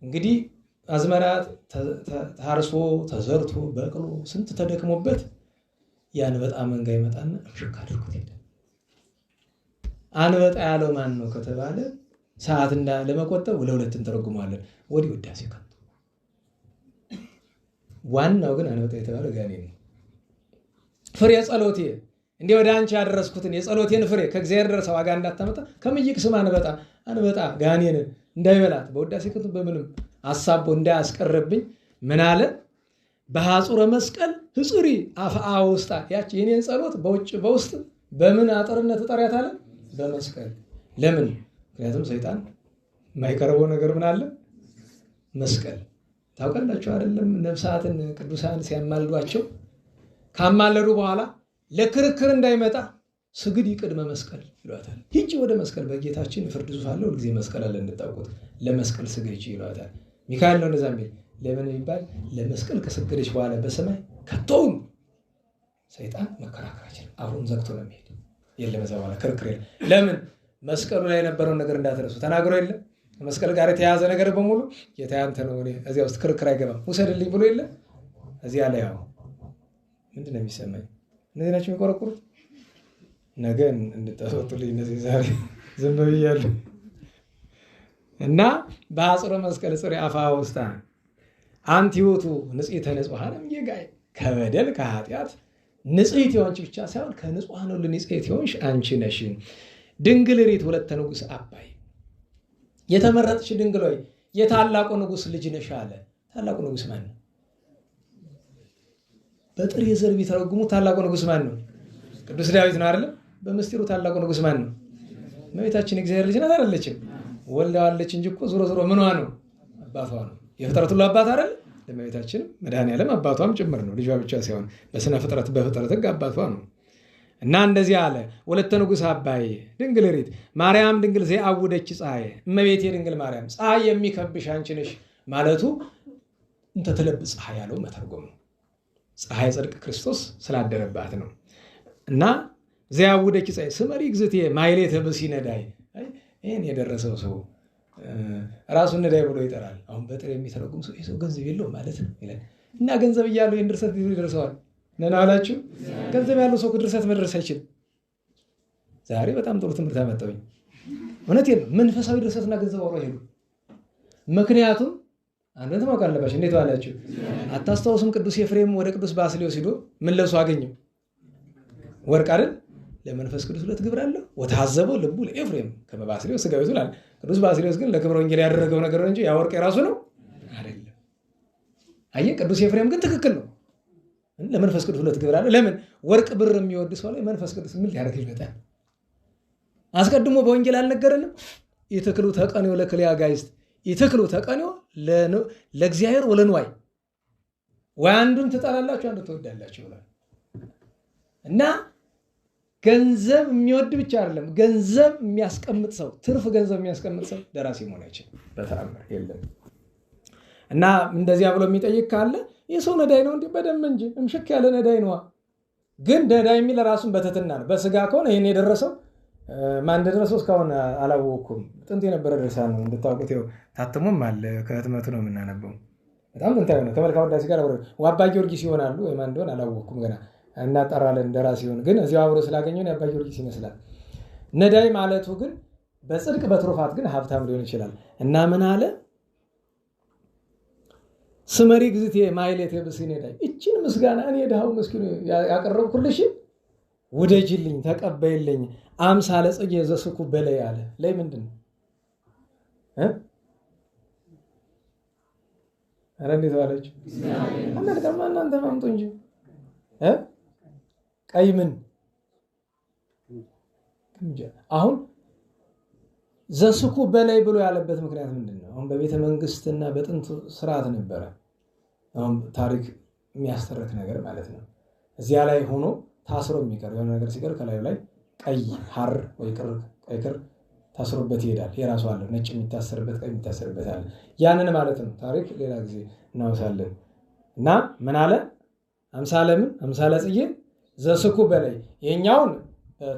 እንግዲህ አዝመራ ታርሶ ተዘርቶ በቅሎ ስንት ተደክሞበት የአንበጣ መንጋ ይመጣና እምሽክ አድርጎት ሄደ። አንበጣ ያለው ማን ነው ከተባለ ሰዓት ለመቆጠብ ለሁለት እንተረጉመዋለን። ወዲህ ውዳሴ ከንቱ ዋናው ግን አንበጣ የተባለ ጋኔን ነው። ፍሬ ጸሎቴ እንዲህ ወደ አንቺ ያደረስኩትን የጸሎቴን ፍሬ ከእግዚአብሔር ደረሰ ዋጋ እንዳታመጣ ከመ ይቅስም አንበጣ ጋኔን እንዳይበላት በውዳሴ ከንቱ በምንም አሳቦ እንዳያስቀርብኝ ምን አለ? በሐጹረ መስቀል ህጹሪ አፍአ ውስጣ ያቺ የኔን ጸሎት በውጭ በውስጥ በምን አጥርነት ጠሪያት አለ? በመስቀል። ለምን? ምክንያቱም ሰይጣን የማይቀርበው ነገር ምን አለ? መስቀል። ታውቃላችሁ አይደለም? ነፍሳትን ቅዱሳን ሲያማልዷቸው ካማለዱ በኋላ ለክርክር እንዳይመጣ ስግድ ይቅድመ መስቀል ይሏታል። ሂጂ ወደ መስቀል በጌታችን ፍርድ ዙፋን ላይ ሁልጊዜ መስቀል አለ እንድታውቁት፣ ለመስቀል ስገጂ ይሏታል። ሚካኤል ነው እንደዛ የሚል። ለምን የሚባል ለመስቀል ከሰገደች በኋላ በሰማይ ከቶውን ሰይጣን መከራከራችን አሁን ዘግቶ ነው የሚሄድ። የለም እዛ በኋላ ክርክር የለም። ለምን? መስቀሉ ላይ የነበረውን ነገር እንዳትረሱ ተናግሮ የለም። መስቀል ጋር የተያዘ ነገር በሙሉ ጌታ ያንተ ነው፣ እዚያ ውስጥ ክርክር አይገባም፣ ውሰድልኝ ብሎ የለ። እዚያ ላይ ያው ምንድን ነው የሚሰማኝ? እነዚህ ናቸው የሚቆረቁሩት። ነገ እንድጠፈጡልኝ እነዚህ ዛሬ ዝም ብያለሁ። እና በሐጹረ መስቀል ጽሪ አፍአ ውስጣ አንቲ ውእቱ ንጽሕተ ንጹሐን እምጌጋይ ከበደል ከኃጢአት ንጽሕት የሆንሽ ብቻ ሳይሆን ከንጹሐን ሁሉ ንጽሕት የሆንሽ አንቺ ነሽ። ድንግል ሪት ወለተ ንጉሥ አባይ የተመረጥሽ ድንግል ሆይ የታላቁ ንጉሥ ልጅ ነሽ አለ። ታላቁ ንጉሥ ማን ነው? በጥሬ ዘር ቢተረጉሙ ታላቁ ንጉሥ ማን ነው? ቅዱስ ዳዊት ነው አይደለም? በምስጢሩ ታላቁ ንጉሥ ማን ነው? እመቤታችን እግዚአብሔር ልጅ ናት አይደለችም? ወልዳዋለች እንጂ እኮ ዞሮ ዞሮ ምኗ ነው? አባቷ ነው። የፍጥረት ሁሉ አባት አይደል? ለእመቤታችንም መድኃኔዓለም አባቷም ጭምር ነው። ልጇ ብቻ ሳይሆን በስነ ፍጥረት በፍጥረት ሕግ አባቷ ነው። እና እንደዚህ አለ። ወለተ ንጉሥ አባይ ድንግል ሪት ማርያም ድንግል ዘአውደች ፀሐይ እመቤቴ ድንግል ማርያም ፀሐይ የሚከብሽ አንቺ ነሽ ማለቱ እንተ ትለብስ ፀሐይ ያለው መተርጎም ነው። ፀሐይ ጽድቅ ክርስቶስ ስላደረባት ነው። እና ዘአውደች ፀሐይ ስመሪ ግዝቴ ማይሌተ ብእሲ ነዳይ ይህን የደረሰው ሰው ራሱን ነዳይ ብሎ ይጠራል። አሁን በጥሬ የሚተረጉም ሰው ይህ ሰው ገንዘብ የለው ማለት ነው ይላል። እና ገንዘብ እያለው ይህን ድርሰት ይደርሰዋል። ነና አላችሁ? ገንዘብ ያለው ሰው ድርሰት መድረስ አይችልም። ዛሬ በጣም ጥሩ ትምህርት አመጣሁኝ። እውነቴን ነው። መንፈሳዊ ድርሰትና ገንዘብ አብረው አይሄዱም። ምክንያቱም አንተ ማወቅ አለባችሁ። እንዴት ዋላችሁ? አታስታውሱም? ቅዱስ ኤፍሬም ወደ ቅዱስ ባስልዮስ ሄዶ ምን ለብሶ አገኘው? ወርቅ አይደል? ለመንፈስ ቅዱስ ሁለት ግብር አለው። ወታዘበው ልቡ ለኤፍሬም ከመ ባስልዮስ ሥጋዊ ይላል። ቅዱስ ባስልዮስ ግን ለክብረ ወንጌል ያደረገው ነገር እንጂ ያ ወርቅ የራሱ ነው አይደለም። አየህ፣ ቅዱስ ኤፍሬም ግን ትክክል ነው። ለመንፈስ ቅዱስ ሁለት ግብር አለው። ለምን? ወርቅ ብር የሚወድ ሰው ላይ መንፈስ ቅዱስ ምን ሊያደርግ ይመጣል? አስቀድሞ በወንጌል አልነገረንም? ኢትክሉ ተቀንዮ ለክልኤ አጋዕዝት ኢትክሉ ተቀንዮ ለእግዚአብሔር ወለንዋይ ወይ አንዱን ትጠላላችሁ አንዱ ትወዳላችሁ ብሏል። እና ገንዘብ የሚወድ ብቻ አይደለም፣ ገንዘብ የሚያስቀምጥ ሰው ትርፍ ገንዘብ የሚያስቀምጥ ሰው ደራሲ መሆን አይችልም፣ በተአምር የለም። እና እንደዚያ ብሎ የሚጠይቅ ካለ የሰው ነዳይ ነው እንዲህ በደንብ እንጂ እምሽክ ያለ ነዳይ ነዋ። ግን ነዳይ የሚል ራሱን በትህትና ነው። በስጋ ከሆነ ይህን የደረሰው ማን እንደደረሰው እስካሁን አላወቅኩም። ጥንት የነበረ ድርሳን ነው እንድታውቁት፣ ታትሞም አለ፣ ከህትመቱ ነው የምናነበው። በጣም ጥንታዊ ነው። ከመልክዓ ውዳሴ ጋር አባ ጊዮርጊስ ይሆናሉ ወይም አንድ ሆን አላወቅኩም፣ ገና እናጠራለን። ደራሲውን ግን እዚያው አብሮ ስላገኘን የአባ ጊዮርጊስ ይመስላል። ነዳይ ማለቱ ግን በጽድቅ በትሩፋት ግን ሀብታም ሊሆን ይችላል። እና ምን አለ? ስመሪ ግዝቴ ማይሌት ብሲ ነዳይ፣ እችን ምስጋና እኔ ድሃው ምስኪኑ ያቀረብኩልሽ ውደጅልኝ ተቀበይልኝ፣ አምሳለ ጽጌ ዘስኩ በላይ አለ። ላይ ምንድን ነው? ኧረ እንዴት ዋለች? አንዳንድ እናንተ ማምጡ እንጂ ቀይ ምን አሁን ዘስኩ በላይ ብሎ ያለበት ምክንያት ምንድን ነው? አሁን በቤተ መንግስትና በጥንቱ ስርዓት ነበረ። አሁን ታሪክ የሚያስተርክ ነገር ማለት ነው። እዚያ ላይ ሆኖ ታስሮ የሚቀር የሆነ ነገር ሲቀር ከላዩ ላይ ቀይ ሐር ወይ ቀይ ክር ታስሮበት ይሄዳል። የራሱ አለ፣ ነጭ የሚታሰርበት ቀይ የሚታሰርበት አለ። ያንን ማለት ነው። ታሪክ ሌላ ጊዜ እናወሳለን። እና ምን አለ? አምሳለ ጽጌ ዘስኩ በላይ። የኛውን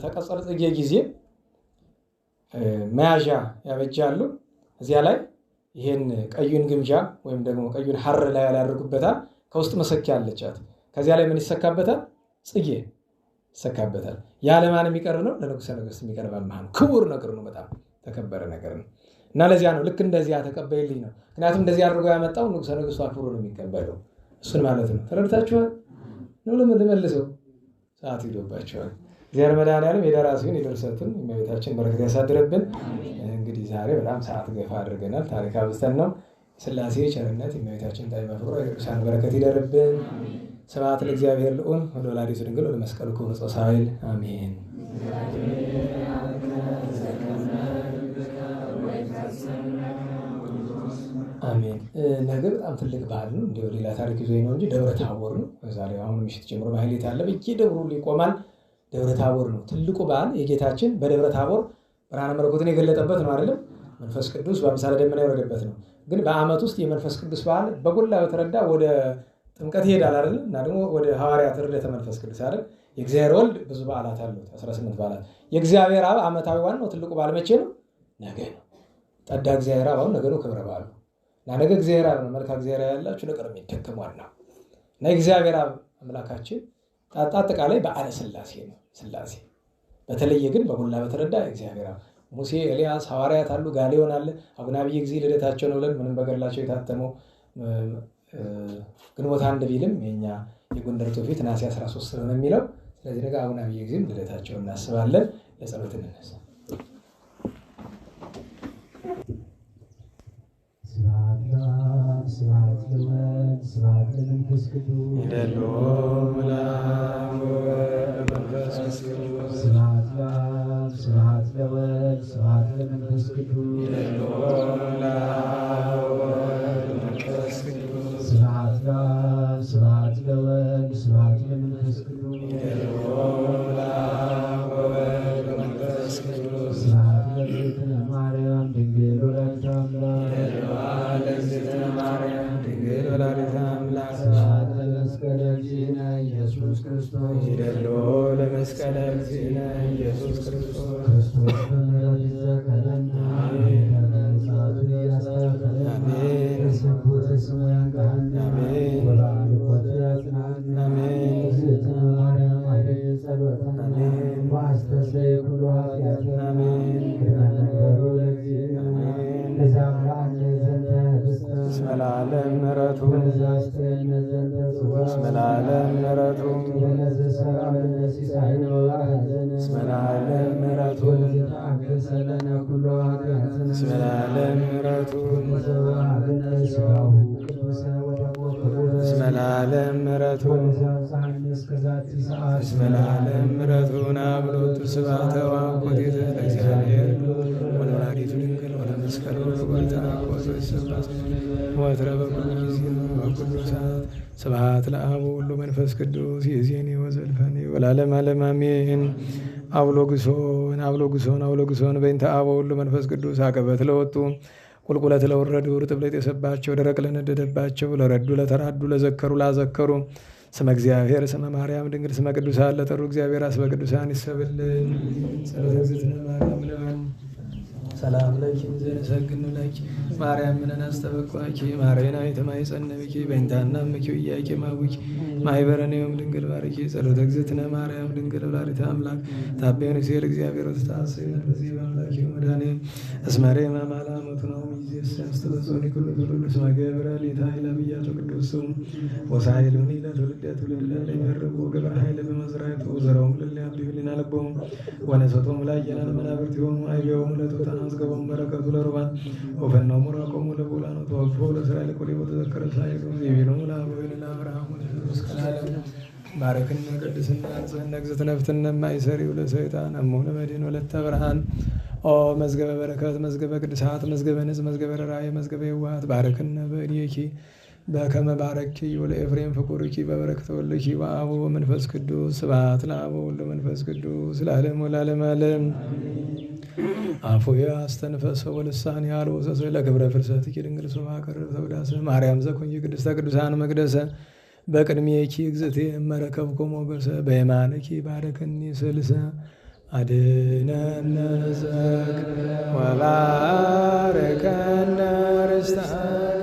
ተቀጸል ጽጌ ጊዜ መያዣ ያበጃሉ። እዚያ ላይ ይሄን ቀዩን ግምጃ ወይም ደግሞ ቀዩን ሐር ላይ ያደርጉበታል። ከውስጥ መሰኪያ አለቻት። ከዚያ ላይ ምን ይሰካበታል? ጽጌ ይሰካበታል። ያለማን የሚቀርብ ነው? ለንጉሠ ነገሥት የሚቀርብ ነው። ክቡር ነገር ነው። በጣም ተከበረ ነገር ነው። እና ለዚያ ነው ልክ እንደዚያ ተቀበይልኝ ነው። ምክንያቱም እንደዚህ አድርጎ ያመጣው ንጉሠ ነገሥቱ አክብሮ ነው የሚቀበለው። እሱን ማለት ነው። ተረድታችኋል? ነው ልመልሰው ሰዓት ሄዶባቸዋል። እግዚአብሔር መድኃኔዓለም የደራሲውን የድርሰቱን የእመቤታችን በረከት ያሳድርብን። እንግዲህ ዛሬ በጣም ሰዓት ገፋ አድርገናል። ታሪክ አብዝተን ነው። ሥላሴ ቸርነት የእመቤታችን ጣዕመ ፍቅሯ የቅዱሳን በረከት ይደርብን። ስብሐት ለእግዚአብሔር ልዑል ወለወላዲቱ ድንግል ወለመስቀሉ ክቡር ጻዕል አሜን። አሜን። ነገ በጣም ትልቅ በዓል ነው። እንዲሁ ሌላ ታሪክ ይዞ ነው እንጂ ደብረ ታቦር ነው። ዛሬ አሁን ምሽት ጀምሮ ማህሌት አለ፣ በየደብሩ ይቆማል። ደብረ ታቦር ነው ትልቁ በዓል። የጌታችን በደብረ ታቦር ብርሃነ መለኮትን የገለጠበት ነው አይደለም? መንፈስ ቅዱስ በአምሳለ ደመና የወረደበት ነው። ግን በዓመት ውስጥ የመንፈስ ቅዱስ በዓል በጎላ በተረዳ ወደ ጥምቀት ይሄዳል አይደል? እና ደግሞ ወደ ሐዋርያት ርደተ መንፈስ ቅዱስ አይደል? የእግዚአብሔር ወልድ ብዙ በዓላት አሉት፣ 18 በዓላት። የእግዚአብሔር አብ ዓመታዊ ዋናው ትልቁ በዓል መቼ ነው? ነገ ነው። ጠዳ እግዚአብሔር አብ አሁን ነገ ነው ክብረ በዓሉ። እና ነገ እግዚአብሔር አብ ነው። መልካ እግዚአብሔር ያላችሁ ነገር የሚደከም ዋናው እና የእግዚአብሔር አብ አምላካችን አጠቃላይ በዓለ ሥላሴ ነው። ሥላሴ በተለየ ግን በጎላ በተረዳ እግዚአብሔር አብ ሙሴ፣ ኤልያስ፣ ሐዋርያት አሉ፣ ጋሌዮን አለ። አቡነ አብየ ጊዜ ልደታቸው ነው ብለን ምንም በገድላቸው የታተመው ግንቦት 1 ቢልም የኛ የጎንደር ትውፊት ነሐሴ 13 ስለሆነ የሚለው። ስለዚህ ነገ አቡነ አብየ ጊዜም ልደታቸውን እናስባለን። ለጸሎት እንነሳ። ስብሐት ለወልድ ስብሐት ለመንፈስ ቅዱስ ይደሎ ምላም ወመንፈስ ቅዱስ ስብሐት ለአብ ስብሐት ለወልድ ስብሐት ለመንፈስ ቅዱስ ይደሎ ምላም ወመንፈስ ቅዱስ ስብሐት ለአብ ስብሐት ለወልድ ስብሐት ለመንፈስ ቅዱስ ይደሎ ምላም ወመንፈስ ቅዱስ ስብሐት ለእግዝእትነ ማርያም ድንግል ወላዲተ አምላክ ለእግዝእትነ ማርያም ድንግል ወላዲተ አምላክ ስብሐት ለመስቀለ እግዚእነ ኢየሱስ ክርስቶስ ይደሎ ለመስቀለ እግዚእነ ኢየሱስ ክርስቶስ ክርስቶስ በምሕረቱ ይዘከረና በምሕረቱ ያስተሰርይና በስብሐተ ስሙ ያንቃና በባርኮቱ ያጽናና እግዝእትነ ማርያም ኃይለ ጸሎተነ ወአስተስርይ ኩሉ ኃጢአተነ በመንበሩ ለእግዚእነ ለዘአብርሃነ ዘንተ ኅብስተ እስመ ለዓለም ምሕረቱ ወለዘአስተየነ ዘንተ ጽዋ እስመ ለዓለም ምሕረቱ ወለዘሠርዐ ለነ ሲሳየነ ወአሐዘነ እስመ ለዓለም ምሕረቱ ወለዘተአገሠ ለነ ኩሉ ኃጢአተነ እስመ ለዓለም ምሕረቱ ወለዘወሀበነ ሥጋሁ ቅዱሰ ወደሙ ክቡረ እስመ ለዓለም ምሕረቱ ወለዘአብጽሐነ እስከ ዛቲ ሰዓት እስመ ለዓለም ምሕረቱን አብሎቱ ስብሐተ ወአኮቴተ ለእግዚአብሔር ወለወላዲቱ ድንግል ወለመስቀሉ ክቡር ተናቆቱ ይሰባስ ወትረ በኩሉ ጊዜ ወበኩሉ ሰዓት ስብሐት ለአብ ወወልድ ወመንፈስ ቅዱስ ይእዜኒ ወዘልፈኒ ወለዓለመ ዓለም አሜን። አብሎግሶን አብሎግሶን አብሎግሶን በእንተ አብ ወወልድ ወመንፈስ ቅዱስ አቀበት ለወጡ ቁልቁለት ለወረዱ ርጥብ ለጤሰባቸው ደረቅ ለነደደባቸው ለረዱ ለተራዱ ለዘከሩ ላዘከሩ ስመ እግዚአብሔር ስመ ማርያም ድንግል ስመ ቅዱሳን ለጠሩ እግዚአብሔር አስበ ቅዱሳን ይሰብልን። ጸሎተ እግዝእትነ ማርያም ለማን ሰላም ለኪ ዘነሰግድ ለኪ ማርያም ምንን አስተበቋኪ ማርያና የተማይጸነብኪ በእንታና ምኪ እያቄ ማቡኪ ማይበረኔውም ድንግል ባርኪ ጸሎተ እግዝእትነ ማርያም ድንግል ወላዲተ አምላክ ታቤን ሲል እግዚአብሔር ወተታሰይ በዚህ በአምላክ ወዳኔ እስመሬ ማማላ መቱናው ሚዜስ ያስተበጾኒ ኩሉ ሁሉ ስመ ገብርኤል የታይለ ብያቶ ቅዱስ ወሳይሉኒ ለትውልደ ትውልድ ለሚመርቡ ግብረ ኃይል በመዝራቱ ዘረውም ለሊያብዩልና ለቦም ወነሰቶም ላይ የናን መናብርት ይሆኑ አይቤውም ለቶታን አስገቦም በረከቱ ለሩባን ወፈናው ሙራቆሙ ለቡላኑ ተወግፎ ለእስራኤል ቆሌ ወተዘከረ ሳይሉ የቢኖም ለአበዊን ለአብርሃም ወለኢየሱስ ከላለም ባረክና ቅድስና አንጽህና እግዝእትነ ፍትነ ማይሰሪው ለሰይጣን እሞ ለመድኅን ወለተ ብርሃን ኦ መዝገበ በረከት መዝገበ ቅድሳት መዝገበ ንጽ መዝገበ ራእይ መዝገበ የዋሃት ባረክና በእድኪ በከመ ባረኪ ወለኤፍሬም ፍቁርኪ በበረከተ ወልድኪ ወአብ ወመንፈስ ቅዱስ ስብሐት ለአብ ወወልድ ወመንፈስ ቅዱስ ለዓለሙ ለዓለመ ዓለም። አፉየ አስተንፈሰ ወልሳን ያልወሰሰ ለክብረ ፍልሰትኪ ድንግል ሶባ ቀርብ ተውዳሰ ማርያም ዘኮንኪ ቅድስተ ቅዱሳን መቅደሰ በቅድሜኪ እግዝእትየ እመረከብኩ ሞገሰ በየማንኪ ባረከኒ ስልሰ አድኅነነ ዘክር ወባርከነ ርስተከ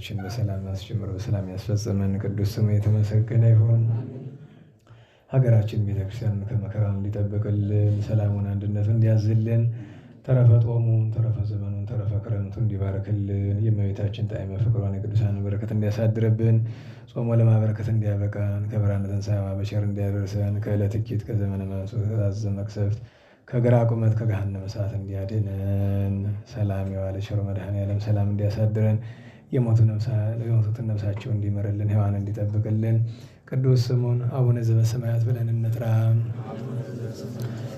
ጉዟችን በሰላም አስጀምሮ በሰላም ያስፈጽመን። ቅዱስ ስሙ የተመሰገነ ይሁን። ሀገራችን ቤተክርስቲያን ከመከራ እንዲጠብቅልን፣ ሰላሙን አንድነቱን እንዲያዝልን፣ ተረፈ ጦሙን ተረፈ ዘመኑን ተረፈ ክረምቱ እንዲባርክልን፣ የእመቤታችን ጣዕመ ፍቅሯን የቅዱሳን በረከት እንዲያሳድርብን፣ ጾሞ ለማበረከት እንዲያበቃን፣ ከብርሃነ ትንሣኤዋ በቸር እንዲያደርሰን፣ ከዕለት እኪት ከዘመነ መዓት መቅሰፍት ከግራ ቁመት ከገሃነመ እሳት እንዲያድነን፣ ሰላም የዋለ ቸር መድኃኔዓለም ሰላም እንዲያሳድረን፣ የሞቱትን ነፍሳቸው እንዲምርልን፣ ሔዋን እንዲጠብቅልን ቅዱስ ስሙን አቡነ ዘበሰማያት ብለን እንጥራ።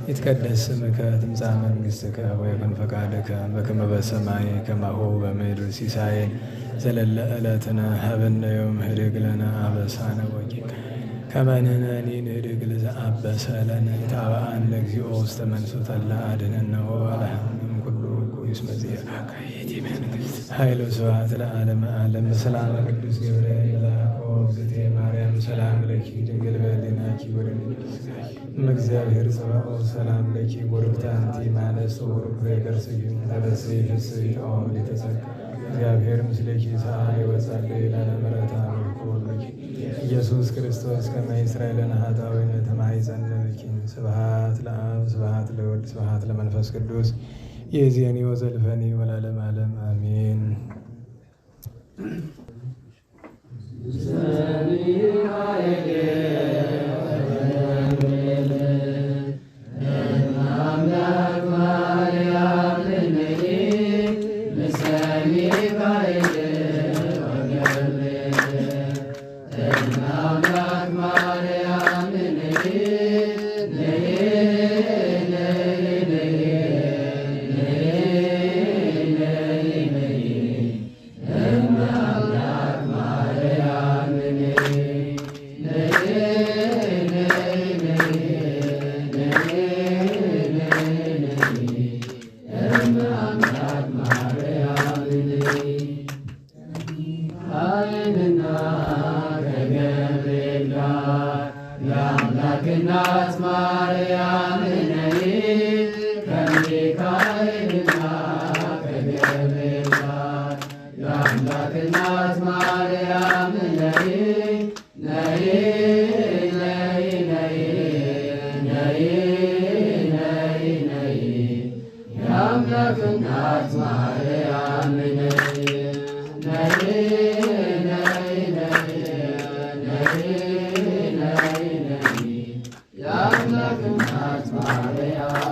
ይትቀደስ ስምከ ትምጻእ መንግሥትከ ወይኩን ፈቃድከ በከመ በሰማይ ከማሁ በምድር ሲሳየን ዘለለ ዕለትነ ሀበነ ዮም ህድግ ለነ አበሳነ ወጌጋየነ ከመ ንሕነኒ ንህድግ ለዘአበሰ ለነ ኢታብአነ ለእግዚኦ ውስተ መንሱት እለ አድኅነነ ወባልሐነ እምኩሉ ኩይስ መዚአከ ይእቲ መንግሥት ኃይል ወስብሐት ለዓለመ ዓለም። በሰላመ ቅዱስ ገብርኤል መልአክ እግዝእትየ ማርያም ሰላም ለኪ ድንግል በኅሊናኪ ወድንግል በሥጋኪ እምእግዚአብሔር ጸባኦት ሰላም ለኪ ቡርክት አንቲ እምአንስት ወቡሩክ ፍሬ ከርሥኪ ተፈሥሒ ፍሥሕት ኦ ምልዕተ ጸጋ እግዚአብሔር ምስሌኪ ሰአሊ ወጸልዪ ለነ ምሕረተ ወኩሎኪ ኢየሱስ ክርስቶስ ከመ ይሥረይ ለነ ኃጣውኢነ ተማኅፀነ ብኪ። ስብሐት ለአብ ስብሐት ለወልድ ስብሐት ለመንፈስ ቅዱስ ይእዜኒ ወዘልፈኒ ወለዓለመ ዓለም አሜን። Yeah.